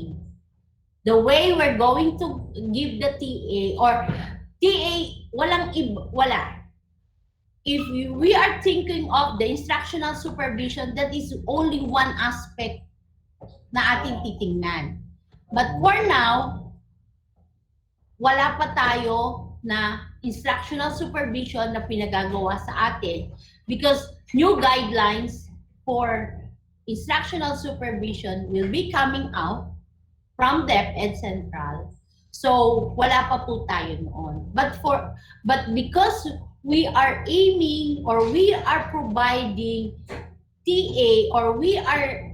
The way we're going to give the TA, or TA, wala. If we are thinking of the instructional supervision, that is only one aspect na ating titingnan. But for now, wala pa tayo na instructional supervision na pinagagawa sa atin because new guidelines for instructional supervision will be coming out from DepEd Central. So wala pa po tayo noon. But because we are aiming or we are providing TA or we are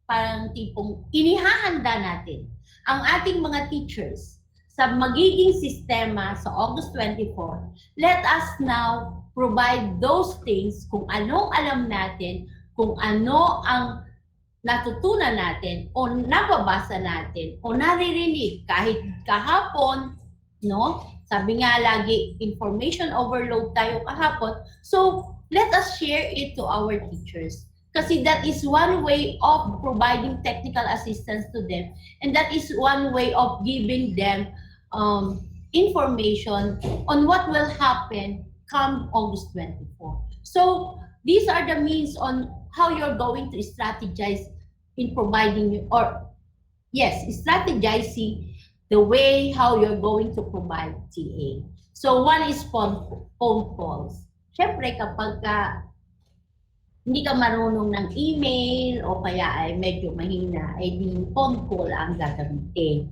parang tipong inihahanda natin ang ating mga teachers sa magiging sistema sa August 24, let us now provide those things kung anong alam natin, kung ano ang natutunan natin o nababasa natin o naririnig kahit kahapon, no? Sabi nga lagi, information overload tayo kahapon. So, let us share it to our teachers. Kasi that is one way of providing technical assistance to them. And that is one way of giving them information on what will happen come August 24. So, these are the means on how you're going to strategize in providing, strategizing the way how you're going to provide TA. So one is phone calls. Siyempre kapag hindi ka marunong ng email o kaya ay medyo mahina, ay di phone call ang gagamitin.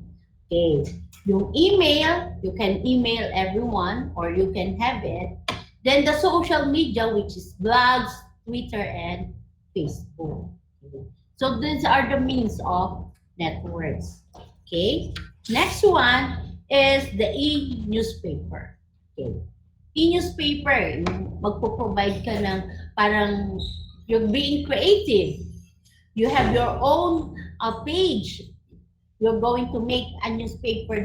Okay. Yung email, you can email everyone or you can have it. Then the social media, which is blogs, Twitter, and Facebook. Okay. So these are the means of networks. Okay. Next one is the e-newspaper. Okay. E-newspaper, magpo-provide ka ng parang you're being creative. You have your own page. You're going to make a newspaper.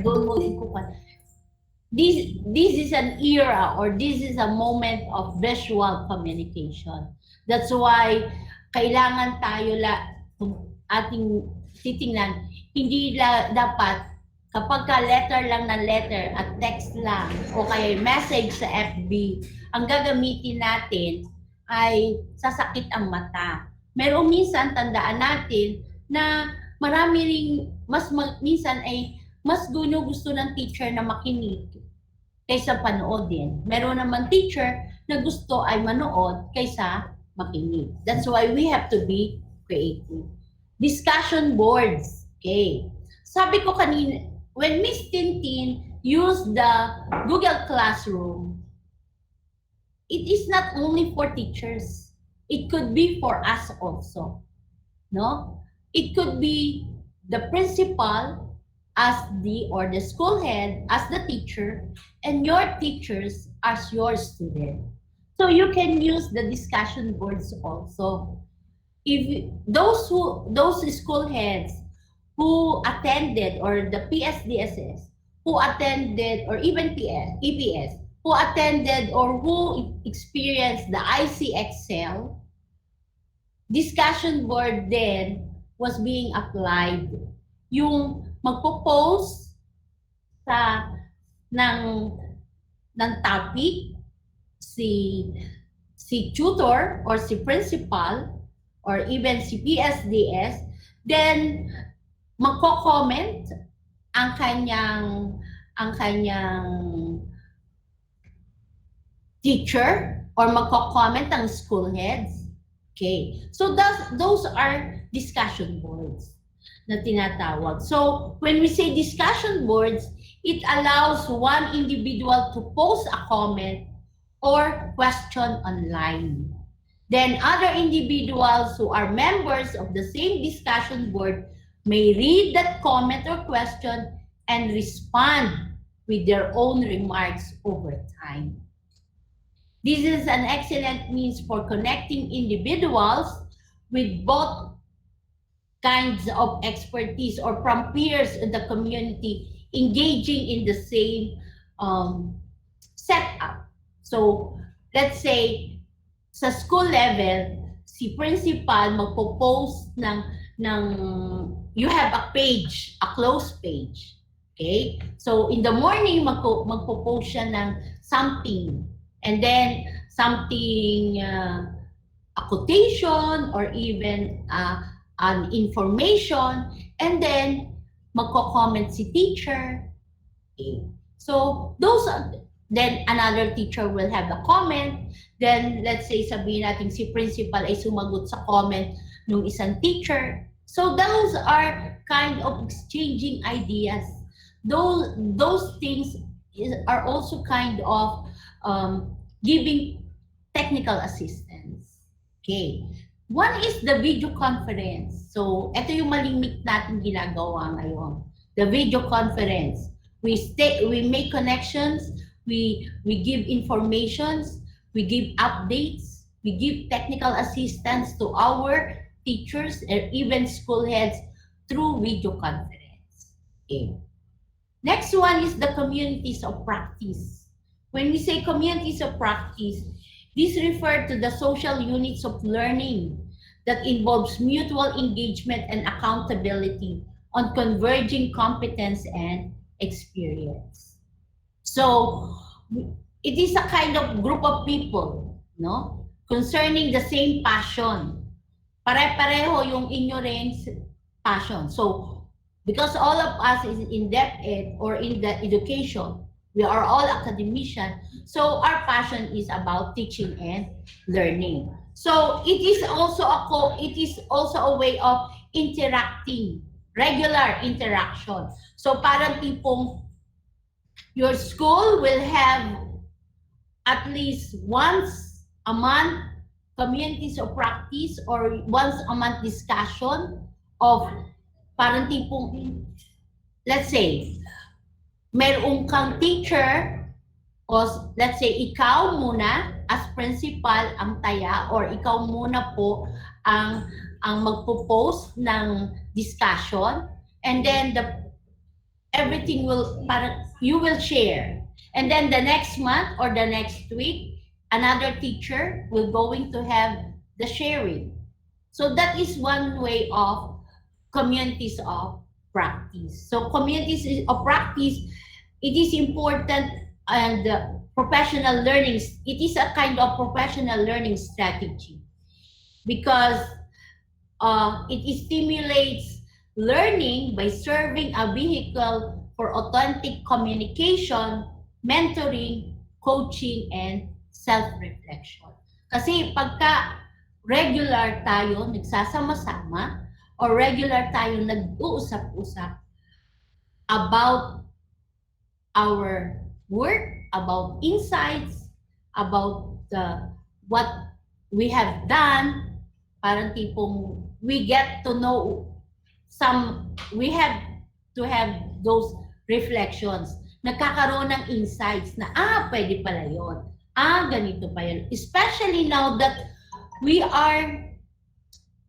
This is an era or this is a moment of visual communication. That's why kailangan tayo ating titingnan, hindi dapat kapag ka letter lang na letter at text lang o kaya message sa FB, ang gagamitin natin ay sasakit ang mata. Meron minsan tandaan natin na marami ring minsan ay mas gusto ng teacher na makinig kaysa panoodin. Meron naman teacher na gusto ay manood kaysa makinig. That's why we have to be creative. Discussion boards. Okay. Sabi ko kanina, when Miss Tintin used the Google Classroom, it is not only for teachers. It could be for us also. No? It could be the principal as the school head as the teacher and your teachers as your student. So you can use the discussion boards also. If those school heads who attended, or the PSDSS, who attended, or even EPS, who attended or who experienced the IC Excel, discussion board then was being applied. Yung magpo-post ng topic, si tutor or si principal or even si PSDS, then magko-comment ang kanyang teacher or magko-comment ang school heads. Okay. So those are discussion boards na tinatawag. So when we say discussion boards, it allows one individual to post a comment or question online. Then other individuals who are members of the same discussion board may read that comment or question and respond with their own remarks over time. This is an excellent means for connecting individuals with both kinds of expertise or from peers in the community engaging in the same setup. So let's say sa school level, si principal magpo-post ng you have a page, a closed page. Okay? So in the morning, magpo-post siya ng something. And then something, a quotation or even an information. And then magko-comment si teacher. Okay. So those are, then another teacher will have a comment. Then let's say sabihin natin si principal ay sumagot sa comment ng isang teacher. So those are kind of exchanging ideas. Those things are also kind of giving technical assistance. Okay. One is the video conference. So ito yung malimit natin ginagawa ngayon. The video conference. We make connections, we give informations, we give updates, we give technical assistance to our teachers and even school heads through video conference. Okay. Next one is the communities of practice. When we say communities of practice, these refer to the social units of learning that involves mutual engagement and accountability on converging competence and experience. So it is a kind of group of people, no, concerning the same passion. Pare-pareho yung inyo rin passion. So because all of us is in depth ed or in the education, we are all academicians. So our passion is about teaching and learning. So it is also a way of interacting, regular interaction. So parang tipong your school will have at least once a month communities of practice or once a month discussion of parang tipong, let's say, meron kang teacher o let's say ikaw muna as principal ang taya or ikaw muna po ang magpo-post ng discussion and then everything will parang you will share, and then the next month or the next week another teacher will going to have the sharing. So that is one way of communities of practice. So communities of practice, it is important and professional learning. It is a kind of professional learning strategy because it stimulates learning by serving a vehicle for authentic communication, mentoring, coaching, and self-reflection. Kasi pagka regular tayo nagsasama-sama or regular tayo nag-uusap-usap about our work, about insights, about what we have done, parang tipong we get to know we have to have those reflections. Nagkakaroon ng insights na, pwede pala yun. Ganito pa yun. Especially now that we are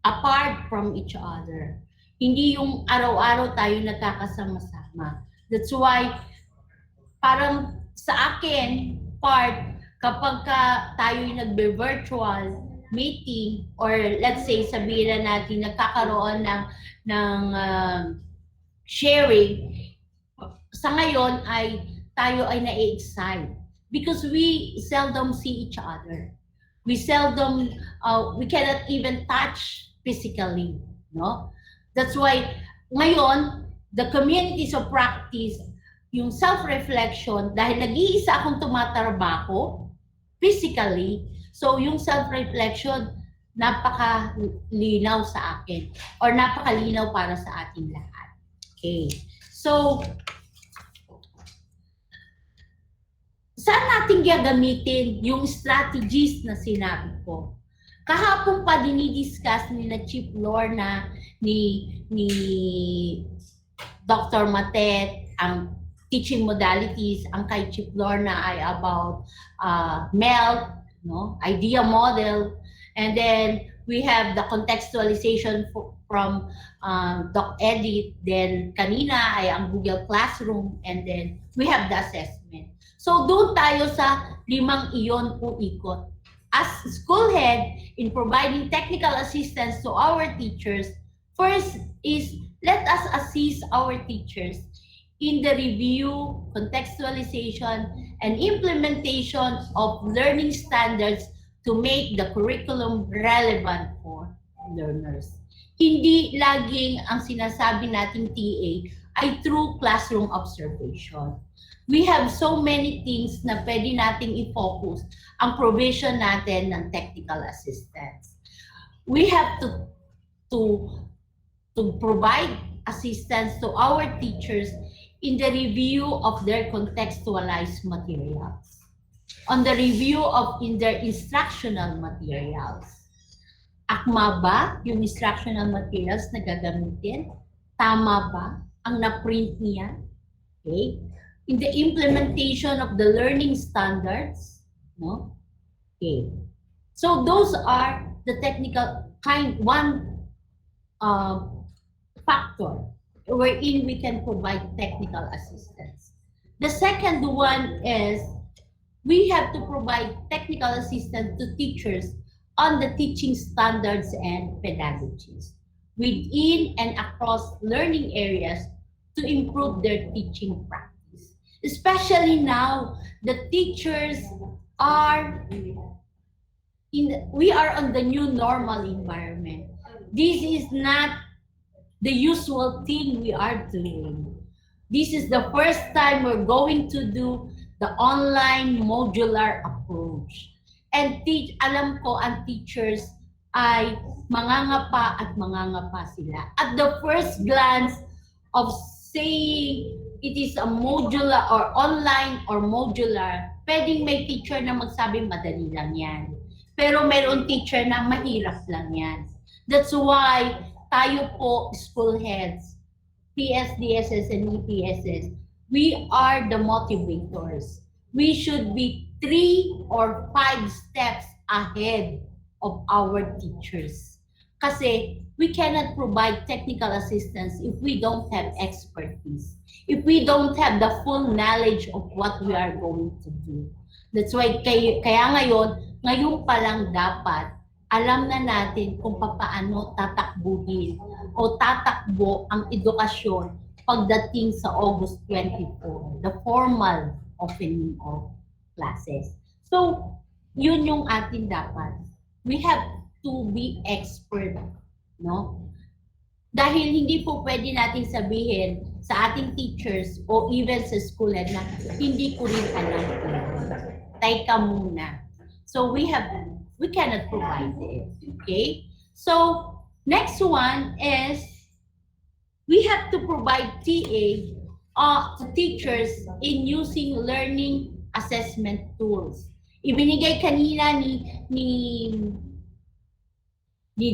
apart from each other. Hindi yung araw-araw tayo nagkakasama-sama. That's why, parang sa akin, kapag tayo yung nagbe-virtual meeting or let's say sabihin na natin nagkakaroon ng sharing, sa ngayon ay tayo ay na-excite because we seldom see each other. We seldom, we cannot even touch physically, no? That's why ngayon, the communities of practice, yung self-reflection, dahil nag-iisa akong tumatrabaho physically, so yung self-reflection, napakalinaw sa akin or napakalinaw para sa ating lahat. Okay. So, saan natin gagamitin yung strategies na sinabi ko? Kahapon pa dinidiscuss ni na Chief Lorna, ni Dr. Matet, ang teaching modalities, ang kay Chief Lorna ay about MELT, no? Idea model, and then we have the contextualization from Doc Edith, then kanina ay ang Google Classroom, and then we have the assessment. So doon tayo sa 5 iyon po ikot. As school head, in providing technical assistance to our teachers, first is let us assist our teachers in the review, contextualization, and implementation of learning standards to make the curriculum relevant for learners. Hindi laging ang sinasabi nating TA ay through classroom observation. We have so many things na pwede nating i-focus ang provision natin ng technical assistance. We have to provide assistance to our teachers in the review of their contextualized materials, on the review of in their instructional materials. Akma ba yung instructional materials na gagamitin? Tama ba ang na-print niya? Okay. In the implementation of the learning standards, no? Okay. So those are the technical one factor wherein we can provide technical assistance. The second one is we have to provide technical assistance to teachers on the teaching standards and pedagogies within and across learning areas to improve their teaching practice. Especially now, the teachers are we are on the new normal environment. This is not the usual thing we are doing. This is the first time we're going to do the online modular approach. And alam ko ang teachers ay mangangapa at mangangapa sila. At the first glance of saying it is a modular or online or modular, pwedeng may teacher na magsabi madali lang yan. Pero meron teacher na mahirap lang yan. That's why tayo po, school heads, PSDSS and EPSS, we are the motivators. We should be 3 or 5 steps ahead of our teachers. Kasi we cannot provide technical assistance if we don't have expertise, if we don't have the full knowledge of what we are going to do. That's why kaya ngayon pa lang dapat alam na natin kung paano tatakbuhin o tatakbo ang edukasyon pagdating sa August 24, the formal opening of classes. So, yun yung atin dapat. We have to be expert, no? Dahil hindi po pwede natin sabihin sa ating teachers o even sa school head na hindi ko rin alam. Teka muna. So we cannot provide it. Okay? So next one is we have to provide TA to teachers in using learning assessment tools. Ibinigay kanina ni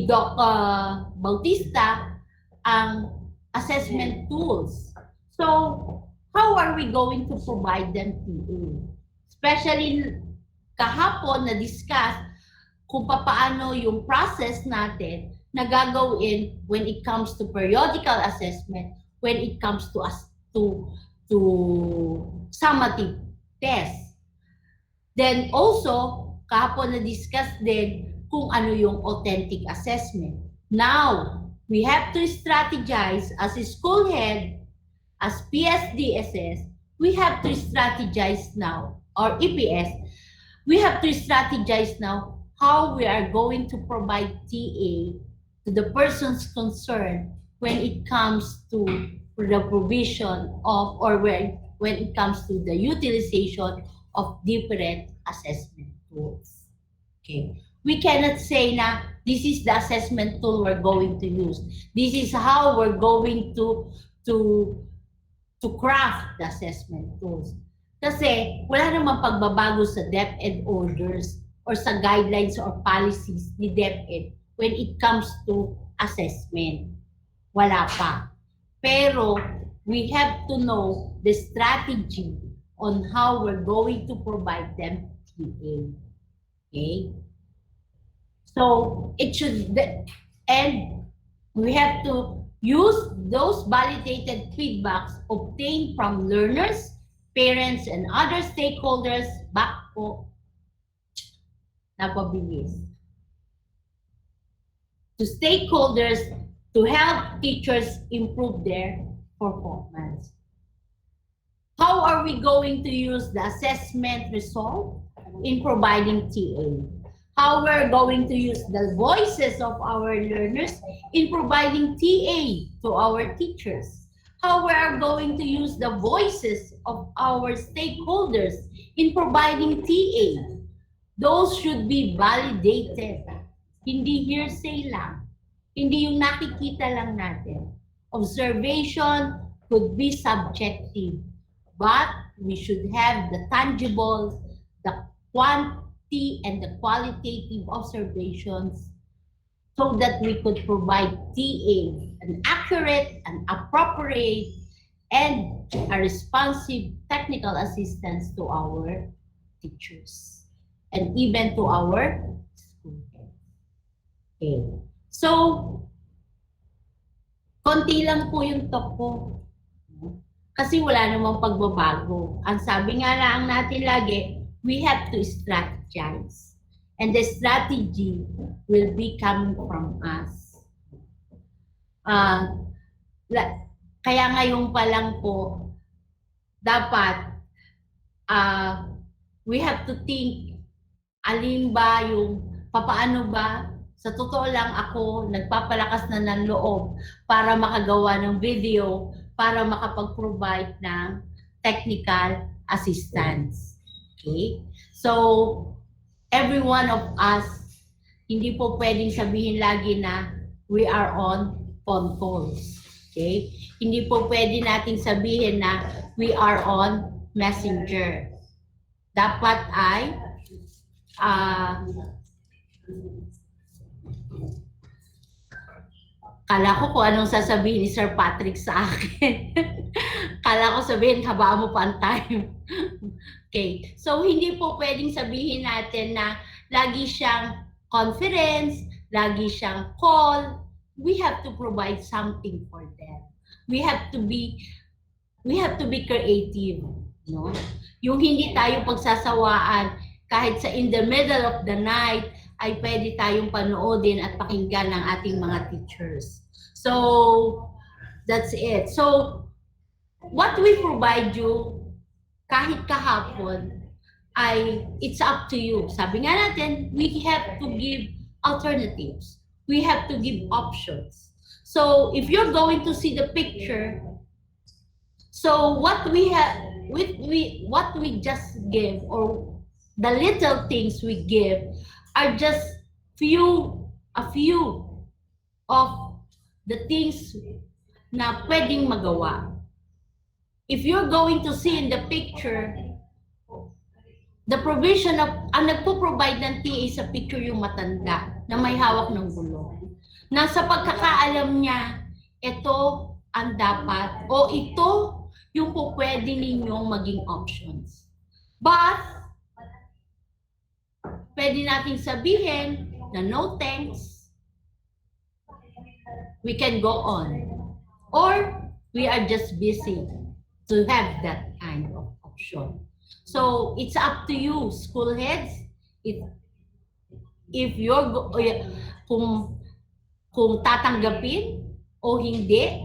Doc Bautista ang assessment tools. So, how are we going to provide them to you? Especially kahapon na-discuss kung paano yung process natin na gagawin when it comes to periodical assessment, when it comes to summative tests. Then also, kahapon na-discuss din kung ano yung authentic assessment. Now, we have to strategize as a school head, as PSDSS, we have to strategize now, or EPS, we have to strategize now how we are going to provide TA to the persons concerned when it comes to the provision of, or when it comes to the utilization of different assessment tools. Okay. We cannot say na this is the assessment tool we're going to use. This is how we're going to craft the assessment tools. Kasi wala namang pagbabago sa DepEd orders or sa guidelines or policies ni DepEd when it comes to assessment. Wala pa. Pero we have to know the strategy on how we're going to provide them TA. Okay? So it should, and we have to use those validated feedbacks obtained from learners, parents, and other stakeholders back po napabilis. To stakeholders to help teachers improve their performance. how are we going to use the assessment result in providing TA? How we're going to use the voices of our learners in providing TA to our teachers? How we are going to use the voices of our stakeholders in providing TA? Those should be validated. Hindi hearsay lang. Hindi yung nakikita lang natin. Observation could be subjective, but we should have the tangible, the quantity and the qualitative observations so that we could provide TA, an accurate, an appropriate, and a responsive technical assistance to our teachers and even to our school heads. Okay. So, konti lang po yung talk ko. Kasi wala namang pagbabago. Ang sabi nga lang natin lagi, we have to strategize. And the strategy will be coming from us. Kaya ngayon pa lang po, dapat we have to think, alin ba yung, papaano ba, sa totoo lang ako, nagpapalakas na ng loob para makagawa ng video, para makapag-provide ng technical assistance. Okay? So, every one of us, hindi po pwedeng sabihin lagi na we are on phone calls. Okay? Hindi po pwede nating sabihin na we are on messenger. Dapat ay kala ko kung anong sasabihin ni Sir Patrick sa akin. Kala ko sabihin, habaan mo pa ang time. Okay. So, hindi po pwedeng sabihin natin na lagi siyang conference, lagi siyang call. We have to provide something for them. We have to be creative. No? Yung hindi tayo pagsasawaan, kahit sa in the middle of the night, ay pwede tayong panoodin at pakinggan ng ating mga teachers. So, that's it. So, what we provide you, kahit kahapon, ay it's up to you. Sabi nga natin, we have to give alternatives. We have to give options. So, if you're going to see the picture, so what we have, what we just give, or the little things we give, are just a few of the things na pwedeng magawa. If you're going to see in the picture, the provision of, ang nagpo-provide ng TA sa picture yung matanda na may hawak ng gulong. Na sa pagkakaalam niya, ito ang dapat, o ito yung po pwede ninyong maging options. But, pwede nating sabihin na no thanks, we can go on. Or we are just busy to have that kind of option. So it's up to you, school heads. If you're kung tatanggapin o hindi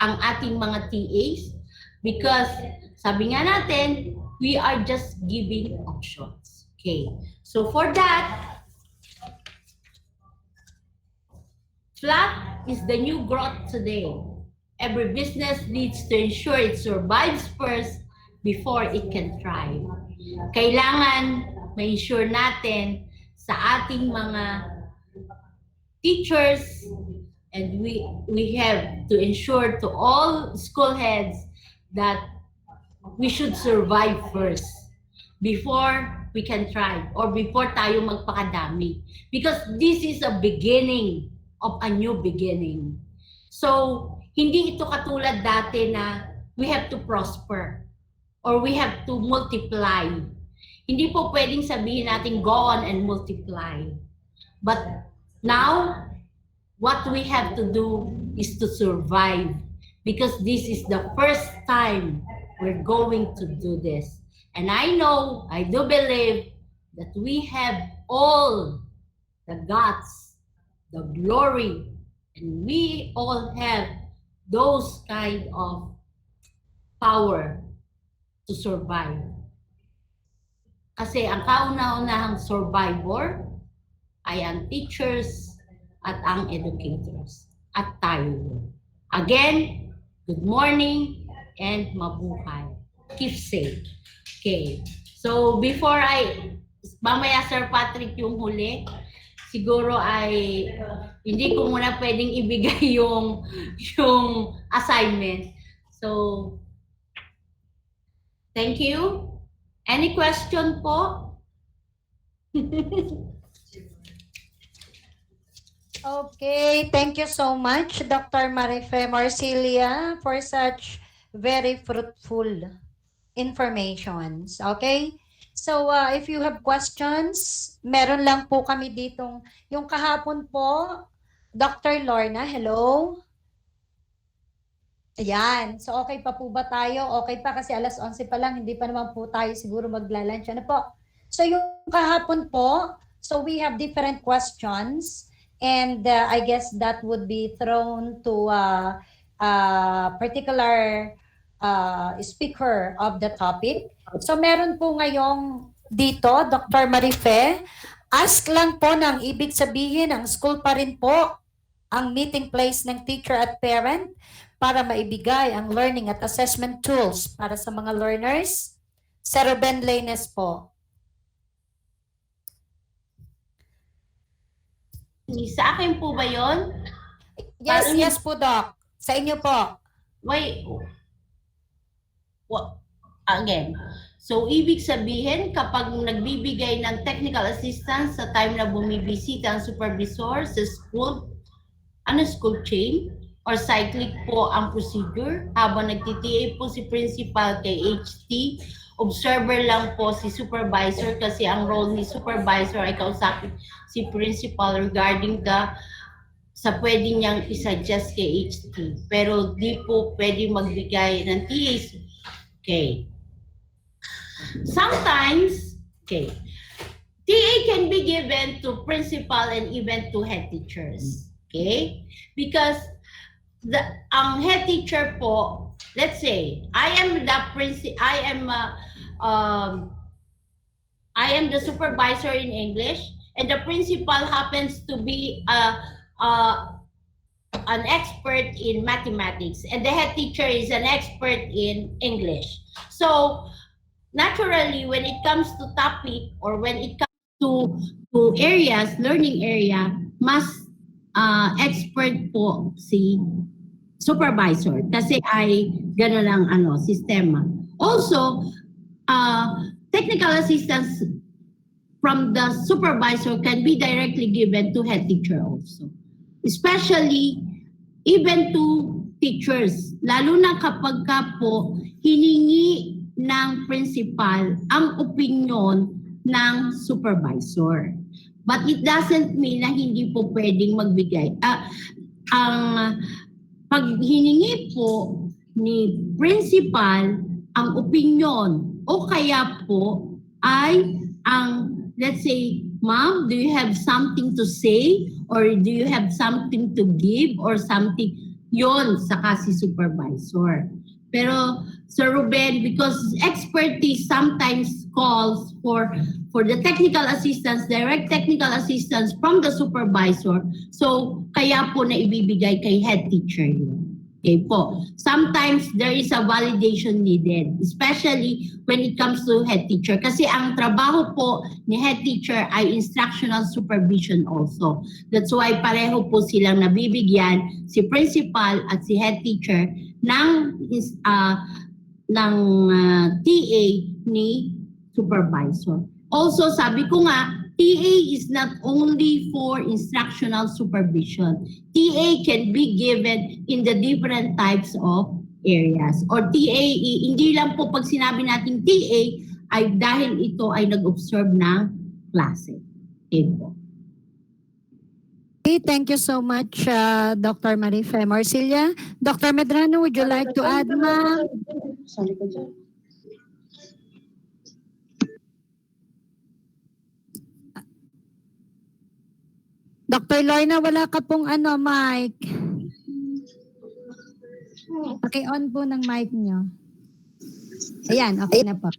ang ating mga TAs, because sabi nga natin, we are just giving options. Okay, so for that, flat is the new growth today. Every business needs to ensure it survives first before it can thrive. Kailangan ma-ensure natin sa ating mga teachers, and we have to ensure to all school heads that we should survive first before we can thrive, or before tayo magpakadami. Because this is a beginning of a new beginning. So, hindi ito katulad dati na we have to prosper or we have to multiply. Hindi po pwedeng sabihin natin go on and multiply. But now, what we have to do is to survive, because this is the first time we're going to do this. And I know, I do believe that we have all the guts, the glory, and we all have those kind of power to survive. Kasi ang kauna-unahang survivor ay ang teachers at ang educators at tayo. Again, good morning and mabuhay. Keep safe. Okay. So before mamaya Sir Patrick yung huli, siguro ay hindi ko muna pwedeng ibigay yung assignment. So thank you. Any question po? Okay, thank you so much, Dr. Marife Marcilia, for such very fruitful informations. Okay? So, if you have questions, meron lang po kami ditong, yung kahapon po, Dr. Lorna, hello? Ayan. So, okay pa po ba tayo? Okay pa kasi alas 11 pa lang, hindi pa naman po tayo siguro maglalunch. Ano po? So, yung kahapon po, so we have different questions. And I guess that would be thrown to a particular speaker of the topic. So meron po ngayong dito, Dr. Marife, ask lang po ng ibig sabihin, ang school pa rin po ang meeting place ng teacher at parent para maibigay ang learning at assessment tools para sa mga learners. Sir Ruben Lainez po. Sa akin po ba yon? Yes, Parang- yes po, Doc. Sa inyo po. Wait. Again. So, ibig sabihin, kapag nagbibigay ng technical assistance sa time na bumibisita ang supervisor sa school, school chain or cyclic po ang procedure habang nagtita po si principal kay HT, observer lang po si supervisor kasi ang role ni supervisor ay kausapin si principal regarding sa pwede niyang isa-adjust kay HT. Pero di po pwede magbigay ng TAC. Okay. Sometimes, TA can be given to principal and even to head teachers. Okay? Because ang head teacher po, let's say, I am the supervisor in English, and the principal happens to be an expert in mathematics, and the head teacher is an expert in English. So, naturally, when it comes to topic or when it comes to areas, learning area, mas expert po si supervisor kasi ay gano'n ang sistema. Also, technical assistance from the supervisor can be directly given to head teacher also. Especially even to teachers, lalo na kapag ka po hiningi ng principal ang opinion ng supervisor. But it doesn't mean na hindi po pwedeng magbigay. Pag hiningi po ni principal ang opinion o kaya po ay let's say, ma'am, do you have something to say or do you have something to give or something, yon saka si supervisor. Pero Sir Ruben, because expertise sometimes calls for the technical assistance, direct technical assistance from the supervisor. So, kaya po na ibibigay kay head teacher yun. Okay po. Sometimes there is a validation needed, especially when it comes to head teacher. Kasi ang trabaho po ni head teacher ay instructional supervision also. That's why pareho po silang nabibigyan, si principal at si head teacher ng TA ni supervisor. Also, sabi ko nga, TA is not only for instructional supervision. TA can be given in the different types of areas. Or TA, hindi lang po pag sinabi natin TA ay dahil ito ay nag-observe ng klase. Okay po. Okay, thank you so much, Dr. Marife Marcilia. Dr. Medrano, would you like to add, ma'am? Sorry ko dyan. Dr. Lorna, wala ka pong mic. Paki-on po ng mic nyo. Ayan, okay na po.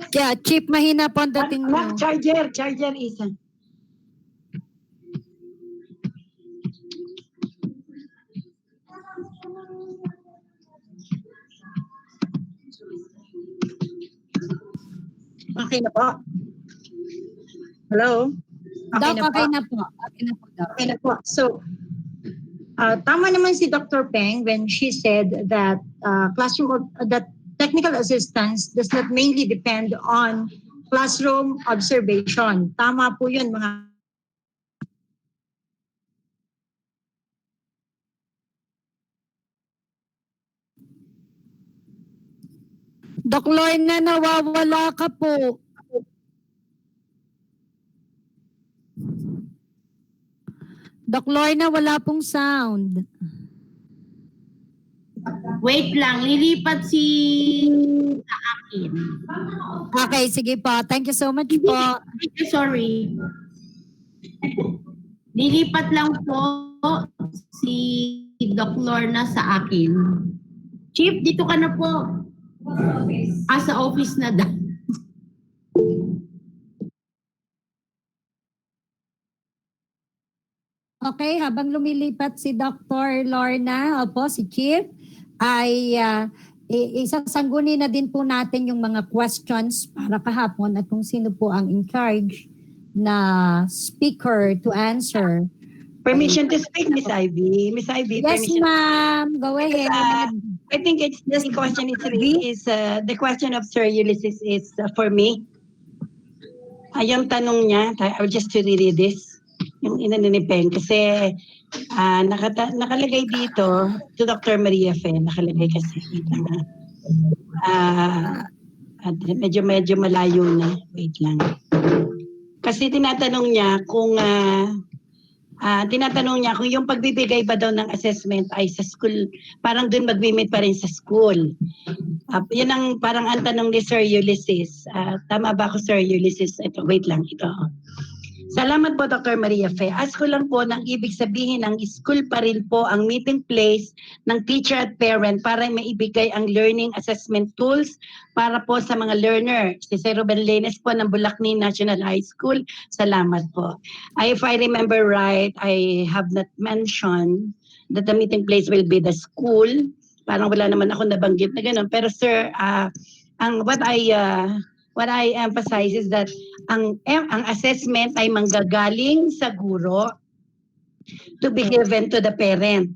Yeah, Chief, mahina po ang dating mo. Ma'am, charger isa. Okay na po. Hello? Doc, okay na po. Okay na po, Doc. Okay na po. So, tama naman si Dr. Peng when she said that that technical assistance does not mainly depend on classroom observation. Tama po yun, mga Doc Lorna, nawawala ka po. Doc Lorna, wala pong sound. Wait lang, lilipat si sa akin. Okay, sige po. Thank you so much po. Sorry. Lilipat lang po si Doc Lorna sa akin. Chief, dito ka na po. Sa office na daw. Okay, habang lumilipat si Dr. Lorna, si Chief, ay isasangguni na din po natin yung mga questions para kahapon at kung sino po ang in charge na speaker to answer. Permission to speak, Miss Ivy. Miss Ivy, Yes, permission. ma'am. Go ahead. I think it's the question is the question of Sir Ulysses is for me. Yung tanong niya, I will just reread this. Yung inaninipen kasi nakalagay dito to Dr. Maria Fe, nakalagay kasi medyo malayo na. Wait lang. Kasi tinatanong niya kung yung pagbibigay ba daw ng assessment ay sa school, parang dun mag-meet pa rin sa school. Yan ang parang ang tanong ni Sir Ulysses. Tama ba ako, Sir Ulysses? Ito, wait lang. Ito. Salamat po, Dr. Maria Fe. Ask ko lang po ng ibig sabihin ng school pa rin po ang meeting place ng teacher at parent para maibigay ang learning assessment tools para po sa mga learner. Si Sir Ruben Lenes po ng Bulacni National High School. Salamat po. If I remember right, I have not mentioned that the meeting place will be the school. Parang wala naman ako nabanggit na gano'n. Pero sir, what I emphasize is that ang assessment ay manggagaling sa guro to be given to the parent.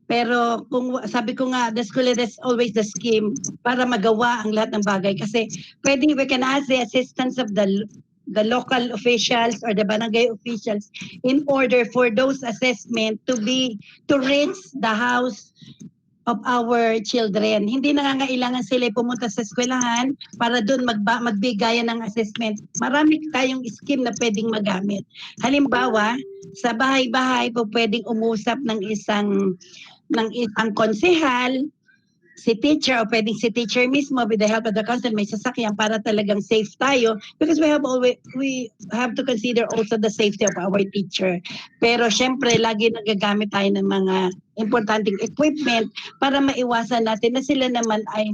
Pero kung sabi ko nga, the school is always the scheme para magawa ang lahat ng bagay. Kasi pwedeng we can ask the assistance of the local officials or the barangay officials in order for those assessment to reach the house of our children. Hindi nangangailangan sila pumunta sa eskwelahan para doon magbigayan ng assessment. Marami tayong scheme na pwedeng magamit. Halimbawa, sa bahay-bahay po pwedeng umusap ng isang konsehal, si teacher o pwedeng si teacher mismo with the help of the council may sasakyan para talagang safe tayo because we have to consider also the safety of our teacher. Pero syempre lagi nagagamit tayo ng mga importanteng equipment para maiwasan natin na sila naman ay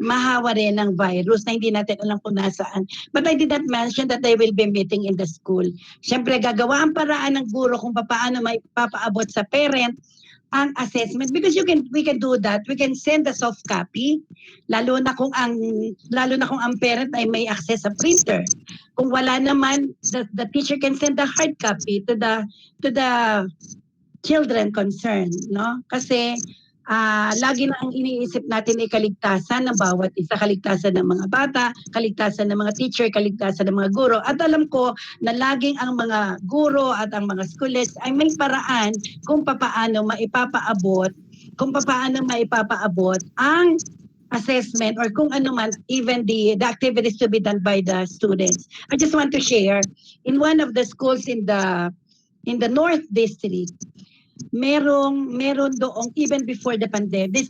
mahawa rin ng virus na hindi natin alam kung nasaan. But I did not mention that they will be meeting in the school. Syempre gagawa ang paraan ng guro kung paano maipapaabot sa parent ang assessment because we can do that. We can send a soft copy lalo na kung ang parent ay may access sa printer. Kung wala naman, the teacher can send a hard copy to the children concerned, no? Kasi lagi na ang iniisip natin ay kaligtasan ng bawat isa, kaligtasan ng mga bata, kaligtasan ng mga teacher, kaligtasan ng mga guro. At alam ko na laging ang mga guro at ang mga schools ay may paraan kung paano maipapaabot ang assessment or kung ano man, even the activities to be done by the students. I just want to share, in one of the schools in the North District, meron doong even before this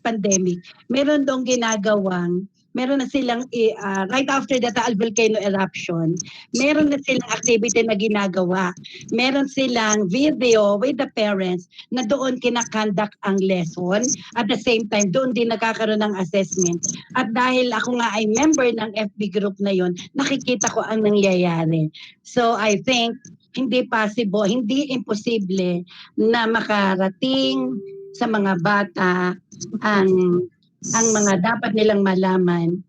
pandemic, meron doong ginagawang meron na silang, right after the Taal volcano eruption, meron na silang activity na ginagawa. Meron silang video with the parents na doon kinakandak ang lesson. At the same time, doon din nagkakaroon ng assessment. At dahil ako nga ay member ng FB group na yon, nakikita ko ang nangyayari. So I think, hindi possible, hindi imposible na makarating sa mga bata ang mga dapat nilang malaman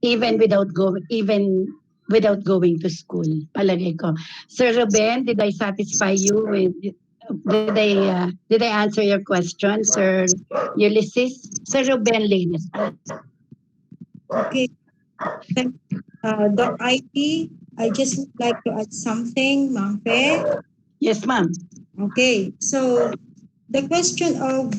even without going to school. Palagay ko. Sir Ruben, did I satisfy you with did I answer your question, Sir Ulysses? Sir Ruben Lanes. Okay. Doc IT, I just would like to add something, Ma'am Fe. Yes, ma'am. Okay, so the question of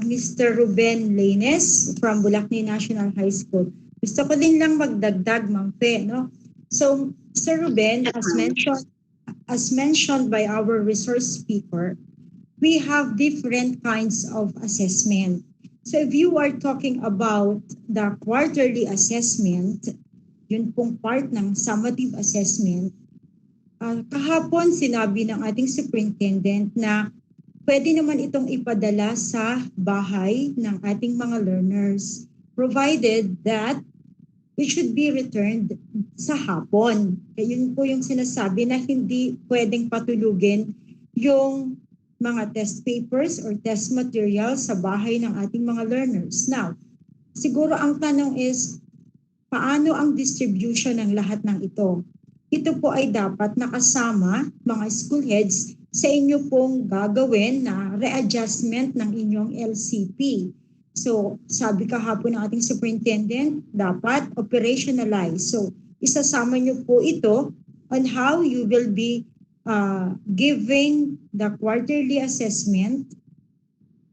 Mr. Ruben Lanes from Bulacni National High School. Gusto ko din lang magdagdag, Ma'am Fe, no? So, Sir Ruben, as mentioned by our resource speaker, we have different kinds of assessment. So if you are talking about the quarterly assessment, yun pong part ng summative assessment, kahapon sinabi ng ating superintendent na pwede naman itong ipadala sa bahay ng ating mga learners, provided that it should be returned sa hapon. Kaya yun po yung sinasabi na hindi pwedeng patulugin yung mga test papers or test materials sa bahay ng ating mga learners. Now, siguro ang tanong is, paano ang distribution ng lahat ng ito? Ito po ay dapat nakasama, mga school heads, sa inyo pong gagawin na readjustment ng inyong LCP. So, sabi kahapon ng ating superintendent, dapat operationalize. So, isasama nyo po ito on how you will be giving the quarterly assessment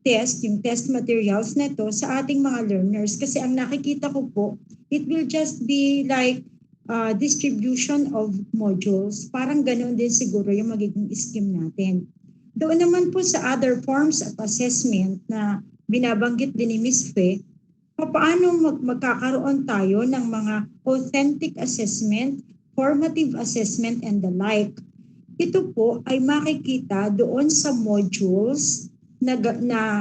test, yung test materials na to sa ating mga learners. Kasi ang nakikita ko po, it will just be like distribution of modules. Parang ganun din siguro yung magiging scheme natin. Doon naman po sa other forms of assessment na binabanggit din ni Ms. Fe, paano magkakaroon tayo ng mga authentic assessment, formative assessment, and the like. Ito po ay makikita doon sa modules na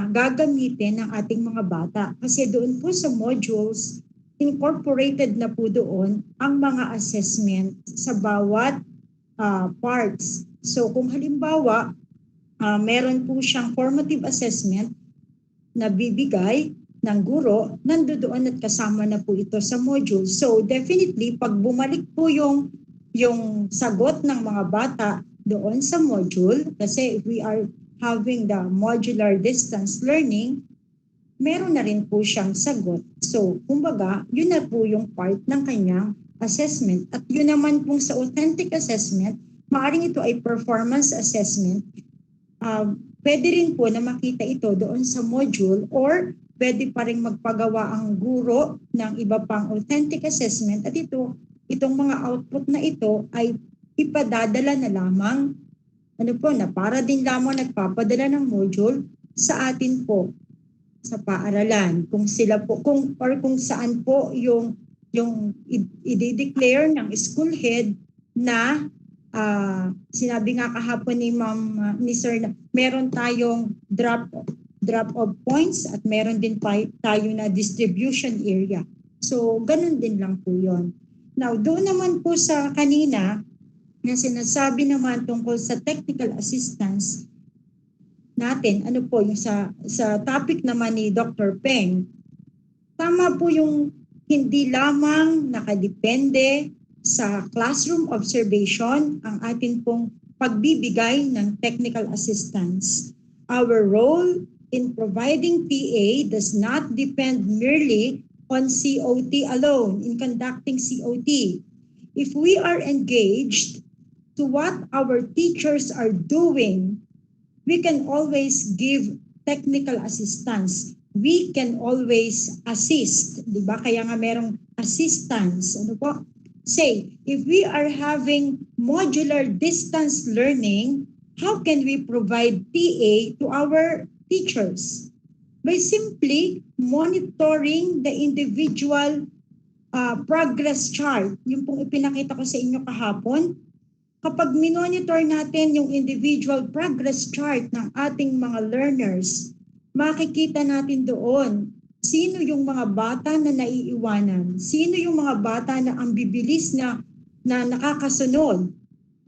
gagamitin ng ating mga bata. Kasi doon po sa modules, incorporated na po doon ang mga assessment sa bawat parts. So kung halimbawa, meron po siyang formative assessment na bibigay ng guro, nandoon at kasama na po ito sa module. So definitely, pag bumalik po yung sagot ng mga bata doon sa module, kasi if we are having the modular distance learning, meron na rin po siyang sagot. So, kumbaga, yun na po yung part ng kanyang assessment. At yun naman pong sa authentic assessment, maaaring ito ay performance assessment. Pwede rin po na makita ito doon sa module or pwede pa rin magpagawa ang guro ng iba pang authentic assessment at itong mga output na ito ay ipadadala na lamang na para din lamang nagpapadala ng module sa atin po sa paaralan kung sila po kung saan po yung i-declare ng school head na sinabi nga kahapon ni Sir na meron tayong drop of points at meron din tayo na distribution area. So ganun din lang po 'yon. Now, doon naman po sa kanina na sinasabi naman tungkol sa technical assistance natin, ano po yung sa topic naman ni Dr. Peng, tama po yung hindi lamang nakadepende sa classroom observation ang atin pong pagbibigay ng technical assistance. Our role in providing PA does not depend merely on COT alone, in conducting COT. If we are engaged to what our teachers are doing, we can always give technical assistance. We can always assist. Diba? Kaya nga merong assistance. Ano po? Say, if we are having modular distance learning, how can we provide PA to our teachers? By simply monitoring the individual progress chart, yung pong ipinakita ko sa inyo kahapon, kapag minonitor natin yung individual progress chart ng ating mga learners, makikita natin doon sino yung mga bata na naiiwanan, sino yung mga bata na ang bibilis na nakakasunod.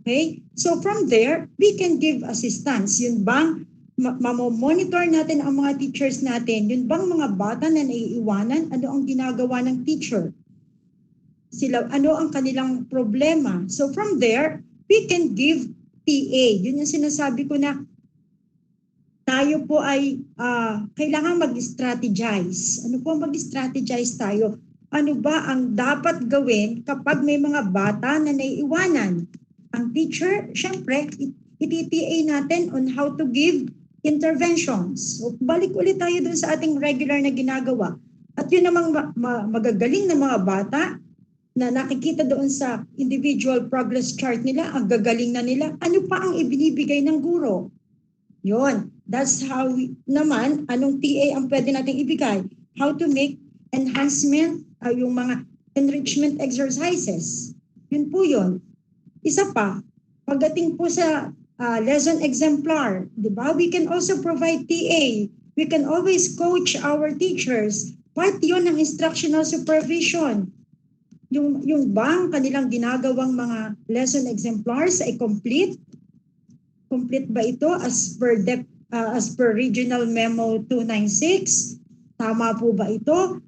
Okay? So from there, we can give assistance. Yun bang monitor natin ang mga teachers natin? Yun bang mga bata na naiiwanan? Ano ang ginagawa ng teacher? Sila, ano ang kanilang problema? So from there, we can give TA. Yun yung sinasabi ko na tayo po ay kailangan mag-strategize. Ano po mag-strategize tayo? Ano ba ang dapat gawin kapag may mga bata na naiiwanan? Ang teacher, syempre, iti-TA natin on how to give interventions. So, balik ulit tayo dun sa ating regular na ginagawa. At yun namang magagaling na mga bata na nakikita doon sa individual progress chart nila, ang gagaling na nila, ano pa ang ibinibigay ng guro? Yun. That's how naman, anong TA ang pwede nating ibigay? How to make enhancement, yung mga enrichment exercises. Yun po yun. Isa pa, pagdating po sa lesson exemplar, di ba? We can also provide TA. We can always coach our teachers. Part yun ng instructional supervision. Yung bang kanilang ginagawang mga lesson exemplars ay complete? Complete ba ito as per Regional Memo 296? Tama po ba ito?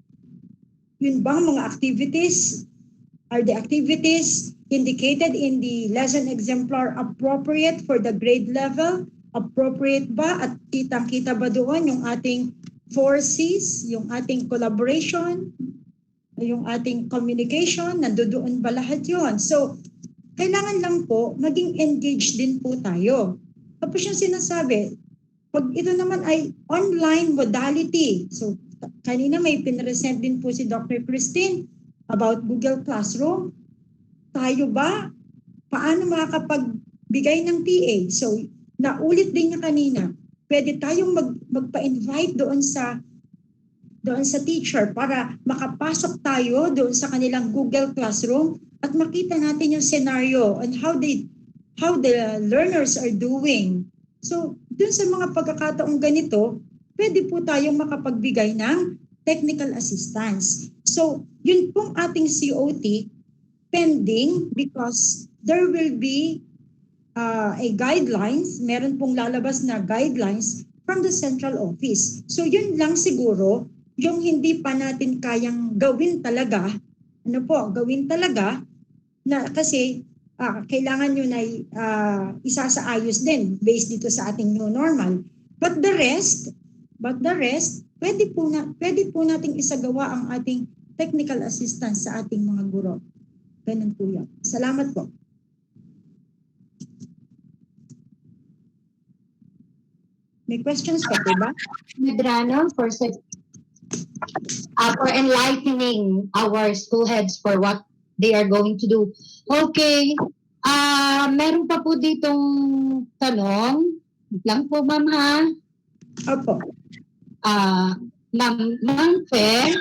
Yun bang mga activities? Are the activities indicated in the lesson exemplar appropriate for the grade level? Appropriate ba? At kitang-kita ba doon yung ating 4Cs, yung ating collaboration, yung ating communication, nandoon ba lahat yon? So, kailangan lang po maging engaged din po tayo. Tapos yung sinasabi, pag ito naman ay online modality. So, kanina may pinresent din po si Dr. Christine about Google Classroom. Tayo ba? Paano makakapagbigay ng TA? So, naulit din niya kanina, pwede tayong magpa-invite doon sa teacher para makapasok tayo doon sa kanilang Google Classroom at makita natin yung scenario and how the learners are doing. So, doon sa mga pagkakataong ganito, pwede po tayong makapagbigay ng technical assistance. So, yun pong ating COT pending because there will be a guidelines, meron pong lalabas na guidelines from the central office. So, yun lang siguro yung hindi pa natin kayang gawin talaga, gawin talaga, na kasi kailangan yun ay isasaayos din based dito sa ating new normal. But the rest, pwede po nating isagawa ang ating technical assistance sa ating mga guro. Ganun po yun. Salamat po. May questions pa po ba? Medrano, for enlightening our school heads for what they are going to do. Okay. Meron pa po ditong tanong. Wait lang po, ma'am, ha? Opo. Ma'am Fe.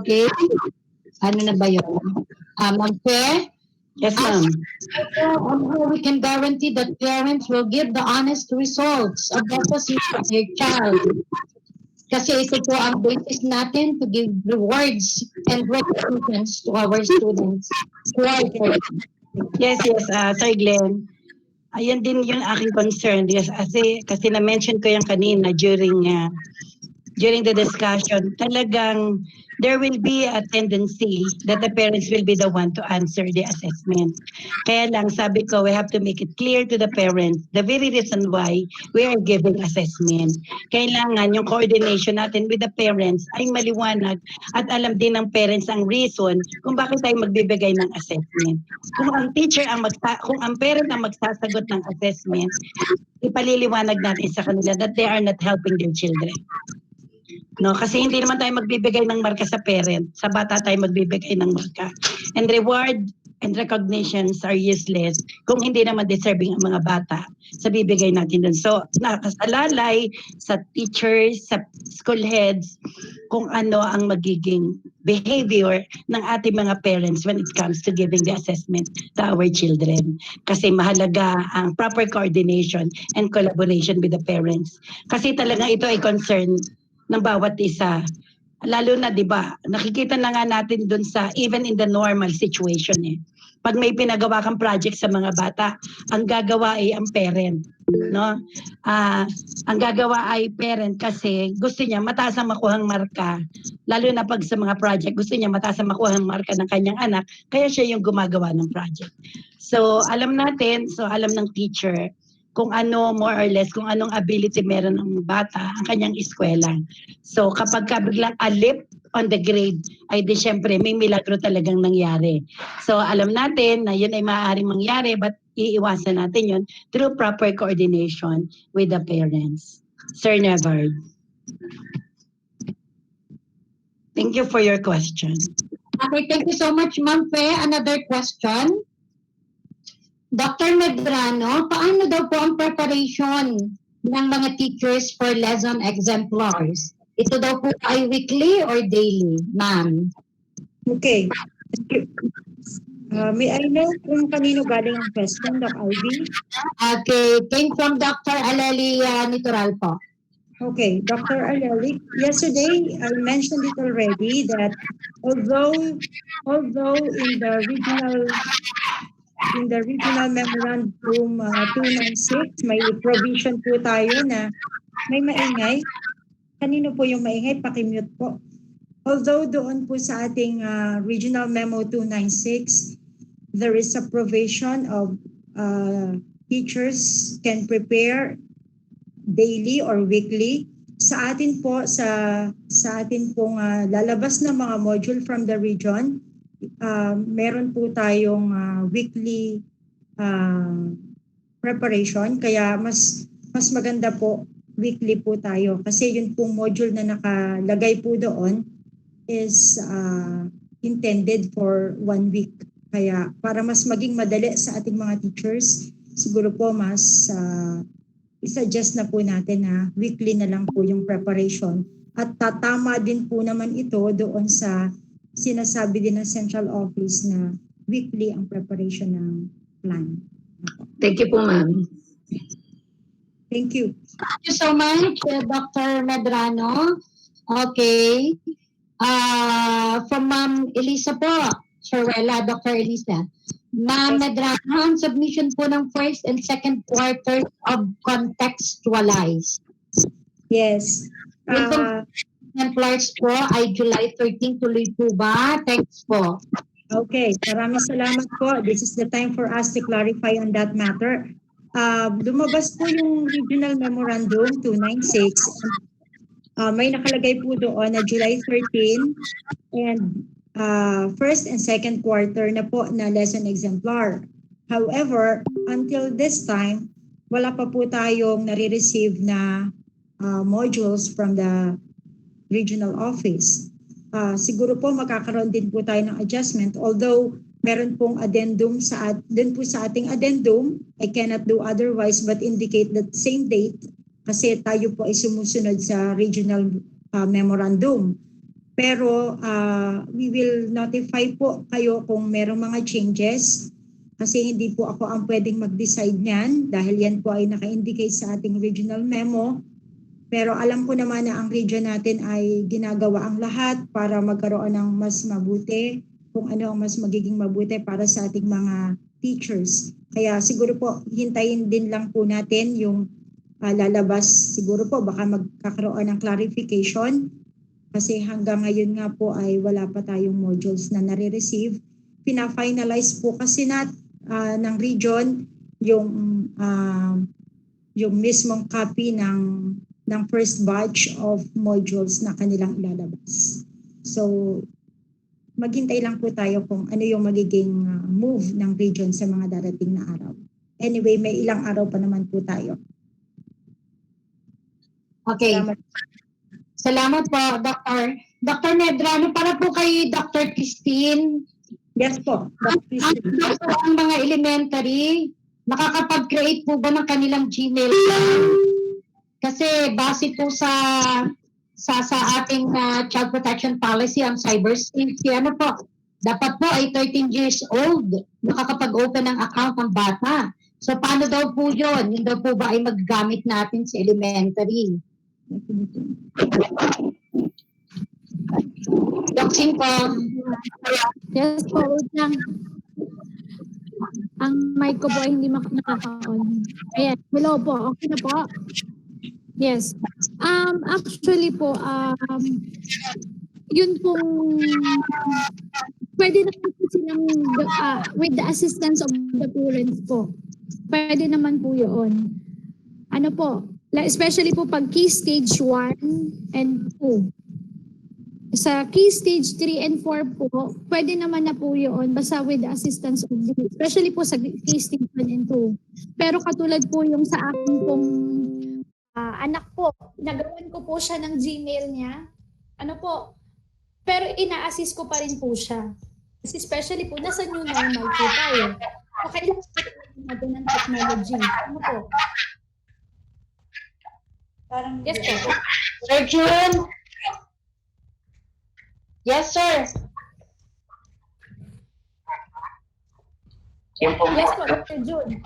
Okay. Ano na ba yun? Ma'am Fe. Yes, ma'am. On how we can guarantee that parents will give the honest results of the assessment of their child. Kasi ito po ang basis natin to give rewards and recognitions to our students. Yes, Sir Glenn. Ayun din yung aking concern. Yes, kasi na-mention ko yan kanina during the discussion. Talagang there will be a tendency that the parents will be the one to answer the assessment. Kaya lang, sabi ko, we have to make it clear to the parents the very reason why we are giving assessment. Kailangan yung coordination natin with the parents ay maliwanag at alam din ng parents ang reason kung bakit tayo magbibigay ng assessment. Kung ang parent ang magsasagot ng assessment, ipaliliwanag natin sa kanila that they are not helping their children. No, kasi hindi naman tayo magbibigay ng marka sa parent. Sa bata tayo magbibigay ng marka. And reward and recognitions are useless kung hindi naman deserving ang mga bata sa bibigay natin dun. So, nakasalalay sa teachers, sa school heads, kung ano ang magiging behavior ng ating mga parents when it comes to giving the assessment to our children. Kasi mahalaga ang proper coordination and collaboration with the parents. Kasi talagang ito ay concern ng bawat isa. Lalo na, di ba, nakikita na nga natin dun sa, even in the normal situation pag may pinagawa kang project sa mga bata, ang gagawa ay ang parent. No? Ang gagawa ay parent kasi gusto niya mataas ang makuhang marka. Lalo na pag sa mga project, gusto niya mataas ang makuhang marka ng kanyang anak, kaya siya yung gumagawa ng project. So, alam natin, alam ng teacher, kung ano more or less, kung anong ability meron ng bata ang kanyang eskwela. So kapag biglang alip on the grade, ay di syempre may milagro talagang nangyari. So alam natin na yun ay maaaring mangyari, but iiwasan natin yun through proper coordination with the parents. Sir Nevard. Thank you for your question. Okay, thank you so much, Ma'am Fe. Another question. Dr. Medrano, paano daw po ang preparation ng mga teachers for lesson exemplars? Ito daw po ay weekly or daily, ma'am? Okay. Thank you. May I know kung kanino galing ang question, Doc Ivy? Okay, came from Dr. Aleli Nitoral po. Okay, Dr. Aleli, yesterday I mentioned it already that although in the regional memorandum 296, may provision po tayo na may maingay. Kanino po yung maingay? Pakimute po. Although doon po sa ating regional memo 296, there is a provision of teachers can prepare daily or weekly. Sa atin po, sa atin pong lalabas na mga module from the region, meron po tayong weekly preparation, kaya mas maganda po weekly po tayo kasi yun pong module na nakalagay po doon is intended for 1 week. Kaya para mas maging madali sa ating mga teachers, siguro po mas i-suggest na po natin na weekly na lang po yung preparation. At tatama din po naman ito doon sa sinasabi din ng Central Office na weekly ang preparation ng plan. Thank you po, ma'am. Thank you. Thank you so much, Dr. Medrano. Okay. From Ma'am Elisa po, Sherwella, Dr. Elisa. Ma'am Medrano, ang submission po ng first and second quarter of contextualize. Yes. Exemplars po ay July 13, tuloy po ba? Thanks po. Okay, maraming salamat po. This is the time for us to clarify on that matter. Lumabas po yung Regional Memorandum 296. May nakalagay po doon na July 13 and first and second quarter na po na lesson exemplar. However, until this time, wala pa po tayong nare-receive na modules from the regional office. Siguro po magkakaroon din po tayo ng adjustment, although meron pong addendum din po sa ating addendum. I cannot do otherwise but indicate that same date kasi tayo po ay sumusunod sa regional memorandum. Pero we will notify po kayo kung merong mga changes kasi hindi po ako ang pwedeng mag-decide niyan dahil yan po ay naka-indicate sa ating regional memo. Pero alam ko naman na ang region natin ay ginagawa ang lahat para magkaroon ng mas mabuti, kung ano ang mas magiging mabuti para sa ating mga teachers. Kaya siguro po, hintayin din lang po natin yung lalabas. Siguro po, baka magkakaroon ng clarification kasi hanggang ngayon nga po ay wala pa tayong modules na nare-receive. Pina-finalize po kasi ng region yung mismong copy ng first batch of modules na kanilang ilalabas. So, maghintay lang po tayo kung ano yung magiging move ng region sa mga darating na araw. Anyway, may ilang araw pa naman po tayo. Okay. Salamat po, Dr. Medrano. Para po kay Dr. Christine, Yes po. Ano po ang mga elementary, nakakapag-create po ba ng kanilang Gmail account? Kasi base po sa ating child protection policy, ang cyber safety, ano po, dapat po ay 13 years old, nakakapag-open ng account ng bata. So paano daw po yun? Yun daw po ba ay maggamit natin sa elementary? Doxing po. Yes po, wait lang. Ang mic ko po ay hindi nakaka-on. Ayan, hello po. Okay na po? Yes. Actually po, yun pong pwede naman po silang with the assistance of the parents po. Pwede naman po yun. Ano po, especially po pag key stage 1 and 2. Sa key stage 3 and 4 po, pwede naman na po yun basta with the assistance of the, especially po sa key stage 1 and 2. Pero katulad po yung sa akin pong anak po, nagawan ko po siya ng Gmail niya. Ano po, pero ina-assist ko pa rin po siya. Kasi especially po, nasa new normal po tayo. So, kailangan natin ng technology. Ano po? Yes po. Sir June? Yes, sir. Yung po, Yes po, Dr. June.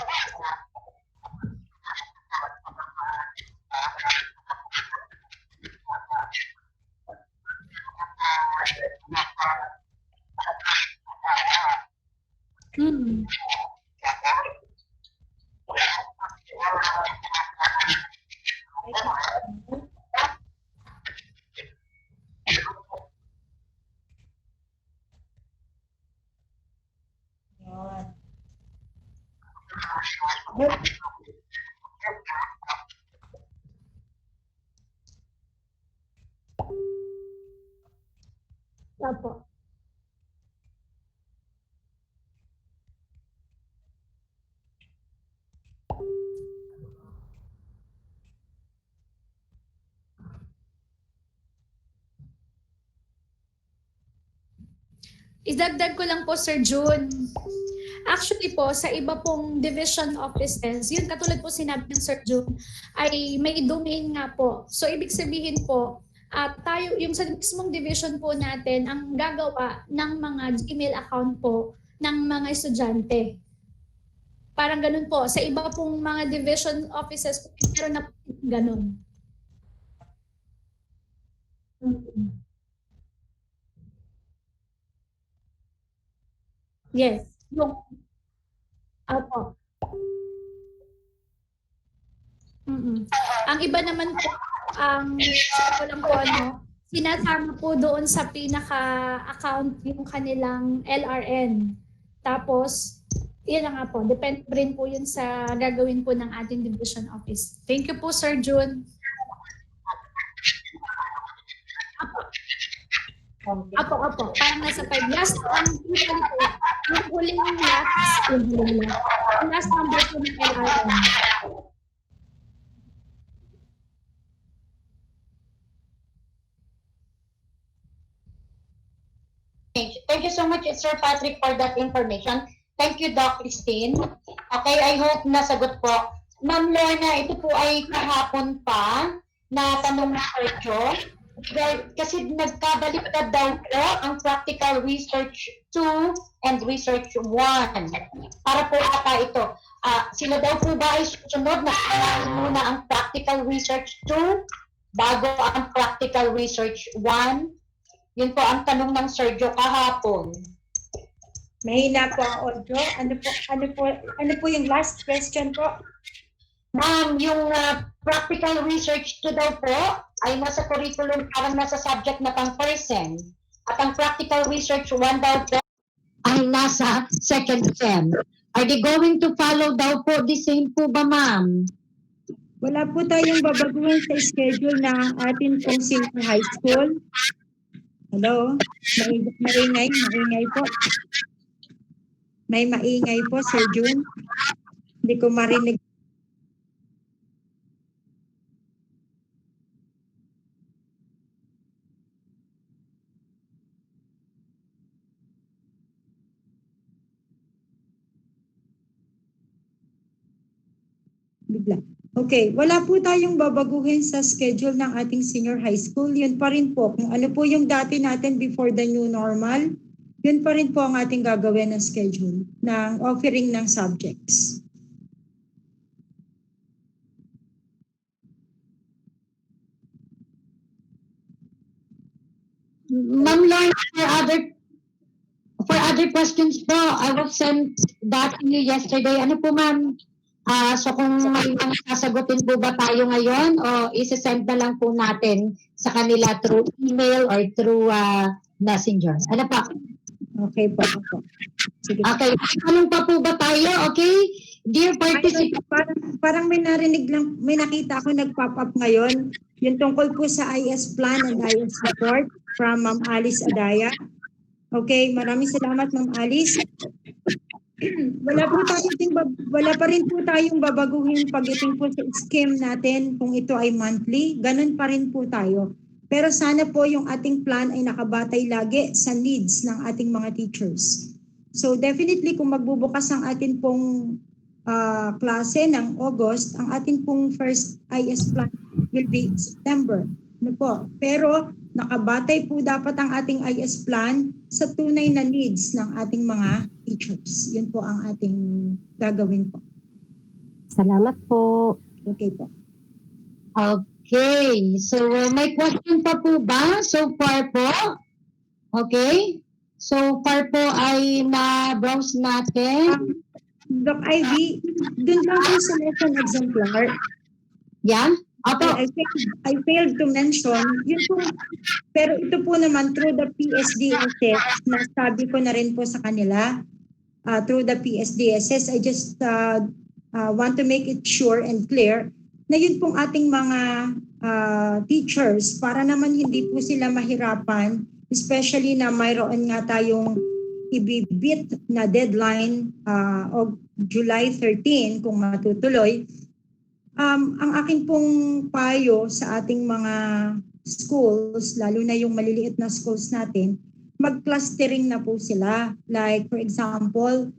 Hmm. Opo. Idagdag ko lang po, Sir June. Actually po, sa iba pong division offices, yun katulad po sinabi ng Sir June, ay may domain nga po. So ibig sabihin po, tayo, yung sa mismong division po natin, ang gagawa ng mga Gmail account po ng mga estudyante. Parang ganun po. Sa iba pong mga division offices, meron na po ganun. Yes. Yung, opo. Ang iba naman po, ko lang po sinasama po doon sa pinaka-account yung kanilang LRN. Tapos, yun na nga po, depende rin po yun sa gagawin po ng ating division office. Thank you po, Sir June. Apo. Parang nasa 5. Last one, usually po, yung huling last number po ng LRN. Thank you so much, Sir Patrick, for that information. Thank you, Doc Christine. Okay, I hope nasagot po. Ma'am Lorna, ito po ay kahapon pa na tanong na Sergio. Kasi nagkabaliktad daw po ang practical research 2 and research 1. Para po ata ito. Sila daw po ba ay susunod na kailangan muna ang practical research 2 bago ang practical research 1? Yun po ang tanong ng Sergio kahapon. Mahina po ang audio. Ano po yung last question po? Ma'am, yung practical research 2 daw po ay nasa curriculum, parang nasa subject na pang-person. At ang practical research 1 daw po ay nasa second sem. Are they going to follow daw po the same po ba, ma'am? Wala po tayong babaguhin sa schedule ng ating pong senior high school. Hello? Maingay po. May maingay po, Sir June. Hindi ko marinig. Bigla. Okay, wala po tayong babaguhin sa schedule ng ating senior high school. Yun pa rin po. Kung ano po yung dati natin before the new normal, yun pa rin po ang ating gagawin ng schedule ng offering ng subjects. Ma'am Lorna, for other questions po, I will send that to you yesterday. Ano po ma'am? So kung may mga sasagutin po ba tayo ngayon o isa-send na lang po natin sa kanila through email or through messenger? Ano pa? Okay po. Sige. Okay, anong pa po ba tayo? Okay? Dear participants, Parang may narinig lang, may nakita ako nag-pop up ngayon. Yung tungkol po sa IS plan and IS report from Ma'am Alice Adaya. Okay, maraming salamat Ma'am Alice. Wala pa rin po tayong babaguhin pagdating po sa scheme natin kung ito ay monthly. Ganun pa rin po tayo. Pero sana po yung ating plan ay nakabatay lagi sa needs ng ating mga teachers. So definitely kung magbubukas ang atin pong klase ng August, ang atin pong first IS plan will be September. Ano po? Pero nakabatay po dapat ang ating IS plan sa tunay na needs ng ating mga teachers. Yun po ang ating gagawin po. Salamat po. Okay po. okay. So may question pa po ba so far po? Okay. So far po ay na-browse natin. Doc Ivy, dun lang po sa lesson exemplar. Yan? Opo. I failed to mention, yun po, pero ito po naman through the PSDSS, nasabi ko na rin po sa kanila, through the PSDSS, I just want to make it sure and clear na yun pong ating mga teachers para naman hindi po sila mahirapan, especially na mayroon nga tayong ibibit na deadline o July 13 kung matutuloy. Ang akin pong payo sa ating mga schools, lalo na yung maliliit na schools natin, mag-clustering na po sila. Like for example,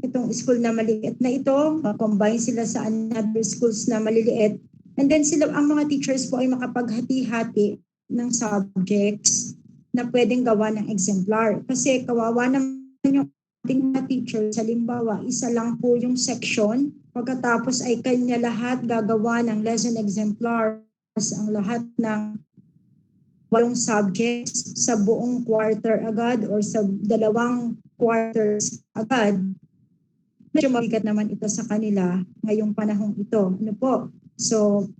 itong school na maliit na ito, combine sila sa another schools na maliliit. And then sila, ang mga teachers po ay makapaghati-hati ng subjects na pwedeng gawa ng exemplar. Kasi kawawa naman yung ating mga teachers, halimbawa, isa lang po yung section, pagkatapos ay kanya lahat gagawa ng lesson exemplar ang lahat ng 8 subjects sa buong quarter agad or sa 2 quarters agad. Medyo mabigat naman ito sa kanila ngayong panahong ito. Ano po? So,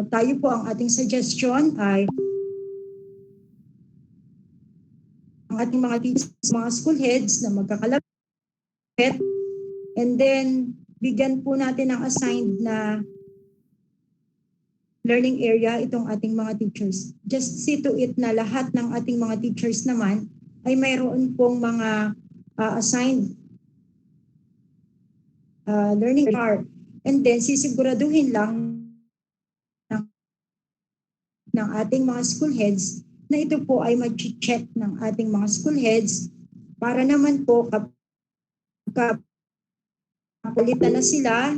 tayo po ang ating suggestion ay ang ating mga teachers, mga school heads na magkakalapit, and then bigyan po natin ng assigned na learning area itong ating mga teachers. Just see to it na lahat ng ating mga teachers naman ay mayroon pong mga assigned learning area. And then sisiguraduhin lang ng ating mga school heads na ito po ay mag-check ng ating mga school heads para naman po kapalitan na sila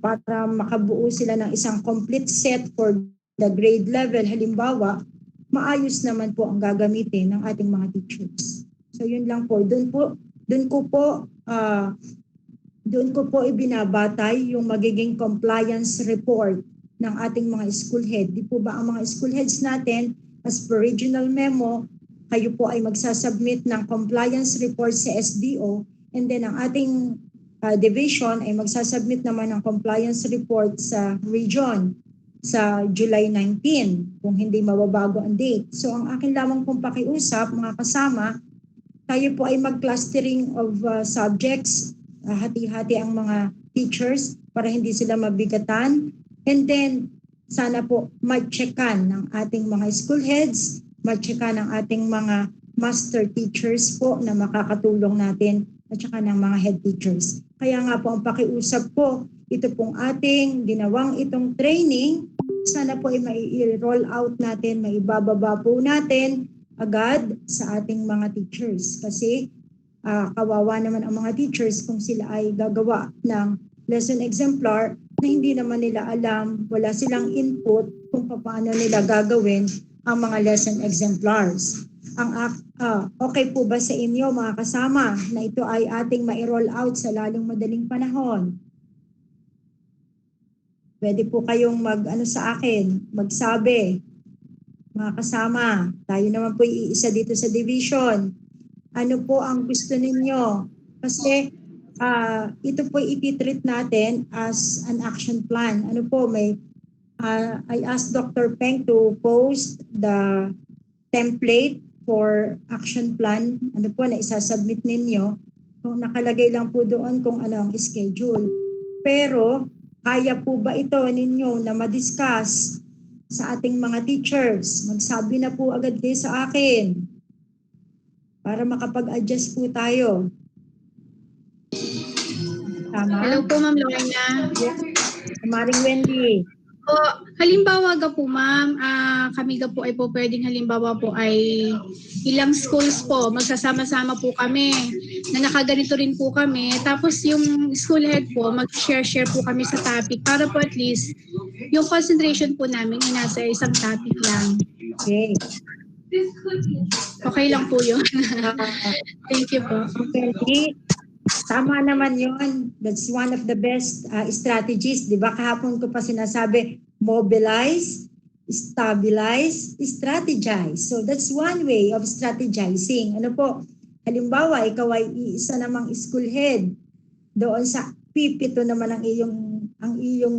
para makabuo sila ng isang complete set for the grade level. Halimbawa, maayos naman po ang gagamitin ng ating mga teachers. So yun lang po. Doon ko po ibinabatay yung magiging compliance report ng ating mga school head. Di po ba ang mga school heads natin, as per regional memo, kayo po ay magsasubmit ng compliance report sa SDO, and then ang ating division ay magsasubmit naman ng compliance report sa region sa July 19 kung hindi mababago ang date. So ang akin lamang pong pakiusap, mga kasama, tayo po ay mag-clustering of subjects, hati-hati ang mga teachers para hindi sila mabigatan, and then sana po mag-checkan ng ating mga school heads, mag-checkan ng ating mga master teachers po na makakatulong natin at saka ng mga head teachers. Kaya nga po ang pakiusap po, ito pong ating ginawang itong training, sana po ay mai-roll out natin, maibababa po natin agad sa ating mga teachers. Kasi kawawa naman ang mga teachers kung sila ay gagawa ng lesson exemplar na hindi naman nila alam, wala silang input kung paano nila gagawin ang mga lesson exemplars. Okay po ba sa inyo mga kasama na ito ay ating ma-roll out sa lalong madaling panahon? Pwede po kayong sa akin, magsabi. Mga kasama, tayo naman po iisa dito sa division. Ano po ang gusto ninyo? Kasi ito po ititreat natin as an action plan. Ano po, I asked Dr. Peng to post the template for action plan. Ano po na isasubmit ninyo. Kung nakalagay lang po doon kung ano ang schedule. Pero kaya po ba ito ninyo na ma-discuss sa ating mga teachers? Magsabi na po agad kayo sa akin para makapag-adjust po tayo. Tama? Hello po, Ma'am Lorna. Maring Wendy. Po, halimbawa ga po, Ma'am, kami ga po ay po pwedeng halimbawa po ay ilang schools po, magsasama-sama po kami na nakaganito rin po kami. Tapos yung school head po, mag-share po kami sa topic para po at least yung concentration po namin ay nasa isang topic lang. Okay. Okay lang po yun. Thank you po. Okay. Tama naman yun. That's one of the best strategies. Di ba kahapon ko pa sinasabi, mobilize, stabilize, strategize. So that's one way of strategizing. Ano po? Halimbawa, ikaw ay isa namang school head. Doon sa pipito naman ang iyong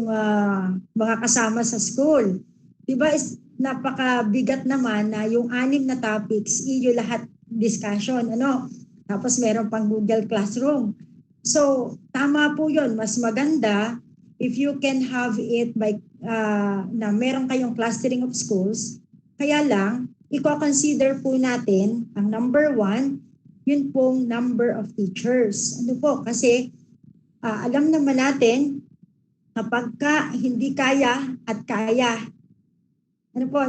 mga kasama sa school. Di ba? Napakabigat naman na yung 6 na topics, iyo lahat discussion. Ano? Tapos meron pang Google Classroom. So, tama po yun. Mas maganda if you can have it by na meron kayong clustering of schools. Kaya lang, i-consider po natin ang number 1, yun pong number of teachers. Ano po? Kasi alam naman natin kapag hindi kaya at kaya, ano po,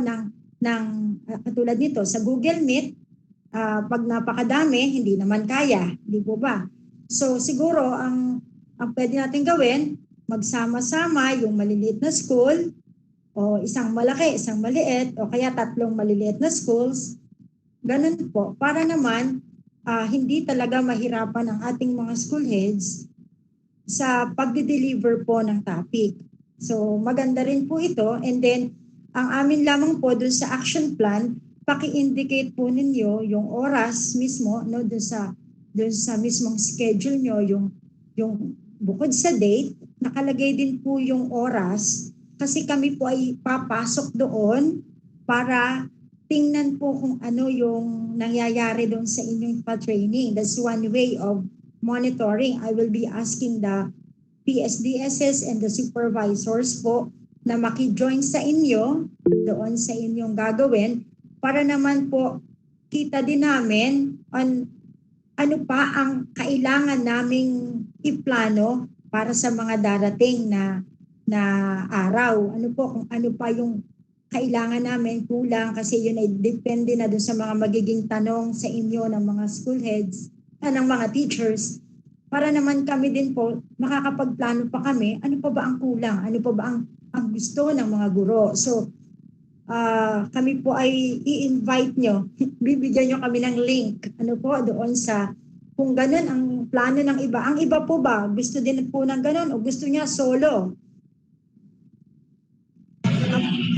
katulad nito, sa Google Meet, pag napakadami, hindi naman kaya. Di po ba? So siguro, ang pwede natin gawin, magsama-sama yung maliliit na school, o isang malaki, isang maliit, o kaya 3 maliliit na schools. Ganun po. Para naman, hindi talaga mahirapan ang ating mga school heads sa pagde-deliver po ng topic. So maganda rin po ito. And then, ang amin lamang po dun sa action plan, paki-indicate po ninyo yung oras mismo, no, dun sa mismong schedule nyo, yung bukod sa date, nakalagay din po yung oras kasi kami po ay papasok doon para tingnan po kung ano yung nangyayari doon sa inyong pa-training. That's one way of monitoring. I will be asking the PSDSs and the supervisors po na maki-join sa inyo doon sa inyong gagawin para naman po kita din namin ano pa ang kailangan naming iplano para sa mga darating na araw. Ano po, kung ano pa yung kailangan namin kulang kasi yun ay depende na dun sa mga magiging tanong sa inyo ng mga school heads, ng mga teachers. Para naman kami din po, makakapagplano pa kami, ano pa ba ang kulang? Ano pa ba ang gusto ng mga guro? So, kami po ay i-invite nyo, bibigyan nyo kami ng link, ano po, doon sa, kung ganun ang plano ng iba. Ang iba po ba, gusto din po ng ganun o gusto niya solo?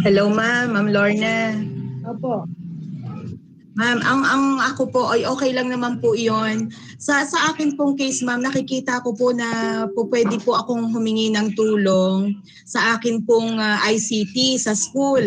Hello ma'am, Ma'am Lorna. Opo. Ma'am, ang ako po ay okay lang naman po iyon. Sa akin pong case ma'am, nakikita ko po na po pwede po akong humingi ng tulong sa akin pong ICT sa school.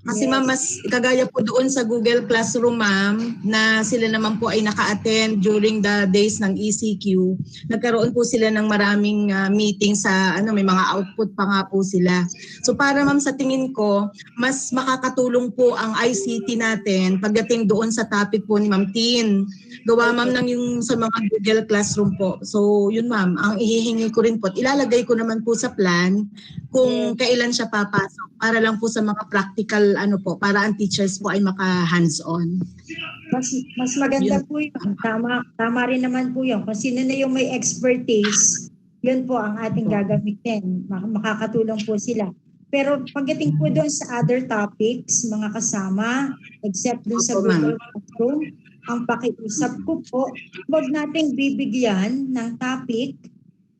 Kasi ma'am, mas kagaya po doon sa Google Classroom ma'am, na sila naman po ay naka-attend during the days ng ECQ. Nagkaroon po sila ng maraming meeting sa, may mga output pa nga po sila. So para ma'am sa tingin ko, mas makakatulong po ang ICT natin pagdating doon sa topic po ni Ma'am Tin. Gawa ma'am ng yung sa mga Google Classroom po. So yun ma'am, ang ihihingi ko rin po, ilalagay ko naman po sa plan kung kailan siya papasok para lang po sa mga practical para ang teachers po ay maka-hands-on. Mas maganda yun po yun. Tama rin naman po yun. Kung sino na yung may expertise Yun po ang ating gagamitin. Makakatulong po sila. Pero pagdating po doon sa other topics, mga kasama, except doon sa Google Classroom, ang pakiusap ko po, huwag nating bibigyan ng topic,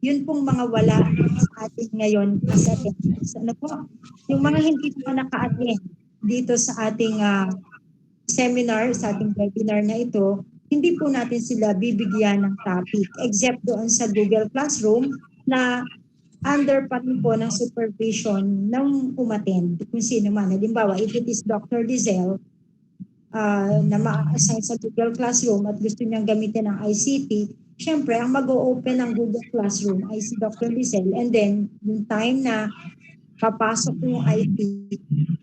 yun pong mga wala sa atin ngayon as attendance. Ano po? Yung mga hindi po naka-attend dito sa ating seminar, sa ating webinar na ito, hindi po natin sila bibigyan ng topic, except doon sa Google Classroom na under pa rin po ng supervision ng umattend, kung sino man. Halimbawa, if it is Dr. Lizelle na ma-assign sa Google Classroom at gusto niyang gamitin ng ICT, syempre, ang mag-o-open ng Google Classroom ay si Dr. Lizelle. And then, yung time na papasok yung IT,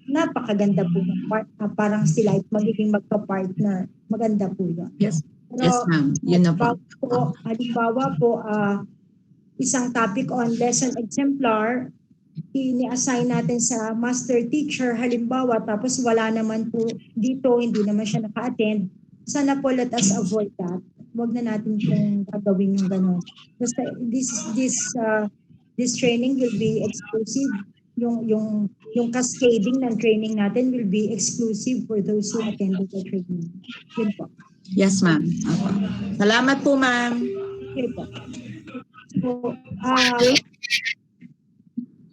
napakaganda po ng parang sila ay magiging magka-partner. Maganda po yun. Yes. Pero, Yes, ma'am. Yun na po. Halimbawa po, isang topic on lesson exemplar, ini-assign natin sa master teacher, halimbawa, tapos wala naman po dito, hindi naman siya naka-attend. Sana po let us avoid that. Huwag na natin kung gagawin yung gano'n. Basta this training will be exclusive. Yung cascading ng training natin will be exclusive for those who attended the training. Yun po. Yes, ma'am. Opo. Salamat po, ma'am. Okay po.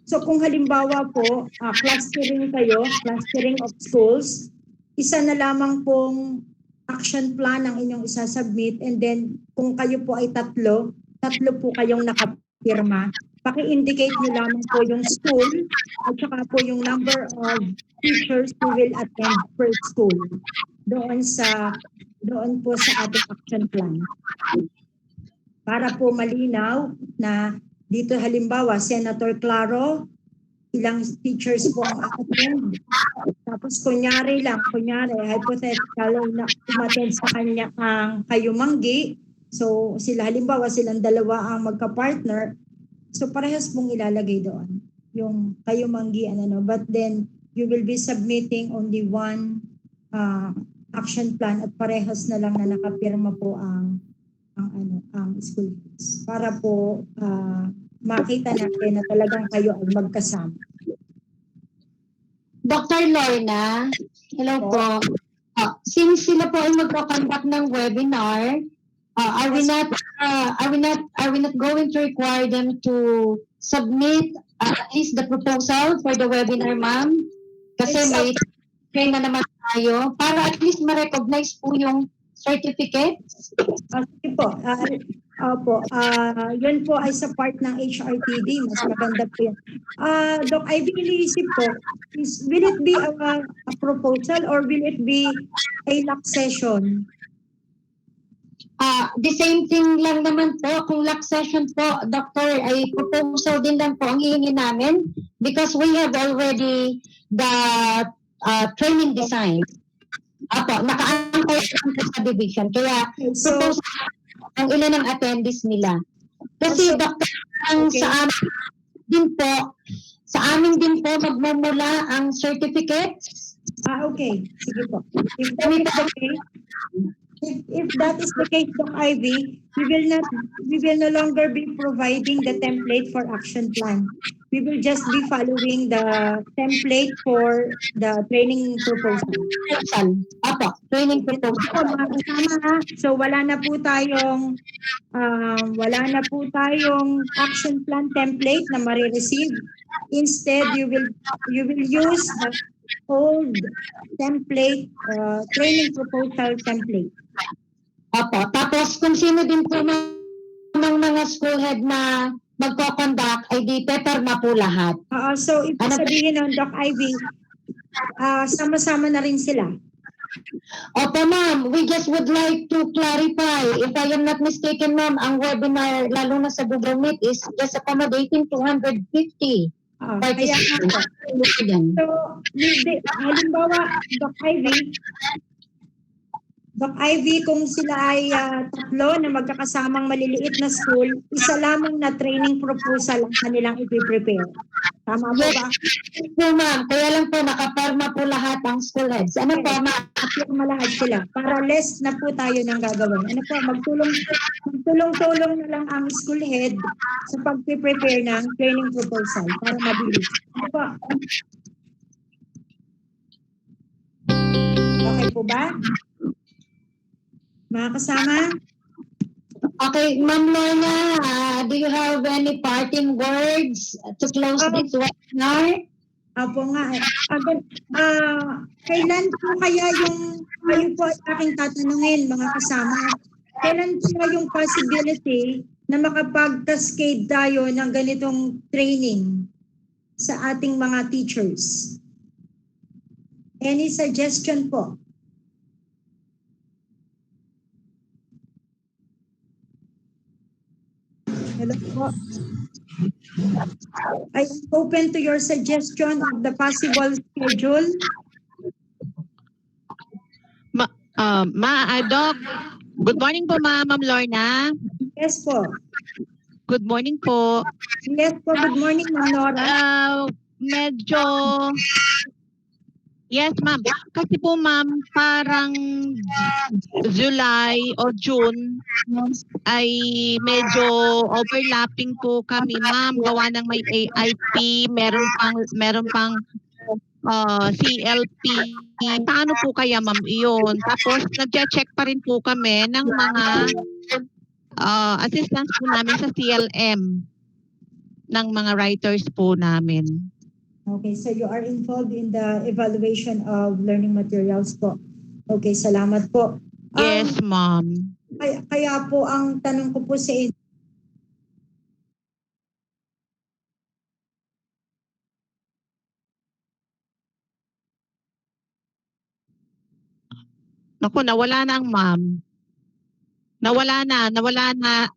So kung halimbawa po, clustering kayo, clustering of schools, isa na lamang pong action plan ang inyong isasubmit, and then kung kayo po ay tatlo po kayong nakapirma. Paki-indicate nyo lamang po yung school at saka po yung number of teachers who will attend per school doon po sa ating action plan. Para po malinaw na dito halimbawa, Senator Claro, ilang teachers po ang attend. Tapos kunyari, hypothetical na umattend sa kanya ang Kayumanggi. So sila halimbawa, silang dalawa ang magka-partner. So parehas pong ilalagay doon. Yung Kayumanggi, but then you will be submitting only one action plan at parehas na lang na nakapirma po ang school fees para po makita natin na talagang kayo ay magkasama. Dr. Lorna, hello po. Since sila po ay magko-conduct ng webinar, are we not going to require them to submit at least the proposal for the webinar, ma'am? Kasi may train na naman tayo para at least ma-recognize po yung certificates? Sige po. Yun po ay sa part ng HRTD. Mas maganda po yan. Doc, I iniisip ko, will it be a proposal or will it be a lock session? The same thing lang naman po. Kung lock session po, Doctor, ay proposal din lang po ang hihingi namin because we have already the training design. Apo, naka-anchor sa division. Kaya, suppose ang ilan ng attendees nila. Kasi, Dr., sa amin din po magmumula ang certificates. Okay. Sige po. If that is the case, Doc Ivy, we will no longer be providing the template for action plan. We will just be following the template for the training proposal. Apo, training proposal. So wala na po tayong action plan template na marireceive. Instead, you will use the old template, training proposal template. Apo, tapos kung sino din po ng mga school head na magko-conduct, ay di peperma po lahat. So, ibig sabihin ng Doc Ivy, sama-sama na rin sila. Opo, ma'am. We just would like to clarify. If I am not mistaken, ma'am, ang webinar, lalo na sa Google Meet, is just accommodating 250 participants. So, halimbawa, Doc Ivy, kung sila ay tatlo na magkakasamang maliliit na school, isa lamang na training proposal ang kanilang ipiprepare. Tama po ba? Yes po, ma'am. Kaya lang po, nakaporma po lahat ang school heads. Ano po, ma'am? Firma lahat sila. Para less na po tayo ng gagawin. Ano po, magtulong-tulong na lang ang school head sa pag-prepare ng training proposal para mabilis. Ano po? Okay po ba? Mga kasama? Okay, Ma'am Lorna, do you have any parting words to close this webinar? Apo nga. Kailan po kaya kayo po ay aking tatanungin, mga kasama, kailan po yung possibility na makapag-cascade tayo ng ganitong training sa ating mga teachers? Any suggestion po? Hello po. I am open to your suggestion of the possible schedule. Doc, good morning po Ma'am Lorna. Yes po. Good morning po. Yes po, good morning Ma'am Nora. Yes ma'am. Kasi po ma'am, parang July o June ay medyo overlapping po kami ma'am. Gawa ng may AIP, meron pang CLP. Paano po kaya ma'am iyon? Tapos nag-check pa rin po kami ng mga assistants po namin sa CLM ng mga writers po namin. Okay, so you are involved in the evaluation of learning materials po. Okay, salamat po. Yes, ma'am. Kaya po ang tanong ko po sa inyo, Naku, nawala na ang ma'am. Nawala na.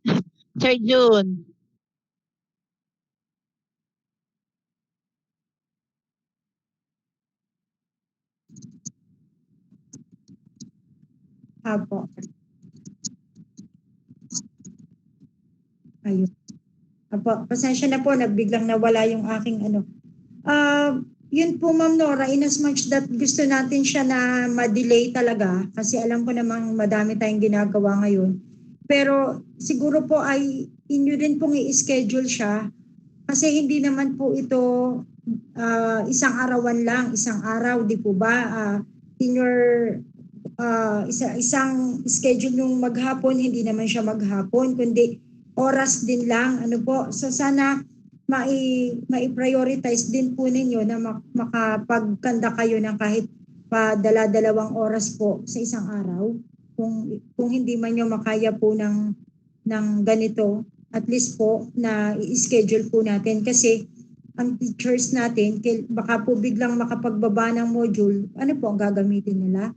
Sir June. Apo. Ayun. Apo, pasensya na po, nagbiglang nawala yung aking ano. Yun po Ma'am Nora, in as much that gusto natin siya na ma-delay talaga, kasi alam ko namang madami tayong ginagawa ngayon. Pero siguro po ay inyo din pong i-schedule siya, kasi hindi naman po ito isang arawan lang, isang araw, di po ba? In your isang schedule yung maghapon, hindi naman siya maghapon, kundi oras din lang. Ano po? So sana mai-prioritize din po ninyo na makapagkanda kayo ng kahit pa dala-dalawang oras po sa isang araw. Kung hindi man nyo makaya po ng ganito, at least po na i-schedule po natin. Kasi ang teachers natin, baka po biglang makapagbaba ng module, ano po ang gagamitin nila?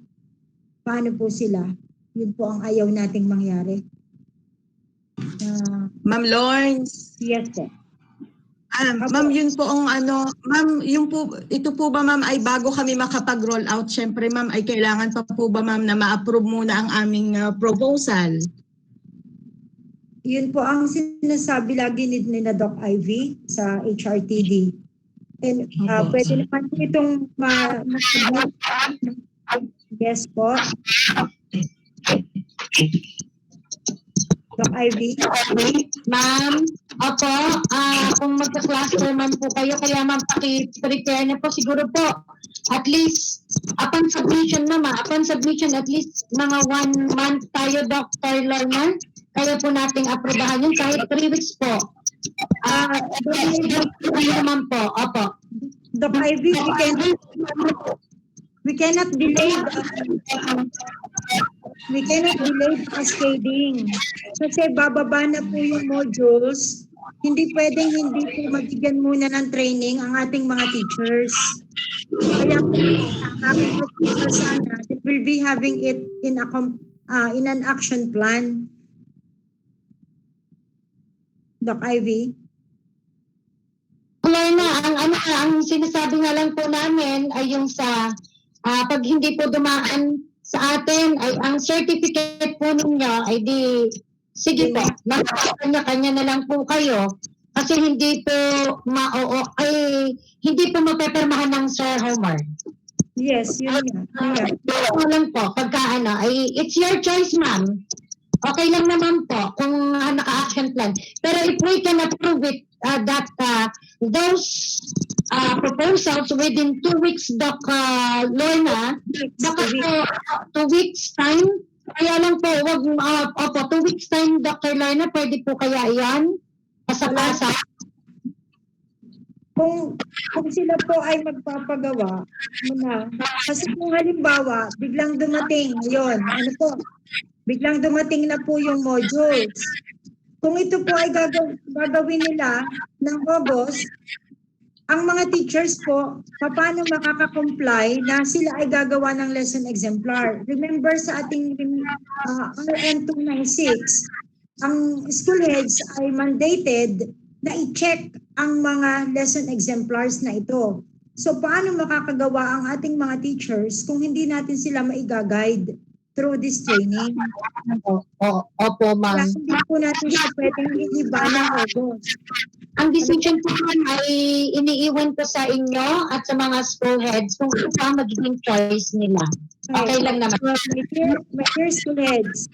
Paano po sila? Yun po ang ayaw nating mangyari. Ma'am Lawrence. Yes po. Ma'am, yun po ang ma'am, ito po ba ma'am ay bago kami makapag-roll out, syempre ma'am ay kailangan pa po ba ma'am na ma-approve muna ang aming proposal? Yun po ang sinasabi lagi ni na Doc Ivy sa HRTD. And pwede naman po itong yes po. Doc Ivy. Ma'am, opo, kung magka-cluster man po kayo, kaya ma'am, paki-prepare na po siguro po. At least, upon submission at least mga 1 month tayo, Dr. Lorna. Kaya po nating aprobahan yun kahit 3 weeks po. Naman po, opo. Doc Ivy, we cannot delay cascading. Kasi bababa na po yung modules. Hindi pwedeng hindi po mabigyan muna ng training ang ating mga teachers. Kaya po, sana, it will be having it in an action plan. Doc Ivy? Lorna, ang sinasabi nga lang po namin ay yung sa pag hindi po dumaan sa atin ay ang certificate po ninyo ay di sige po, kanya-kanya na lang po kayo Kasi hindi po hindi po mapepirmahan ng Sir Homer. Yes, yun nga. Lang po, pagka it's your choice, ma'am. Okay lang naman po kung naka-action plan. Pero if we can approve it, those proposals within 2 weeks, Doc Lorna, baka po 2 weeks time, kaya lang po, 2 weeks time, Dr. Lorna, pwede po kaya yan? Pasa-pasa? Kung sila po ay magpapagawa muna, kasi kung halimbawa, biglang dumating ngayon, biglang dumating na po yung modules. Kung ito po ay gagawin nila ng August, ang mga teachers po, paano makaka-comply na sila ay gagawa ng lesson exemplar? Remember sa ating RN 296, ang school heads ay mandated na i-check ang mga lesson exemplars na ito. So paano makakagawa ang ating mga teachers kung hindi natin sila maiga-guide through this training? Opo, ma'am. Hindi po natin siya pwedeng iiba ng August. Ang decision po ay iniiwan ko sa inyo at sa mga school heads kung ano ang magiging choice nila. Okay lang naman. My dear school heads,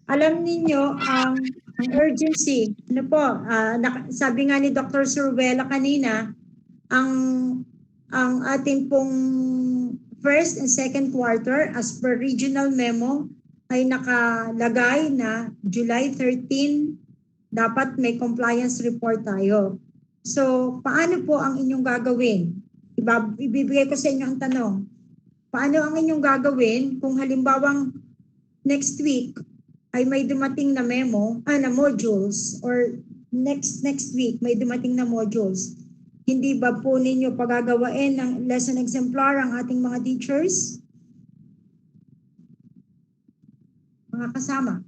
alam ninyo ang urgency. Sabi nga ni Dr. Survela kanina, ang ating pong first and second quarter as per regional memo ay nakalagay na July 13 dapat may compliance report tayo. So, paano po ang inyong gagawin? Ibibigay ko sa inyo ang tanong. Paano ang inyong gagawin kung halimbawang next week ay may dumating na memo, na modules, or next week may dumating na modules? Hindi ba po ninyo pagagawain ng lesson exemplar ang ating mga teachers? Mga kasama.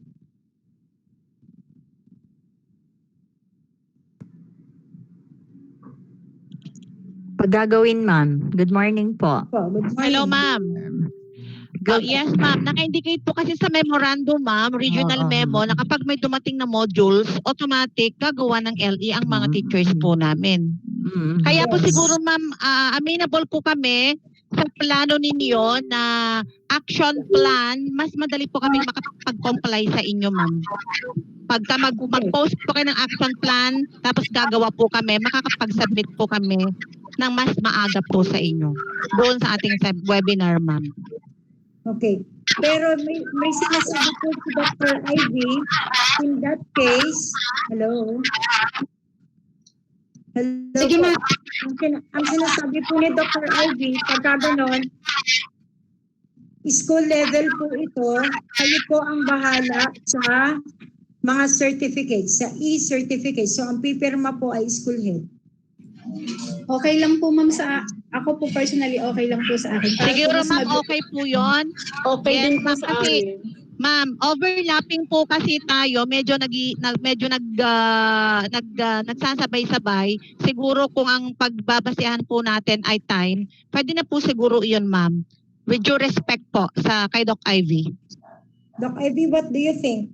Pagagawin, ma'am. Good morning po. Hello, ma'am. Yes, ma'am. Naka-indicate po kasi sa memorandum, ma'am, regional memo, na kapag may dumating na modules, automatic gagawa ng LE ang mga teachers po namin. Kaya po siguro, ma'am, amenable po kami sa plano ninyo na action plan, mas madali po kami makapag-comply sa inyo, ma'am. Pagka mag-post po kayo ng action plan, tapos gagawa po kami, makakapag-submit po kami ng mas maaga po sa inyo. Doon sa ating webinar, ma'am. Okay. Pero may sinasabi po si Dr. Ivy, in that case, hello? Sige, ma'am. Ang sinasabi po ni Dr. Ivy, pagka ganon, school level po ito, kayo po ang bahala sa mga certificates, sa e-certificates. So, ang pipirma po ay school head. Okay lang po, ma'am, ako po personally, okay lang po sa akin. Siguro, ma'am, okay po yun. Okay yes, din po ma'am, sa kasi, amin. ma'am, overlapping po kasi tayo, medyo nagsasabay-sabay. Siguro kung ang pagbabasehan po natin ay time, pwede na po siguro iyon, ma'am. With due respect po kay Doc Ivy. Doc Ivy, what do you think?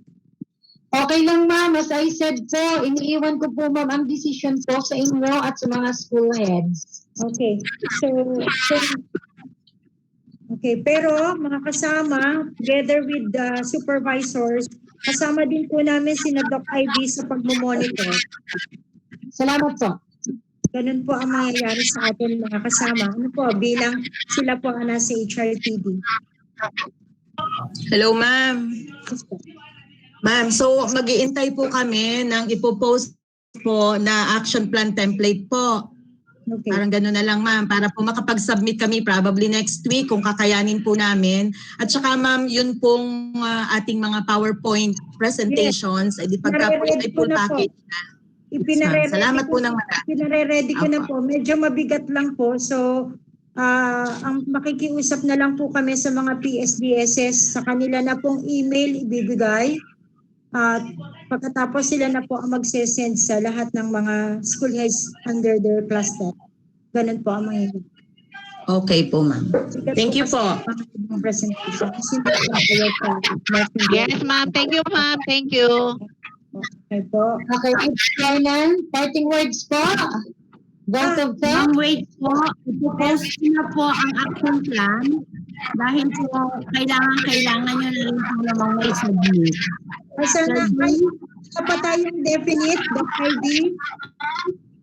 Okay lang, ma'am. As I said po, iniiwan ko po, ma'am, ang decision po sa inyo at sa mga school heads. Okay. Okay, pero mga kasama, together with the supervisors, kasama din po namin si Doc Ivy sa pagmamonitor. Salamat po. Ganun po ang mangyayari sa atin mga kasama. Ano po, bilang sila po ang nasa HRTD. Hello, ma'am. Ma'am, so mag-iintay po kami ng ipopost po na action plan template po. Okay. Parang gano'n na lang, ma'am, para po makapag-submit kami probably next week kung kakayanin po namin. At saka, ma'am, yun pong ating mga PowerPoint presentations, edi pagka po ito full package na. Salamat po ng marami. Pinare-ready ko na po. Medyo mabigat lang po. So, ang makikiusap na lang po kami sa mga PSDSS, sa kanila na pong email ibibigay. At pagkatapos sila na po ang magsesend sa lahat ng mga school heads under their cluster. Ganun po ang mangyayari. Okay po, ma'am. Thank you po. Presentation. Yes, ma'am. Thank you, ma'am. Thank you. Okay po. Okay, Kainan, parting words po. Vote of thanks. Ma'am, wait po. Ipopost ko na po ang action plan dahil po kailangan nyo na rin po namang may submit. Asa na, ay, pa tayong definite, Doc ID?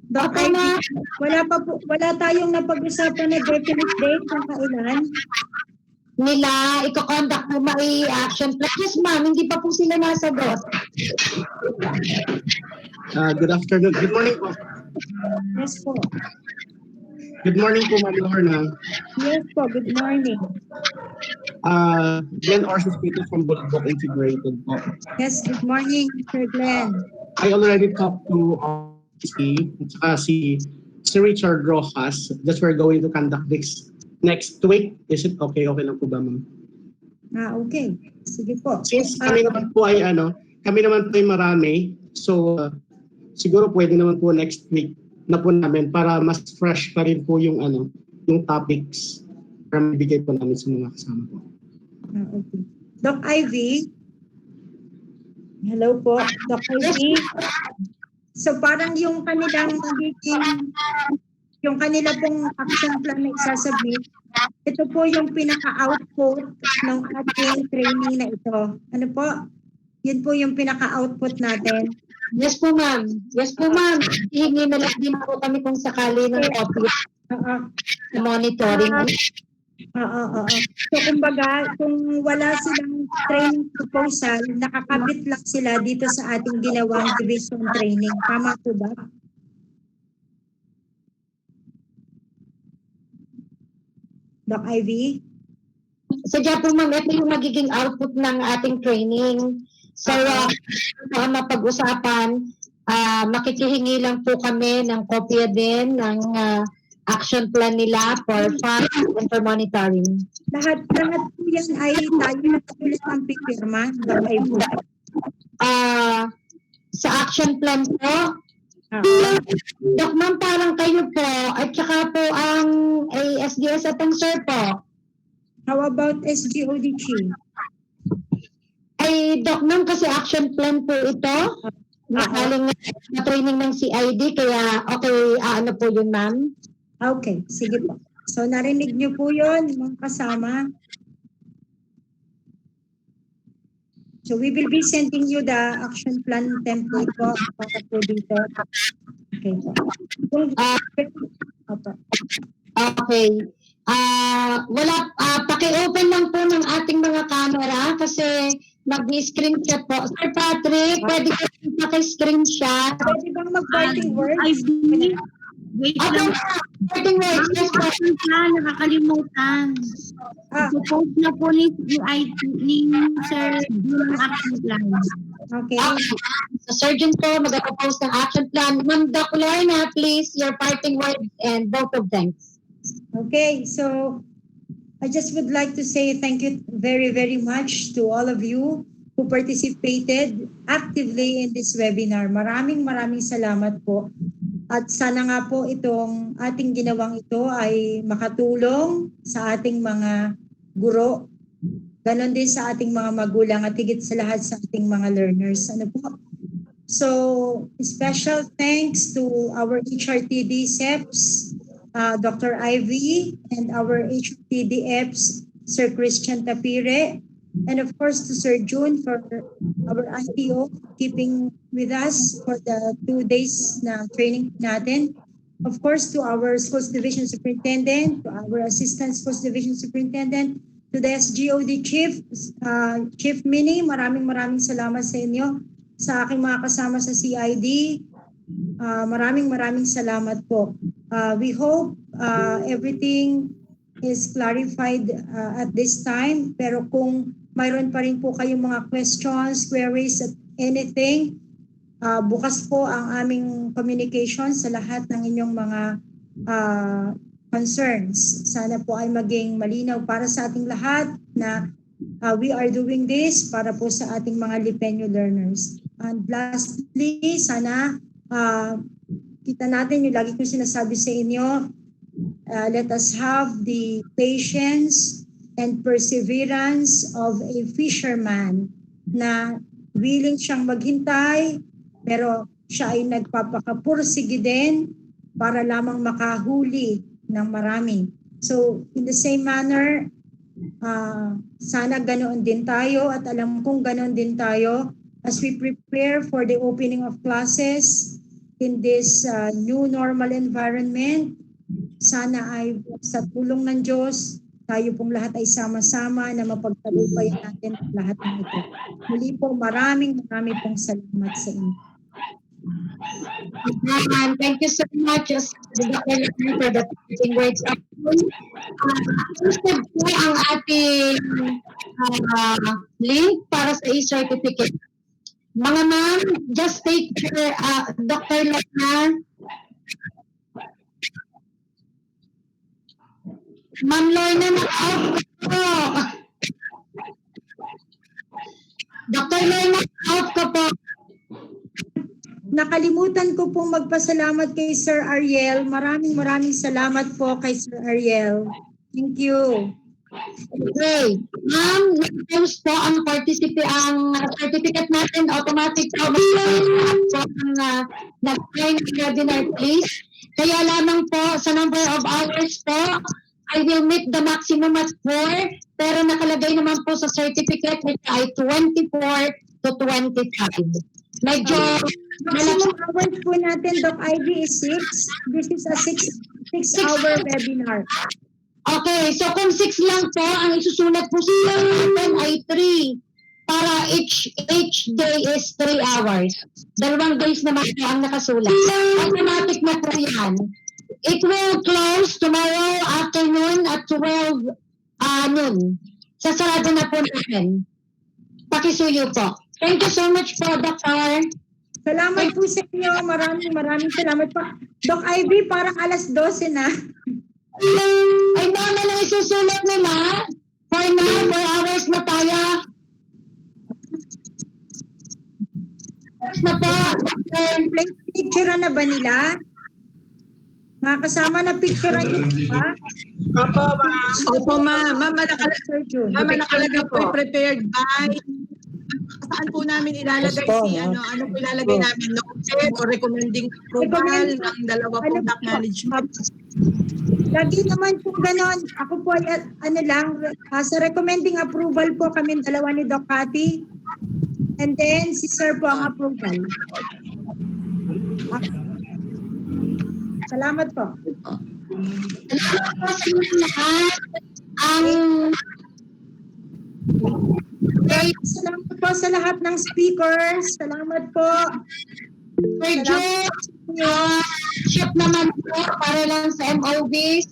Doc ID, wala tayong napag-usapan na definite date kung kailan. Nila, iko-conduct mo may action plan. Yes, ma'am, hindi pa po sila nasagot. Good afternoon. Good morning po. Yes po. Good morning po, Ma'am Lorna. Yes po, good morning. Glenn Orso speaking from Bulldog Integrated po. Yes, good morning, Sir Glenn. I already talked to si Richard Rojas that we're going to conduct this next week. Is it okay? Okay lang po ba, ma'am? Okay. Sige po. Since kami naman po ay marami, so siguro pwede naman po next week na po namin para mas fresh pa rin po yung topics para mabigay po namin sa mga kasama po. Okay. Doc Ivy. Hello po, Doc Ivy. So parang yung kanila pong action plan na isasubmit, ito po yung pinaka-output ng ating training na ito. Ano po? Yun po yung pinaka-output natin. Yes po, ma'am. Yes po, ma'am. Hihingi na lang din po kami kung sakali ng copy. Monitoring. So kumbaga, kung wala silang training proposal, nakakabit lang sila dito sa ating ginawang division training. Tama po ba? Doc Ivy? Sadya po, ma'am, ito yung magiging output ng ating training. So, mapag-usapan, makikihingi lang po kami ng kopya din ng action plan nila for fund and for monitoring. Lahat po yan ay tayo na ulit ang pipirma. Sa action plan po, Doc, ma'am, parang kayo po, at saka po ang ASDS at ang sir po. How about SGODG? Ay, Doc, ma'am, kasi action plan po ito. Nakaling na training ng CID, kaya okay, ano po yun, ma'am? Okay, sige po. So, narinig niyo po yun, mga kasama. So, we will be sending you the action plan template po para po dito. Okay po. Okay. Paki-open lang po ng ating mga camera kasi mag-screen shot po. Sir Patrick, pwede ka paki-screenshot. Pwede bang mag-parting words? Wait lang. Parting words. Yes, po. Nakakalimutan. Suppose na po ni Sir yung action plan. Okay. So, Surgeon po, mag-propose ng action plan. Ma'am Doc Lorna, please, your parting words and vote of thanks. Okay, so I just would like to say thank you very, very much to all of you who participated actively in this webinar. Maraming salamat po. At sana nga po itong ating ginawang ito ay makatulong sa ating mga guro, ganon din sa ating mga magulang at higit sa lahat sa ating mga learners. Ano po? So, special thanks to our HRTD SEPs, Dr. Ivy, and our HRTDFs, Sir Christian Tapire, and of course to Sir June for our IPO keeping with us for the 2 days na training natin. Of course to our Schools Division Superintendent, to our Assistant Schools Division Superintendent, to the SGOD Chief, Chief Mini, maraming salamat sa inyo. Sa aking mga kasama sa CID, maraming salamat po. We hope everything is clarified at this time, pero kung mayroon pa rin po kayong mga questions, queries, at anything, bukas po ang aming communication sa lahat ng inyong mga concerns. Sana po ay maging malinaw para sa ating lahat na we are doing this para po sa ating mga Lipenyo learners. And lastly, sana kita natin yung lagi ko sinasabi sa inyo, let us have the patience and perseverance of a fisherman na willing siyang maghintay pero siya ay nagpapakapursige din para lamang makahuli ng marami. So in the same manner, sana ganoon din tayo at alam kong ganoon din tayo as we prepare for the opening of classes in this new normal environment. Sana ay sa tulong ng Diyos, tayo pong lahat ay sama-sama na mapagtagumpayan natin ang lahat ng ito. Muli po, maraming pong salamat sa inyo. Thank you so much, Dr. for the teaching words. Posted po ang ating link para sa e-certificate. Mga ma'am, just take care, Dr. Lorna. Ma'am Lorna, mag-off po. Dr. Lorna, mag-off ka po. Nakalimutan ko pong magpasalamat kay Sir Ariel. Maraming salamat po kay Sir Ariel. Thank you. Okay. Ma'am, na-post po ang certificate natin, automatic po. So, ang nag-join webinar, please. Kaya lamang po, sa number of hours po, I will meet the maximum at 4, pero nakalagay naman po sa certificate which ay 24 to 25. Medyo maximum hours po natin, Doc Ivy, is 6. This is a 6-hour webinar. Okay, so kung 6 lang po, ang isusulat po sa natin ay 3. Para each day is 3 hours. 2 days naman po ang nakasulat. Automatic na po yan. It will close tomorrow afternoon at 12 noon. Sasarado na po natin. Pakisuyo po. Thank you so much po, Dr. Salamat po sa inyo. Maraming salamat po. Doc Ivy, parang alas 12 na. Ay, dami na isusulat nila. For now, 4 hours na tayo. Na po. Picture na ba nila? Mga kasama na picture niyo ba? Opo, ma'am. Ma'am, nakalagay po prepared by. Saan po namin ilalagay ano po ilalagay namin? Noted or recommending approval ng dalawa pong acknowledgement? Lagi naman po ganon. Ako po ay sa recommending approval po kami dalawa ni Doc Cathy. And then si Sir po ang approval. Salamat po. Salamat po sa lahat ng speakers. Salamat po. Medyo ship naman po para lang sa MOVs.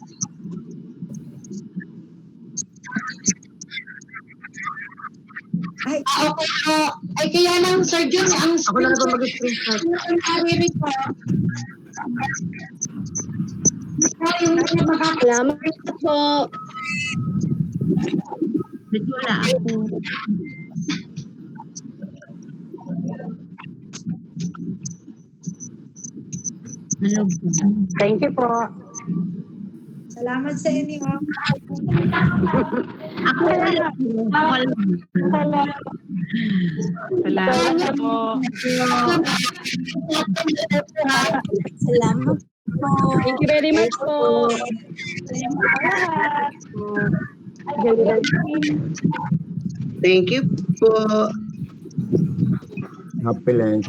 Ay, okay po. Ay, kaya lang, Sir Jun, ang Ako na ba mag-screenshot? Salamat po. Wala ako. Thank you po. salamat sa inyo. Ako wala. Salamat po. Salamat po. Thank you very much po. Thank you po. Happy lunch.